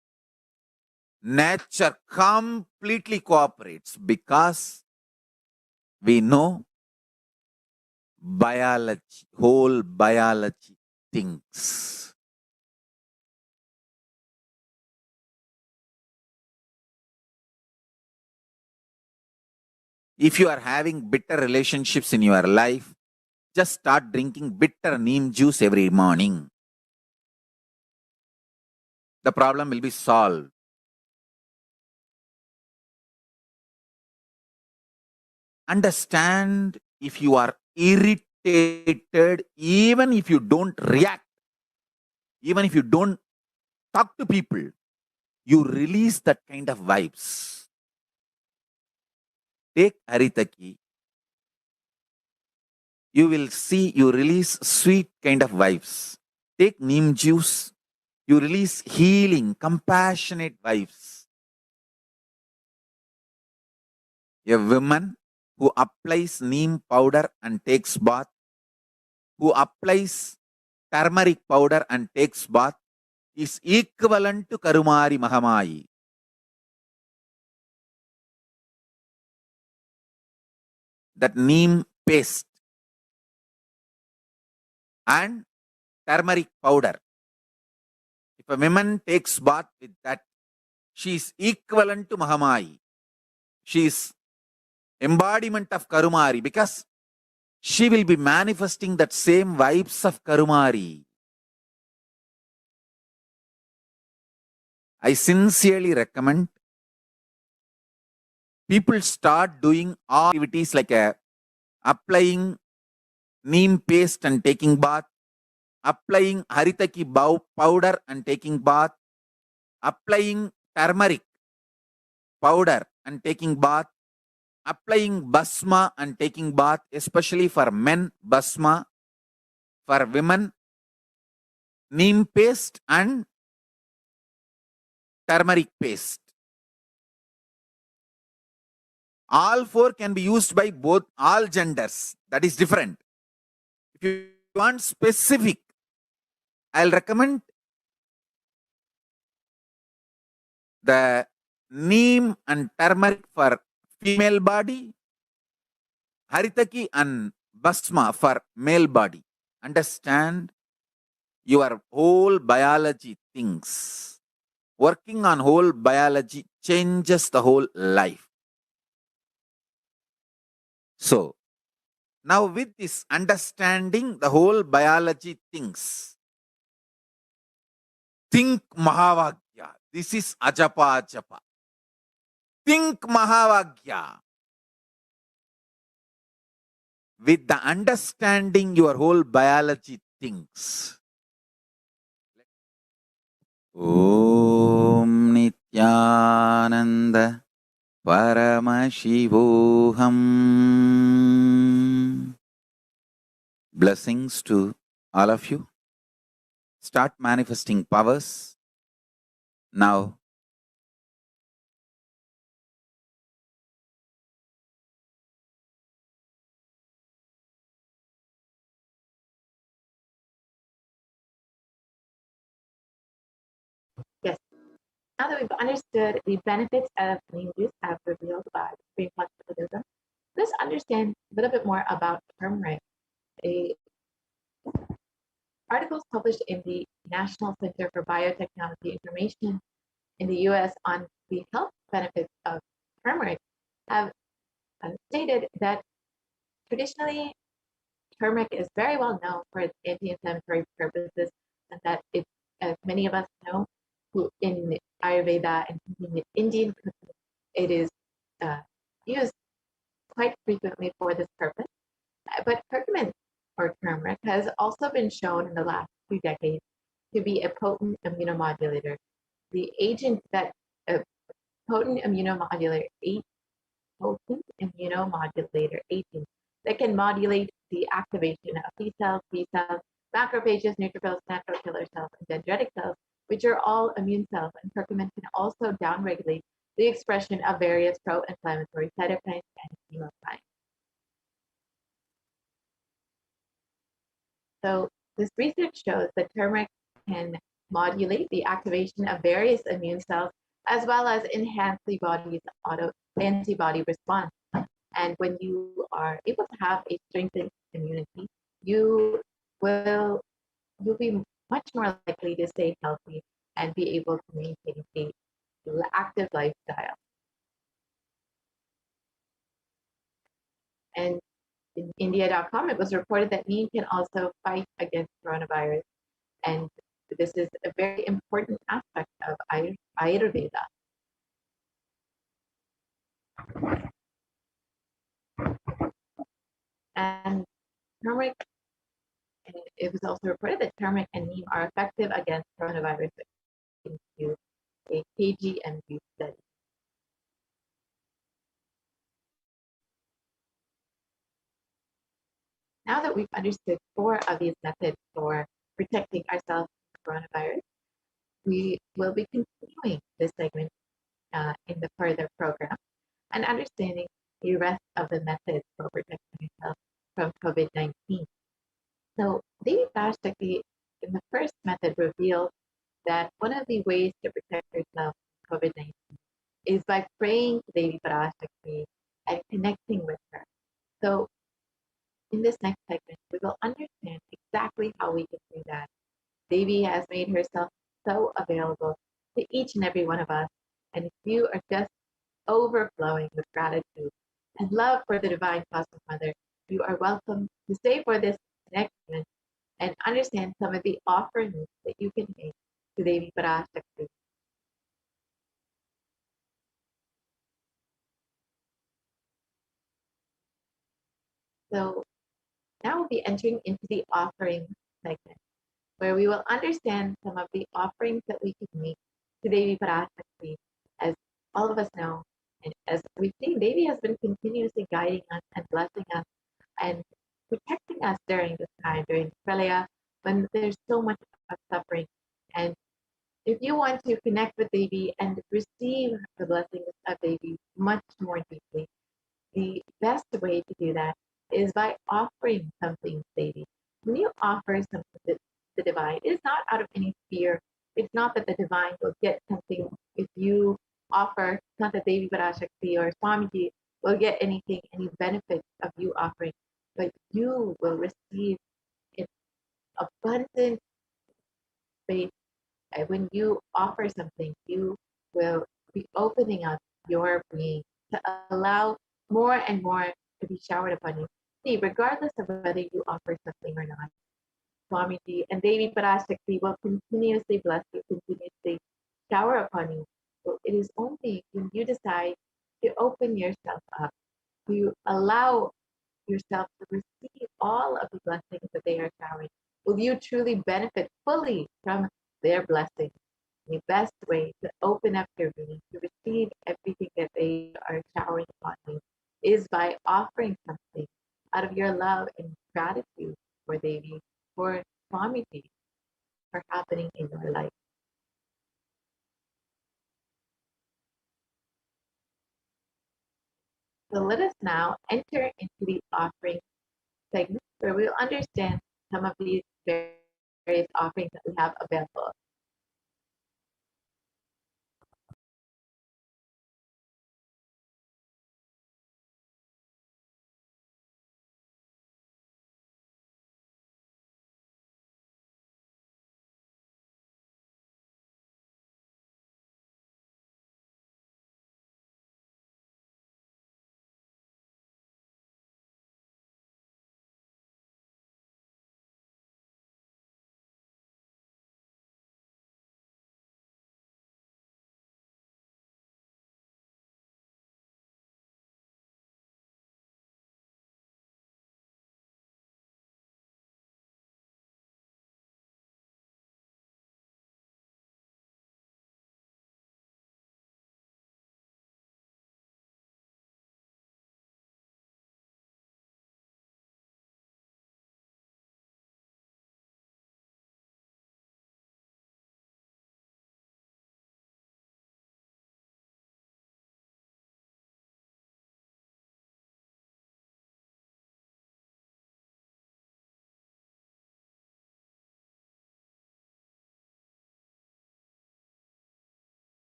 nature completely cooperates because we know biology, whole biology thinks. If you are having bitter relationships in your life, just start drinking bitter neem juice every morning. The problem will be solved. Understand, if you are irritated, even if you don't react, even if you don't talk to people, you release that kind of vibes. Take Haritaki. You will see you release sweet kind of vibes. Take neem juice. You release healing, compassionate vibes. A woman who applies neem powder and takes bath, who applies turmeric powder and takes bath, is equivalent to Karumari Mahamayi. That neem paste and turmeric powder, if a woman takes bath with that, she is equivalent to Mahamayi. She is embodiment of Karumari because she will be manifesting that same vibes of Karumari. I sincerely recommend people start doing all activities like applying neem paste and taking bath, applying haritaki powder and taking bath, applying turmeric powder and taking bath, applying basma and taking bath, especially for men, basma, for women, neem paste and turmeric paste. All four can be used by both, all genders. That is different. If you want specific, I'll recommend the neem and turmeric for female body, haritaki and basma for male body. Understand, your whole biology things. Working on whole biology changes the whole life. So, now with this understanding the whole biology things, think Mahavagya. This is Ajapa Ajapa. Think Mahavagya. With the understanding your whole biology thinks. Om Nithyananda Paramashivoham. Blessings to all of you. Start manifesting powers now. Yes. Now that we've understood the benefits of neem juice as revealed by Supreme Master Buddhism, let's understand a little bit more about turmeric. Articles published in the National Center for Biotechnology Information in the US on the health benefits of turmeric have stated that traditionally turmeric is very well known for its anti-inflammatory purposes, and that it, as many of us know, who in Ayurveda and in Indian cooking, it is used quite frequently for this purpose. But curcumin or turmeric, has also been shown in the last few decades to be a potent immunomodulator. The agent that a potent immunomodulator agent that can modulate the activation of T cells, B cells, macrophages, neutrophils, natural killer cells, and dendritic cells, which are all immune cells, and curcumin can also downregulate the expression of various pro-inflammatory cytokines and chemokines. So this research shows that turmeric can modulate the activation of various immune cells as well as enhance the body's antibody response. And when you are able to have a strengthened immunity, you'll be much more likely to stay healthy and be able to maintain a active lifestyle. And in India.com, it was reported that neem can also fight against coronavirus. And this is a very important aspect of Ayurveda. And turmeric, it was also reported that turmeric and neem are effective against coronavirus according to a KGMG study. Now that we've understood 4 of these methods for protecting ourselves from coronavirus, we will be continuing this segment in the further program and understanding the rest of the methods for protecting ourselves from COVID-19. So Devi Parashakti in the first method revealed that one of the ways to protect yourself from COVID-19 is by praying to Devi Parashakti and connecting with her. So in this next segment, we will understand exactly how we can do that. Devi has made herself so available to each and every one of us. And if you are just overflowing with gratitude and love for the Divine Cosmic Mother, you are welcome to stay for this next segment and understand some of the offerings that you can make to Devi Parashakti. So now we'll be entering into the offering segment, where we will understand some of the offerings that we can make to Devi Parashakti. As all of us know, and as we've seen, Devi has been continuously guiding us and blessing us and protecting us during this time, during Pralaya, when there's so much of suffering. And if you want to connect with Devi and receive the blessings of Devi much more deeply, the best way to do that is by offering something to Devi. When you offer something to the divine, it is not out of any fear. It's not that the divine will get something if you offer. It's not that Devi Parashakti or Swamiji will get anything, any benefit of you offering, but you will receive an abundant faith. And when you offer something, you will be opening up your being to allow more and more to be showered upon you. See, regardless of whether you offer something or not, Swamiji and Devi Parashakti will continuously bless you, continuously shower upon you. So it is only when you decide to open yourself up, to allow yourself to receive all of the blessings that they are showering, will you truly benefit fully from their blessings. The best way to open up your being, to receive everything that they are showering upon you, is by offering something out of your love and gratitude for Devi, for Swamiji, for happening in your life. So let us now enter into the offering segment where we'll understand some of these various offerings that we have available.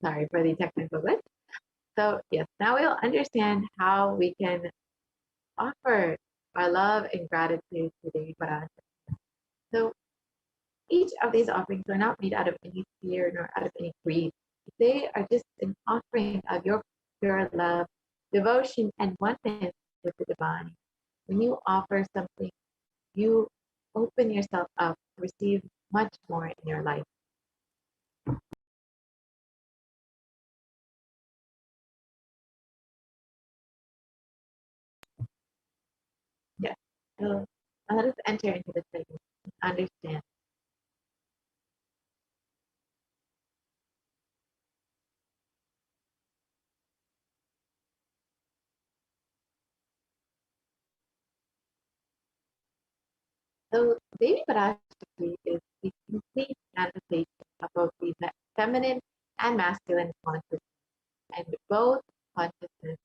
Sorry for the technical glitch. So yes, now we'll understand how we can offer our love and gratitude to Devi Parashakti. So each of these offerings are not made out of any fear nor out of any greed. They are just an offering of your pure love, devotion, and oneness with the divine. When you offer something, you open yourself up to receive much more in your life. Yes. So let us enter into the segment and understand. So Devi Parashakti is the complete manifestation of both the feminine and masculine consciousness, and both consciousness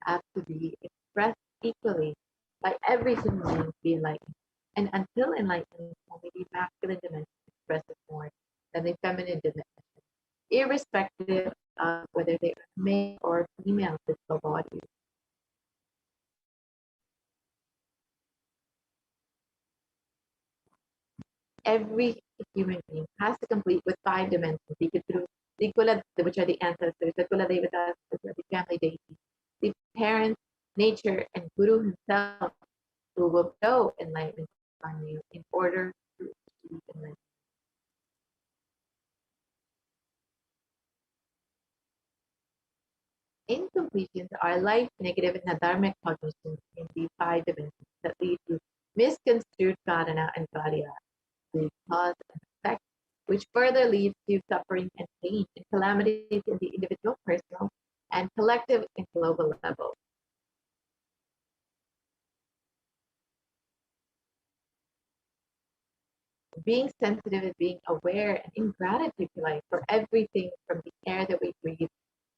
have to be expressed equally by every human being to be enlightened. And until enlightenment, only the masculine dimension expresses more than the feminine dimension, irrespective of whether they are male or female physical bodies. Every human being has to complete with 5 dimensions. You get through the Kula, which are the ancestors, the Kula Devatas, which are the family deities, the parents, nature, and Guru himself, who will bestow enlightenment on you in order to achieve enlightenment. In completion, our life, negative, and dharmic cognitions in these 5 dimensions that lead to misconstrued karana and karya, the cause and effect, which further leads to suffering and pain and calamities in the individual, personal, and collective and global level. Being sensitive is being aware and in gratitude to life for everything from the air that we breathe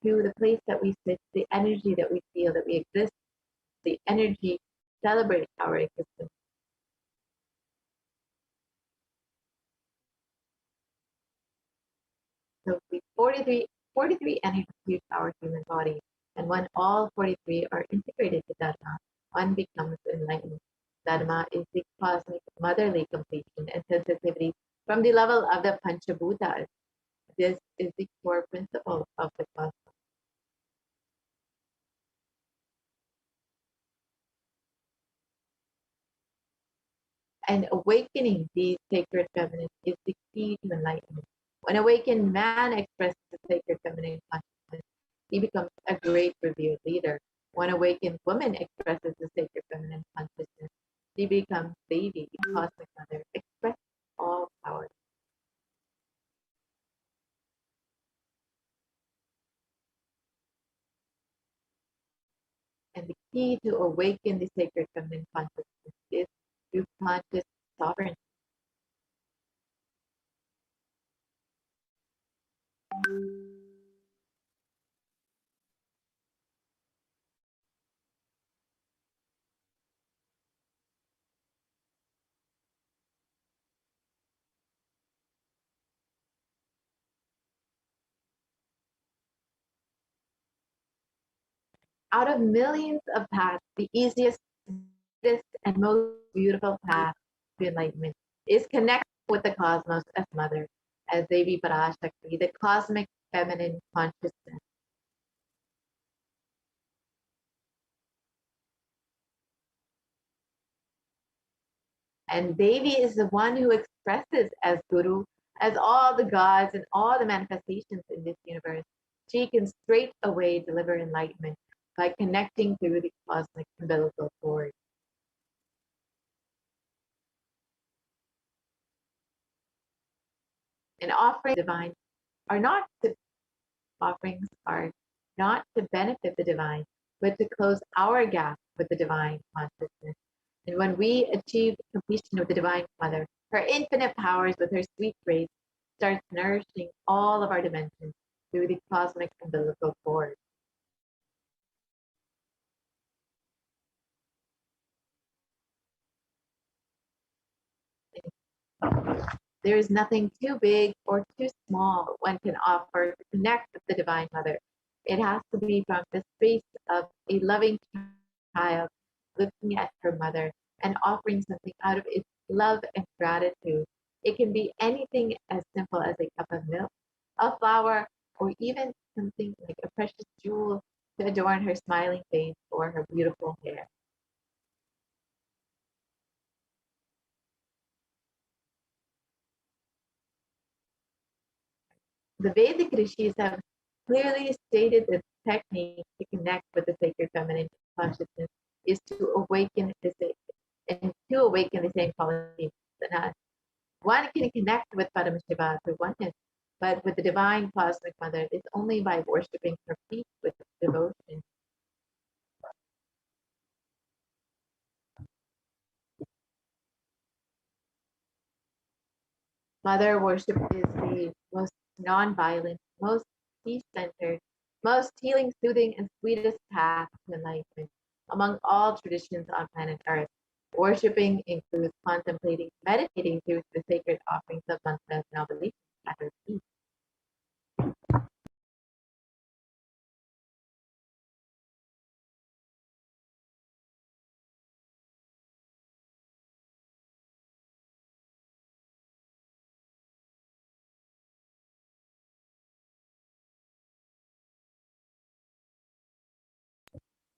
to the place that we sit, the energy that we feel that we exist, the energy celebrating our existence. So the 43 energies our human body, and when all 43 are integrated to Dharma, one becomes enlightened. Dharma is the cosmic motherly completion and sensitivity from the level of the Panchabhutas. This is the core principle of the cosmos. And awakening these sacred feminine is the key to enlightenment. When awakened man expresses the sacred feminine consciousness, he becomes a great revered leader. When awakened woman expresses the sacred feminine consciousness, she becomes Devi, the cosmic mother, expressing all power. And the key to awaken the sacred feminine consciousness is through conscious sovereignty. Out of millions of paths, the easiest, and most beautiful path to enlightenment is connect with the cosmos as mother, as Devi Parashakti, the cosmic feminine consciousness. And Devi is the one who expresses as Guru, as all the gods and all the manifestations in this universe. She can straight away deliver enlightenment by connecting through the cosmic umbilical cord. And offerings divine are not to, offerings are not to benefit the divine, but to close our gap with the divine consciousness. And when we achieve completion of the Divine Mother, her infinite powers with her sweet grace starts nourishing all of our dimensions through the cosmic umbilical cord. There is nothing too big or too small one can offer to connect with the Divine Mother. It has to be from the space of a loving child looking at her mother and offering something out of its love and gratitude. It can be anything as simple as a cup of milk, a flower, or even something like a precious jewel to adorn her smiling face or her beautiful hair. The Vedic rishis have clearly stated that the technique to connect with the sacred feminine consciousness is to awaken the same quality than us. One can connect with Paramashiva through oneness, but with the divine cosmic mother it's only by worshipping her feet with devotion. Mother worship is the most non-violent, most peace-centered, most healing, soothing, and sweetest path to enlightenment among all traditions on planet Earth. Worshipping includes contemplating, meditating through the sacred offerings of mantras and oblations at her feet.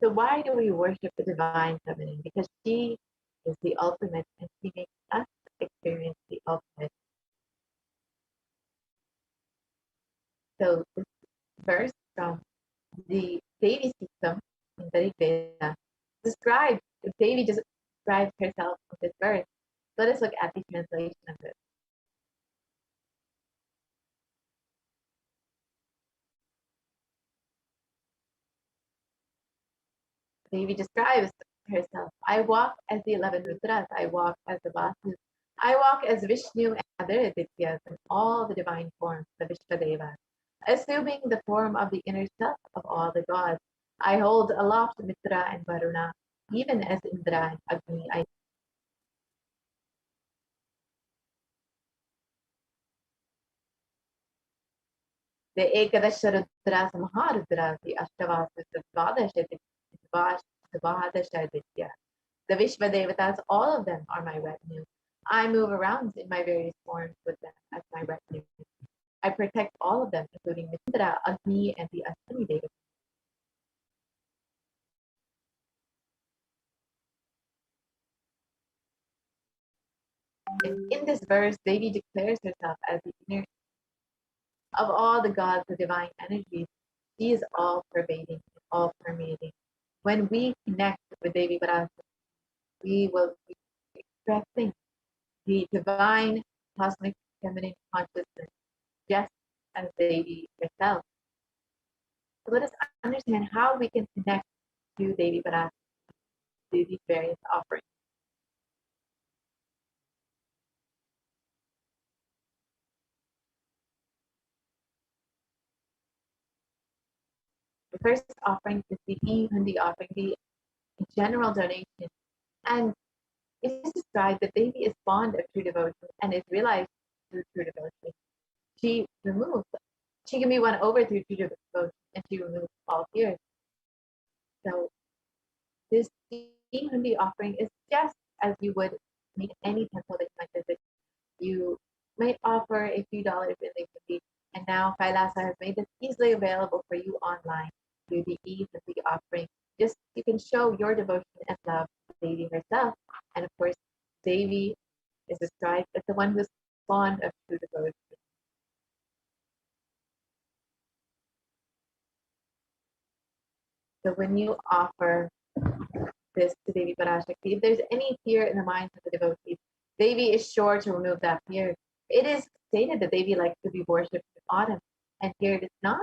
So why do we worship the divine feminine? Because she is the ultimate and she makes us experience the ultimate. So this verse from the Devi system in the Rig Veda describes, Devi just describes herself in this verse. Let us look at the translation of this. Devi describes herself. I walk as the 11 Rudras, I walk as the Vasus, I walk as Vishnu and other Adityas and all the divine forms, the Vishvadevas, assuming the form of the inner self of all the gods. I hold aloft Mitra and Varuna, even as Indra and Agni. The Ekadasha Rudras, Maharudras, the Ashtavasas, the Dvadasha Aditya. The Vishvadevatas, all of them are my retinue. I move around in my various forms with them as my retinue. I protect all of them, including Mitra, Agni, and the Aswini Devatas. In this verse, Devi declares herself as the inner of all the gods, the divine energies. She is all pervading, all permeating. When we connect with Devi Parashakti, we will be expressing the divine cosmic feminine consciousness, just as Devi herself. So let us understand how we can connect to Devi Parashakti through these various offerings. The first offering is the Hundi offering, the general donation. And it is described that Devi is fond of true devotion and is realized through true devotion. She can be won over through true devotion and she removes all fears. So this Hundi offering is just as you would make any temple that you might visit. You might offer a few dollars in the Hundi, and now Kailasa has made this easily available for you online through the ease of the offering. Just you can show your devotion and love to Devi herself. And of course, Devi is described as the one who's fond of true devotion. So when you offer this to Devi Parashakti, if there's any fear in the minds of the devotees, Devi is sure to remove that fear. It is stated that Devi likes to be worshipped in autumn, and here it is not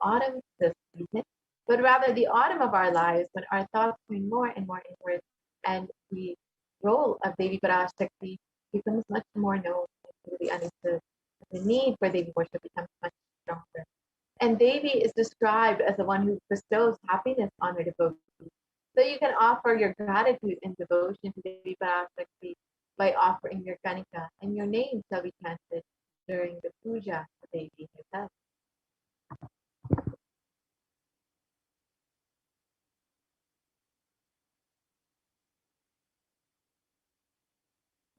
autumn the season, but rather the autumn of our lives when our thoughts turn more and more inward, and the role of Devi Parashakti becomes much more known and truly understood. The need for Devi worship becomes much stronger. And Devi is described as the one who bestows happiness on her devotees. So you can offer your gratitude and devotion to Devi Parashakti by offering your kanika, and your name shall be chanted during the puja of Devi herself.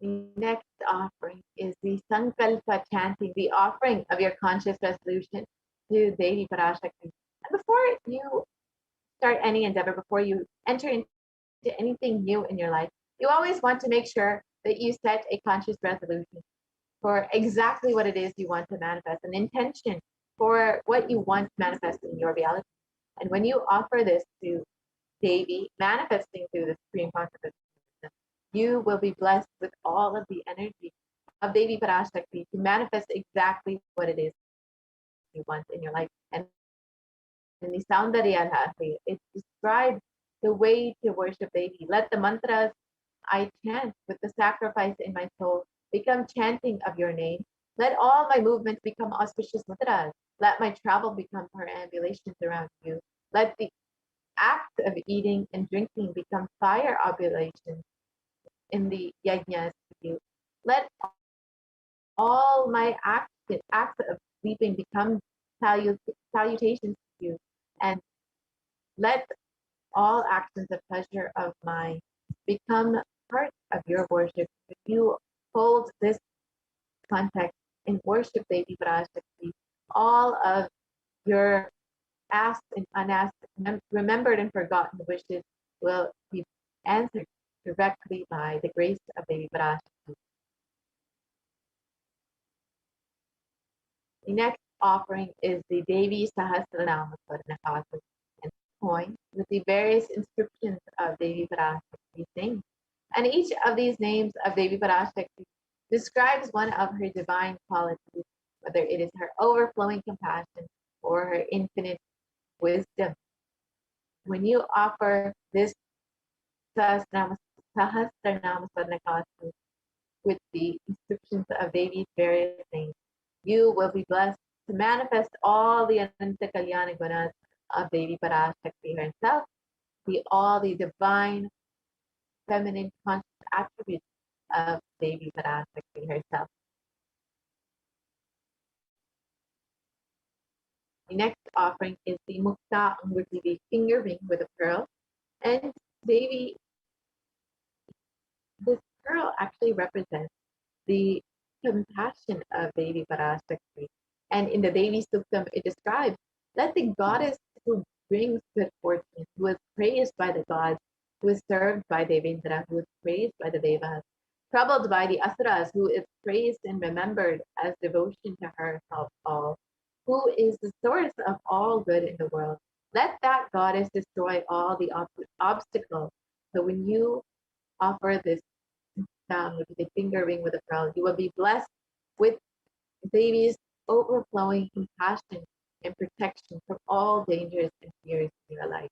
The next offering is the Sankalpa chanting, the offering of your conscious resolution to Devi Parashakti. And before you start any endeavor, before you enter into anything new in your life, you always want to make sure that you set a conscious resolution for exactly what it is you want to manifest, an intention for what you want to manifest in your reality. And when you offer this to Devi, manifesting through the Supreme Consciousness, you will be blessed with all of the energy of Devi Parashakti to manifest exactly what it is you want in your life. And in the Soundarya Lahari, it describes the way to worship Devi. Let the mantras I chant with the sacrifice in my soul become chanting of your name. Let all my movements become auspicious mudras. Let my travel become perambulations around you. Let the act of eating and drinking become fire oblations in the yajnas to you. Let all my acts of sleeping become salutations to you. And let all actions of pleasure of mine become part of your worship. If you hold this context and worship Devi Parashakti, all of your asked and unasked, remembered and forgotten wishes will be answered directly by the grace of Devi Parashakti. The next offering is the Devi Sahasranama Swarnakasa, and coin with the various inscriptions of Devi Parashakti's name. And each of these names of Devi Parashakti describes one of her divine qualities, whether it is her overflowing compassion or her infinite wisdom. When you offer this Sahasranama Swarnakasa with the inscriptions of Devi's various names, you will be blessed to manifest all the Ananta Kalyana Gunas of Devi Parashakti herself, all the divine feminine conscious attributes of Devi Parashakti herself. The next offering is the Mukta Anguti, the finger ring with a pearl. And Devi, this pearl actually represents the compassion of Devi Parashakti. And in the Devi Suktam, it describes, let the goddess who brings good fortune, who is praised by the gods, who is served by Devendra, who is praised by the Devas, troubled by the Asuras, who is praised and remembered as devotion to her help all, who is the source of all good in the world. Let that goddess destroy all the obstacles. So when you offer this with the finger ring with a pearl, you will be blessed with Devi's overflowing compassion and protection from all dangers and fears in your life.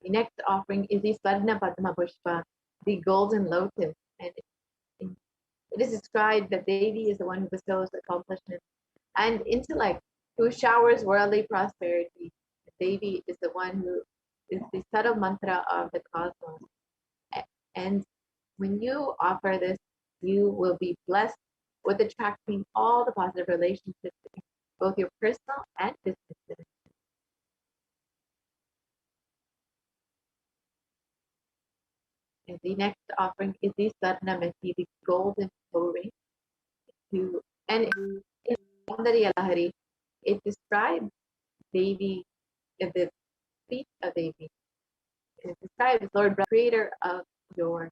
The next offering is the Swarna Padma Pushpa, the golden lotus. And it is described that Devi is the one who bestows accomplishment and intellect, who showers worldly prosperity. Devi is the one who is the subtle mantra of the cosmos. And when you offer this, you will be blessed with attracting all the positive relationships in both your personal and business relations. And the next offering is the Sarnamati, the golden toe ring. And in Soundarya Lahari, it describes Devi, the feet of Devi. It describes Lord, creator of your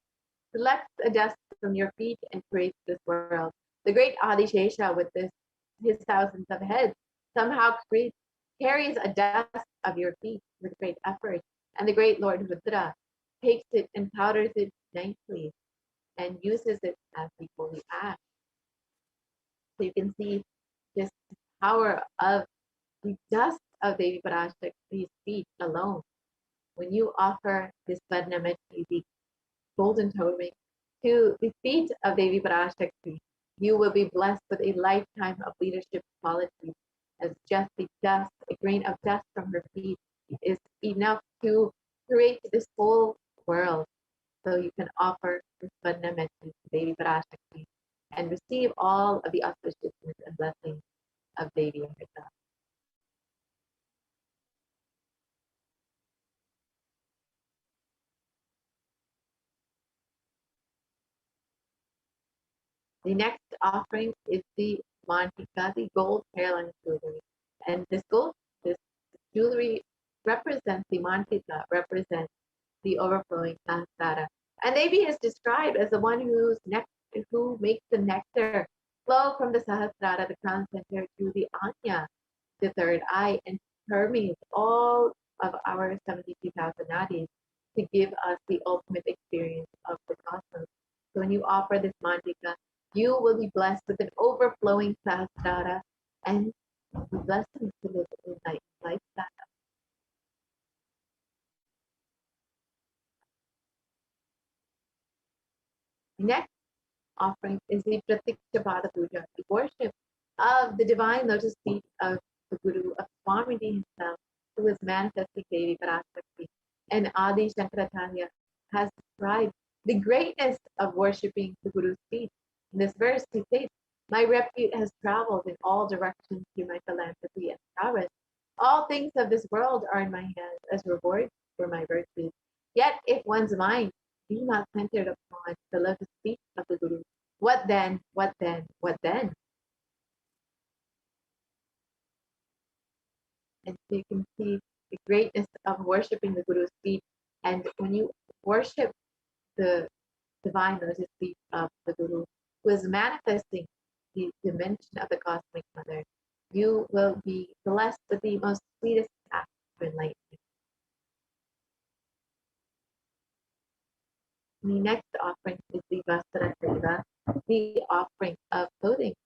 selects a dust from your feet and creates this world. The great Adishesha with his thousands of heads somehow carries a dust of your feet with great effort. And the great Lord Rudra takes it and powders it nicely and uses it as the holy ash. So you can see just the power of the dust of Devi Parashakti's feet alone. When you offer this Vadnamati, the golden toe ring, to the feet of Devi Parashakti, you will be blessed with a lifetime of leadership qualities, as just the dust, a grain of dust from her feet is enough to create this whole world so you can offer this fundamental to Devi Parashakti and receive all of the auspiciousness and blessings of Devi herself. The next offering is the mantika, the gold hairline jewelry. And this jewelry represents the mantika, represents the overflowing sahasrara. And Devi is described as the one who makes the nectar flow from the sahasrara, the crown center, to the anya, the third eye, and permeates all of our 72,000 nadis to give us the ultimate experience of the cosmos. So when you offer this mantika, you will be blessed with an overflowing sahasrara and the blessings to live in lifestyle. Next offering is the Pratiksha Pada Puja, the worship of the divine lotus feet of the Guru, of Swamiji himself, who is manifesting Devi Parashakti. And Adi Shankaracharya has described the greatness of worshipping the Guru's feet. In this verse, he states, "My repute has traveled in all directions through my philanthropy and prowess. All things of this world are in my hands as reward for my virtues. Yet if one's mind be not centered upon the lotus feet of the Guru, what then, what then, what then?" And so you can see the greatness of worshipping the Guru's feet. And when you worship the divine lotus feet of the Guru, who is manifesting the dimension of the cosmic mother, you will be blessed with the most sweetest path of enlightenment. The next offering is the Vastra Seva, the offering of clothing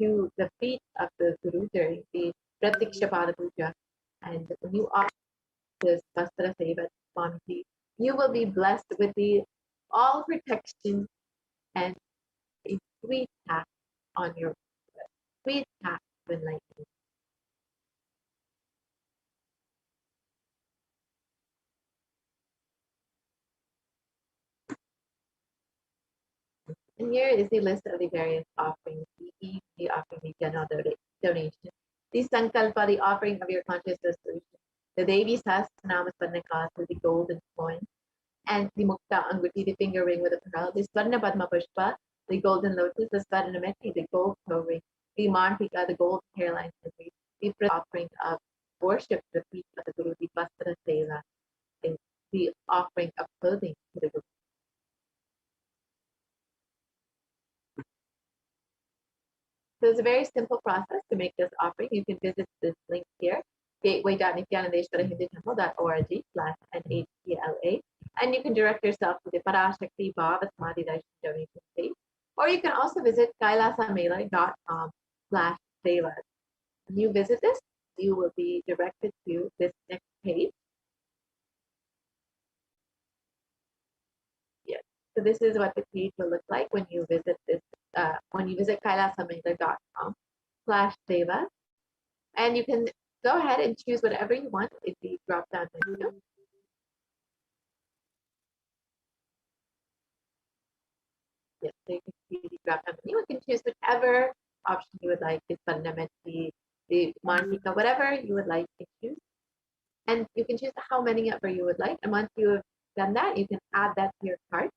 to the feet of the Guru during the Pratiksha Pada Puja. And when you offer this Vastra Seva to Swamiji, you will be blessed with the all protection and a sweet path on your sweet path of enlightenment. And here is the list of the various offerings. The offering, the general donation, the Sankalpa, the offering of your conscious resolution, the Devi Sahasranama Swarnakasa, the golden coin, and the Mukta Anguti, the finger ring with a pearl, the Swarna Padma Pushpa, the golden lotus, the Swarnameti, the gold toe ring, the Mantika, the gold hairline, the offering of worship, the feet of the Guru, the Vastra Seva, the offering of clothing to the Guru. So it's a very simple process to make this offering. You can visit this link here, gateway.nithyanandeshwarahindutemple.org/NHTLA, and you can direct yourself to the Parashakti Bhava Samadhi Darshan donation page, or you can also visit kailasamela.com/devas. When you visit this, you will be directed to this next page. Yes, so this is what the page will look like when you visit this. When you visit kailasamela.com/devas, and you can go ahead and choose whatever you want in the drop-down menu. Yes, so you can see the drop-down menu. You can choose whichever option you would like, the fundamental, the mantika, whatever you would like to choose. And you can choose how many ever you would like. And once you have done that, you can add that to your cart.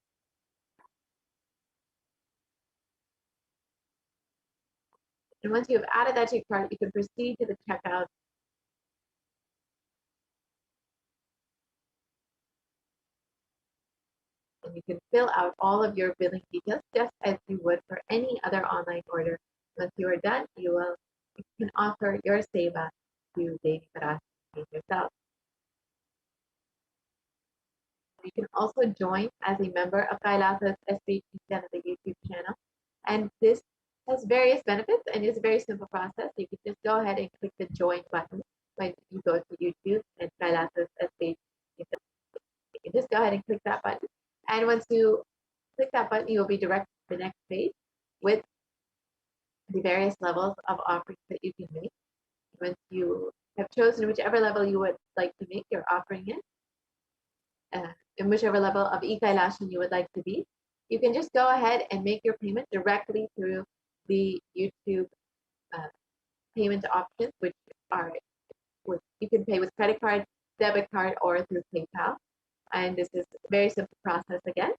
And once you have added that to your cart, you can proceed to the checkout. And you can fill out all of your billing details just as you would for any other online order. Once you are done, you can offer your seva to Devi Parashakti yourself. You can also join as a member of Kailasa's HDH Nithyananda YouTube channel. And this has various benefits and it's a very simple process. You can just go ahead and click the join button when you go to YouTube and Kailasa's HDH. You can just go ahead and click that button. And once you click that button, you will be directed to the next page with the various levels of offerings that you can make. Once you have chosen whichever level you would like to make your offering in, in whichever level of e-Kailashan you would like to be, you can just go ahead and make your payment directly through the YouTube payment options, which you can pay with credit card, debit card, or through PayPal. And this is a very simple process again.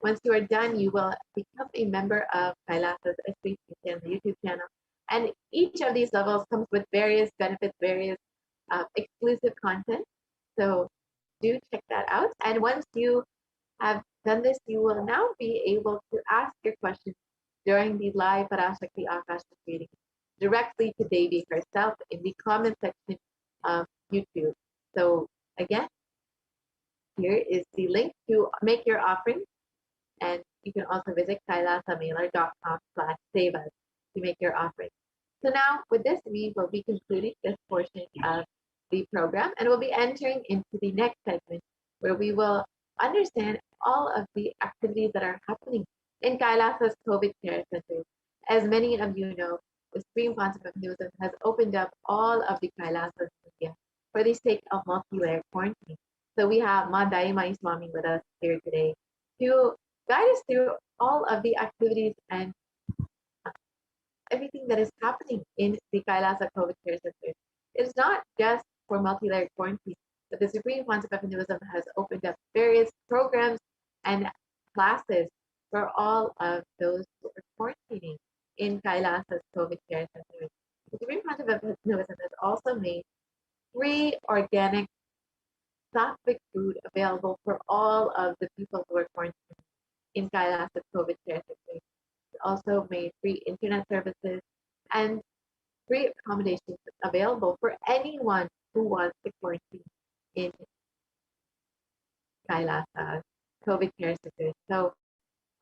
Once you are done, you will become a member of Kailasa's HDH Nithyananda YouTube channel. And each of these levels comes with various benefits, various exclusive content. So do check that out. And once you have done this, you will now be able to ask your questions during the live Parashakti Akashic reading directly to Devi herself in the comment section of YouTube. So again, here is the link to make your offering. And you can also visit kailasamailer.com/save-us to make your offering. So now with this, we will be concluding this portion of the program and we'll be entering into the next segment where we will understand all of the activities that are happening in Kailasa's COVID care centers. As many of you know, the Supreme Council of Hinduism has opened up all of the Kailasas in India for the sake of multi-layer quarantine. So we have Ma Daimai Swami with us here today to guide us through all of the activities and everything that is happening in the Kailasa COVID care center. It's not just for multi-layered quarantine, but the Supreme Council of Hinduism has opened up various programs and classes for all of those who are quarantining in Kailasa's COVID care center. The Supreme Council of Hinduism has also made free organic sattvic food available for all of the people who are quarantining in Kailasa's COVID care center. Also made free internet services and free accommodations available for anyone who wants to quarantine in Kailasa COVID care center. So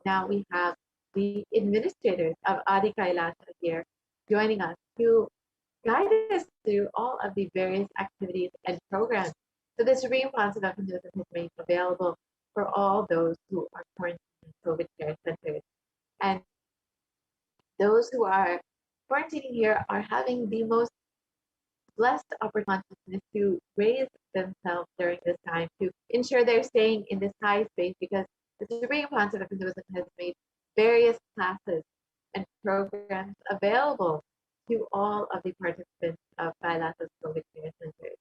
now we have the administrators of Adi Kailasa here joining us to guide us through all of the various activities and programs that the Supreme Council of Hinduism has made available for all those who are quarantining in COVID care centers. And those who are quarantining here are having the most blessed opportunity to raise themselves during this time to ensure they're staying in this high space because the Supreme Council of Hinduism has made various classes and programs available to all of the participants of Kailasa's COVID care centers.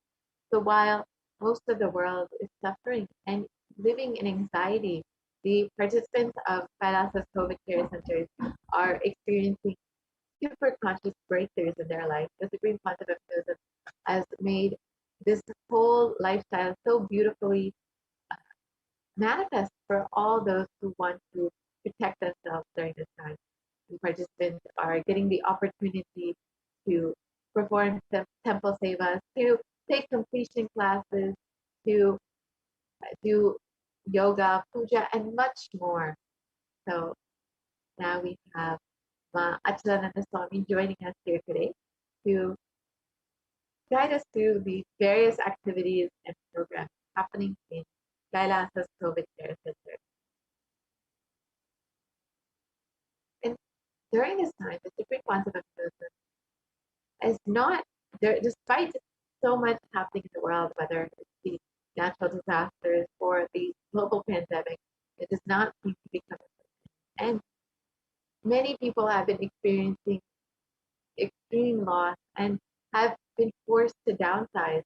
So while most of the world is suffering and living in anxiety, the participants of Kailasa's COVID care centers are experiencing super conscious breakthroughs in their life. The Supreme Council of Hinduism has made this whole lifestyle so beautifully manifest for all those who want to protect themselves during this time. The participants are getting the opportunity to perform temple sevas, to take completion classes, to do yoga, puja, and much more. So now we have Ma Achalananda Swami joining us here today to guide us through the various activities and programs happening in Kailasa's COVID care center. And during this time, the Supreme Council of Hinduism is not there, despite so much happening in the world, whether it's the natural disasters or the global pandemic, it does not seem to be coming. And many people have been experiencing extreme loss and have been forced to downsize,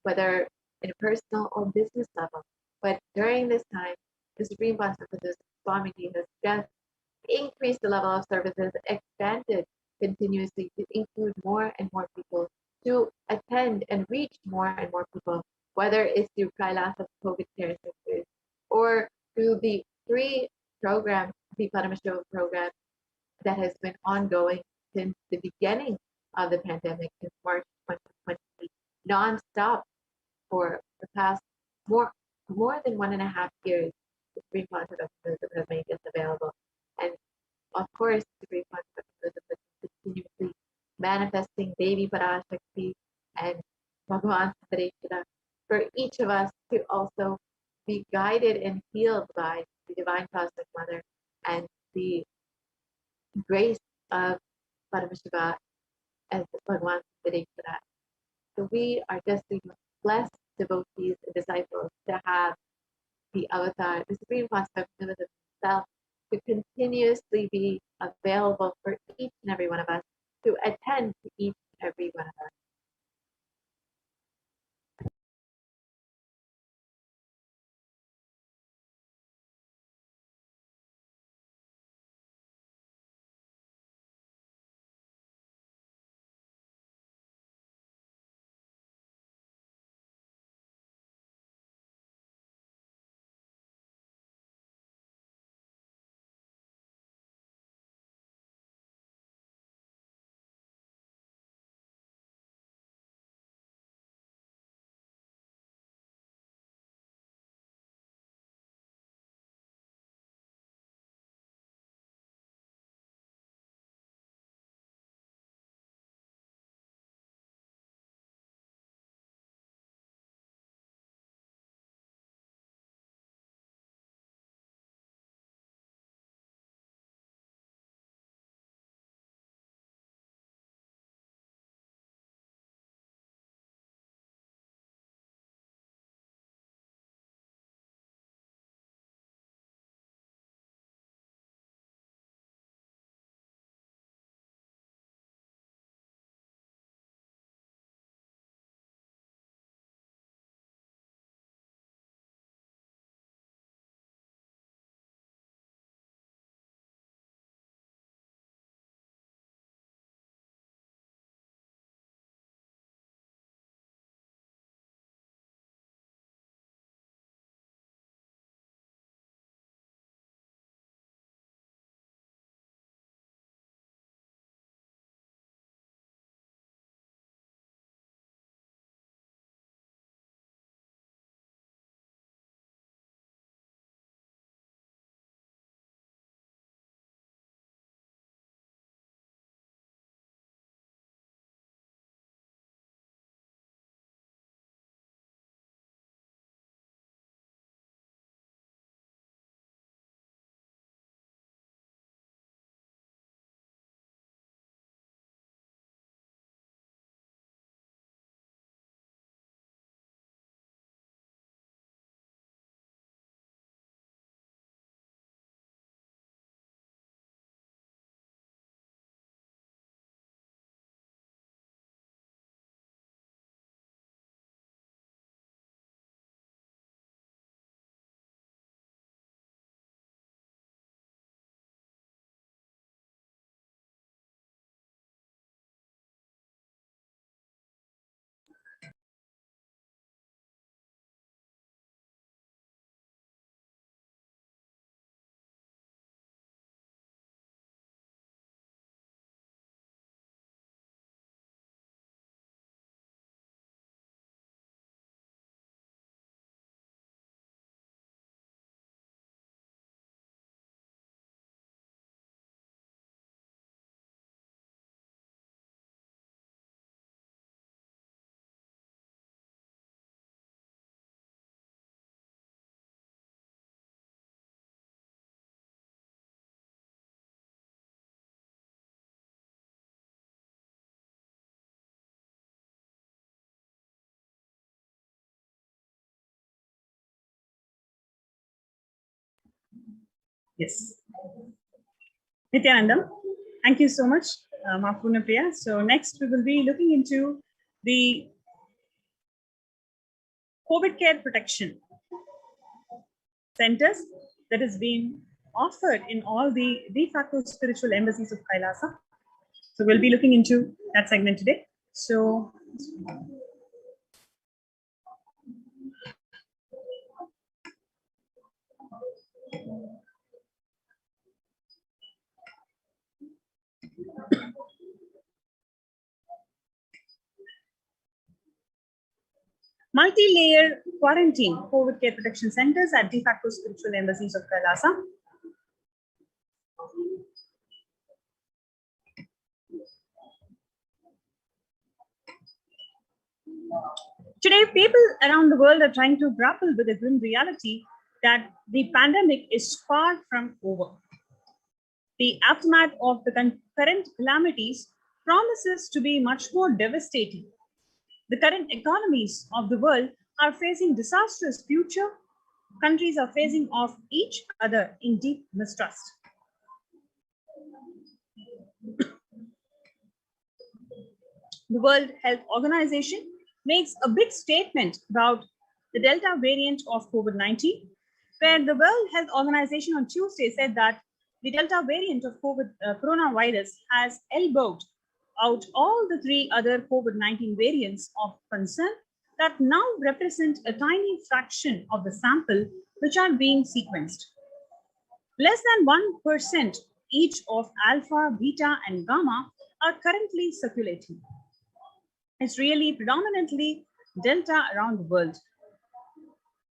whether in a personal or business level. But during this time, the Supreme Council of Hinduism Swamiji has just increased the level of services, expanded continuously to include more and more people to attend and reach more and more people, whether it's through Kailasa COVID care centers or through the free program, the Paramashivoham program that has been ongoing since the beginning of the pandemic in March 2020, non-stop for the past more than 1.5 years. The Supreme Council of Hinduism has made this available. And of course, the Supreme Council of Hinduism is continuously manifesting Devi Parashakti and Bhagavan Siddhareshwara for each of us to also be guided and healed by the Divine Cosmic Mother and the grace of Paramashiva as Bhagavan Siddhareshwara. So we are just blessed devotees, disciples, to have the avatar, the Supreme Master of Universe himself, to continuously be available for each and every one of us, to attend to each and every one of us. Yes. Nithyanandam, thank you so much, Mahpurna Priya. So next we will be looking into the COVID care protection centers that is being offered in all the de facto spiritual embassies of Kailasa. So we'll be looking into that segment today. So multi-layer quarantine COVID care protection centers at de facto spiritual embassies of Kailasa. Today, people around the world are trying to grapple with the grim reality that the pandemic is far from over. The aftermath of the current calamities promises to be much more devastating. The current economies of the world are facing disastrous future. Countries are facing off each other in deep mistrust. The World Health Organization makes a big statement about the Delta variant of COVID-19, where the World Health Organization on Tuesday said that the Delta variant of coronavirus has elbowed out all the three other COVID-19 variants of concern that now represent a tiny fraction of the sample which are being sequenced. Less than 1% each of alpha, beta, and gamma are currently circulating. It's really predominantly Delta around the world.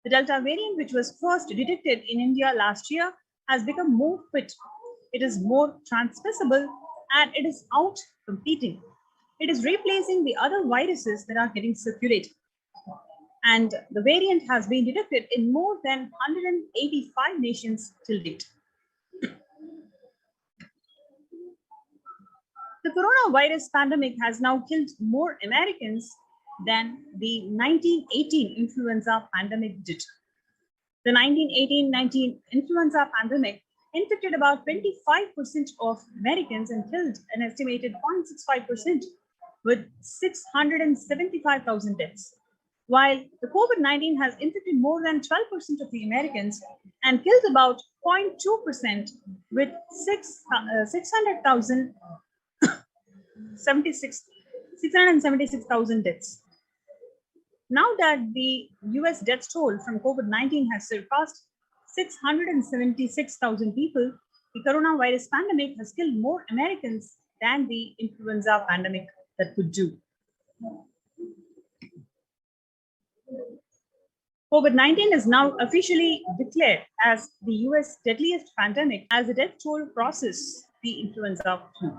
The Delta variant, which was first detected in India last year, has become more fit. It is more transmissible and it is out competing. It is replacing the other viruses that are getting circulated. And the variant has been detected in more than 185 nations till date. The coronavirus pandemic has now killed more Americans than the 1918 influenza pandemic did. The 1918-19 influenza pandemic infected about 25% of Americans and killed an estimated 0.65% with 675,000 deaths. While the COVID-19 has infected more than 12% of the Americans and killed about 0.2% with 676,000 deaths. Now that the US death toll from COVID-19 has surpassed 676,000 people, the coronavirus pandemic has killed more Americans than the influenza pandemic that could do. COVID-19 is now officially declared as the US deadliest pandemic as the death toll crosses the influenza flu.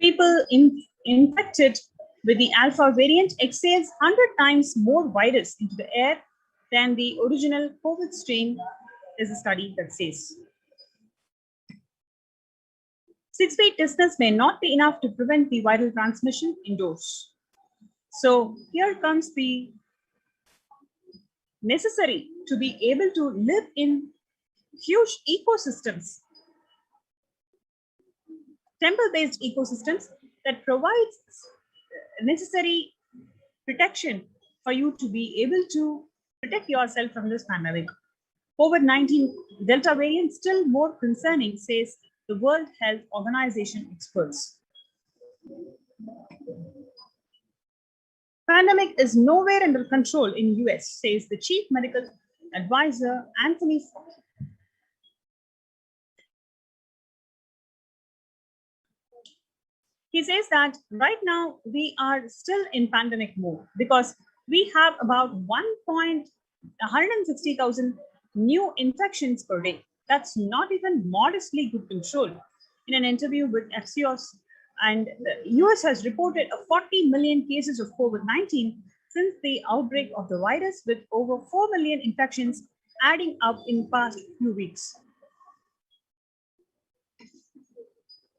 People infected with the alpha variant exhales 100 times more virus into the air than the original COVID strain, is a study that says. 6 feet distance may not be enough to prevent the viral transmission indoors. So here comes the necessary to be able to live in huge ecosystems, temple-based ecosystems that provides necessary protection for you to be able to protect yourself from this pandemic. COVID-19 Delta variant still more concerning, says the World Health Organization experts. Pandemic is nowhere under control in US, says the Chief Medical Advisor Anthony Fauci. He says that right now we are still in pandemic mode because we have about 160,000 new infections per day. That's not even modestly good control. In an interview with Axios, and the US has reported 40 million cases of COVID-19 since the outbreak of the virus, with over 4 million infections adding up in the past few weeks.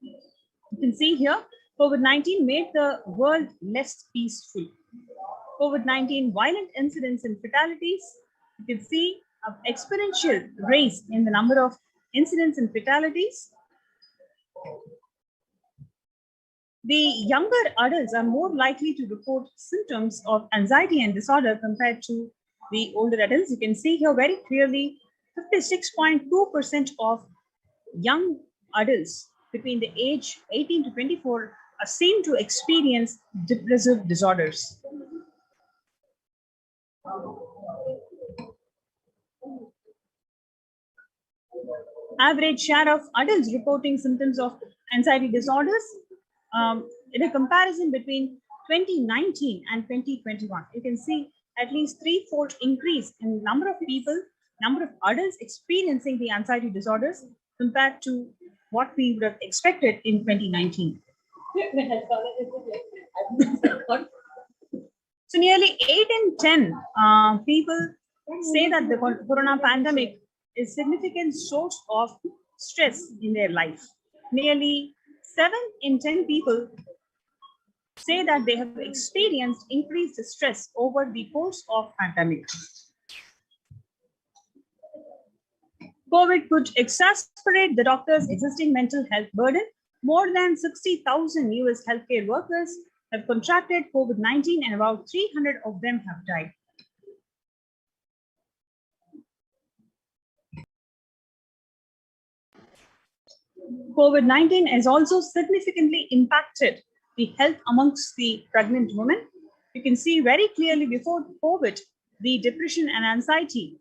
You can see here, COVID-19 made the world less peaceful. COVID-19 violent incidents and fatalities, you can see an exponential rise in the number of incidents and fatalities. The younger adults are more likely to report symptoms of anxiety and disorder compared to the older adults. You can see here very clearly 56.2% of young adults between the age 18 to 24 are seen to experience depressive disorders. Average share of adults reporting symptoms of anxiety disorders in a comparison between 2019 and 2021. You can see at least threefold increase in number of people, number of adults experiencing the anxiety disorders compared to what we would have expected in 2019. So nearly 8 in 10 people say that the corona pandemic is a significant source of stress in their life. Nearly 7 in 10 people say that they have experienced increased stress over the course of pandemic. COVID could exacerbate the doctor's existing mental health burden. More than 60,000 US healthcare workers have contracted COVID-19 and about 300 of them have died. COVID-19 has also significantly impacted the health amongst the pregnant women. You can see very clearly before COVID, the depression and anxiety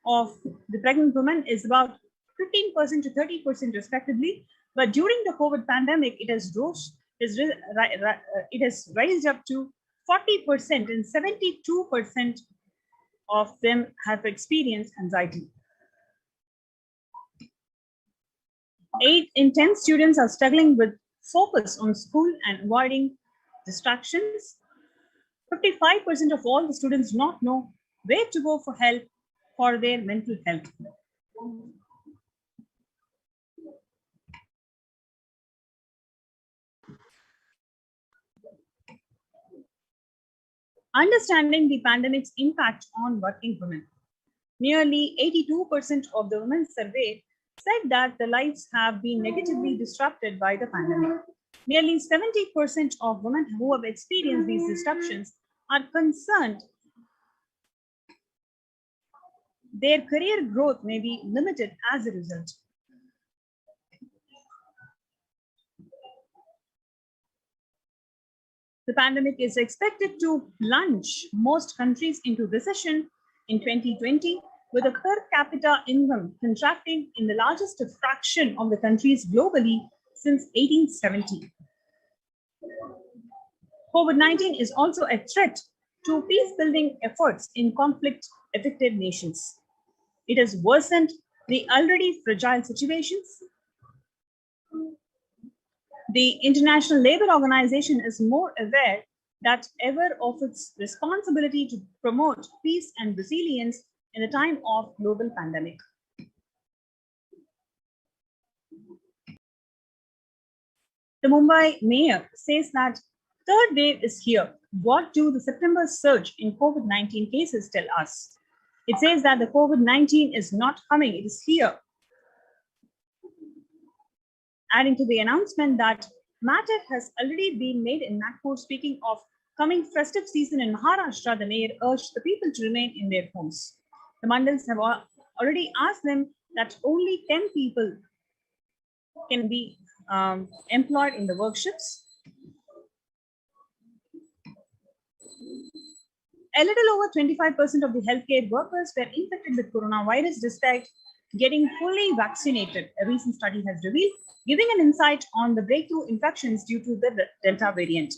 of the pregnant women is about 15% to 30% respectively. But during the COVID pandemic, it has raised up to 40% and 72% of them have experienced anxiety. 8 in 10 students are struggling with focus on school and avoiding distractions. 55% of all the students do not know where to go for help for their mental health. Understanding the pandemic's impact on working women. Nearly 82% of the women surveyed said that their lives have been negatively disrupted by the pandemic. Nearly 70% of women who have experienced these disruptions are concerned their career growth may be limited as a result. The pandemic is expected to plunge most countries into recession in 2020, with a per capita income contracting in the largest fraction of the countries globally since 1870. COVID-19 is also a threat to peace-building efforts in conflict-affected nations. It has worsened the already fragile situations. The International Labour Organization is more aware than ever of its responsibility to promote peace and resilience in the time of global pandemic. The Mumbai mayor says that third wave is here. What do the September surge in COVID-19 cases tell us? It says that the COVID-19 is not coming, it is here. Adding to the announcement that matter has already been made in Nagpur, speaking of coming festive season in Maharashtra, the mayor urged the people to remain in their homes. The mandals have already asked them that only 10 people can be employed in the workshops. A little over 25% of the healthcare workers were infected with coronavirus despite getting fully vaccinated, a recent study has revealed, giving an insight on the breakthrough infections due to the Delta variant.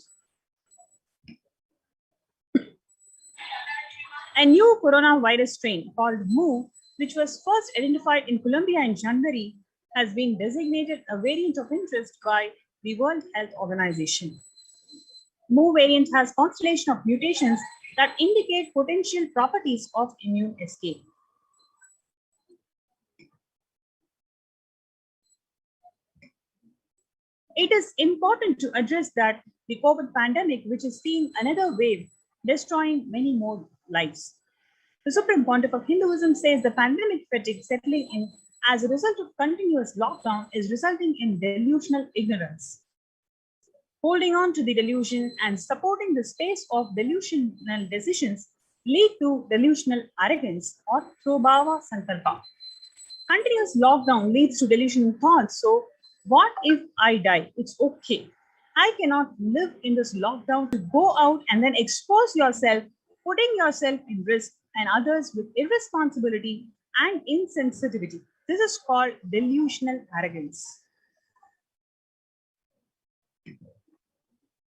A new coronavirus strain called Mu, which was first identified in Colombia in January, has been designated a variant of interest by the World Health Organization. Mu variant has constellation of mutations that indicate potential properties of immune escape. It is important to address that the COVID pandemic, which is seeing another wave, destroying many more lives. The Supreme Pontiff of Hinduism says the pandemic fatigue settling in as a result of continuous lockdown is resulting in delusional ignorance. Holding on to the delusion and supporting the space of delusional decisions lead to delusional arrogance or Prabhava Sankalpa. Continuous lockdown leads to delusional thoughts. So, what if I die? It's okay. I cannot live in this lockdown to go out and then expose yourself, putting yourself in risk and others with irresponsibility and insensitivity. This is called delusional arrogance.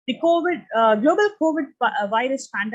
The global COVID virus pandemic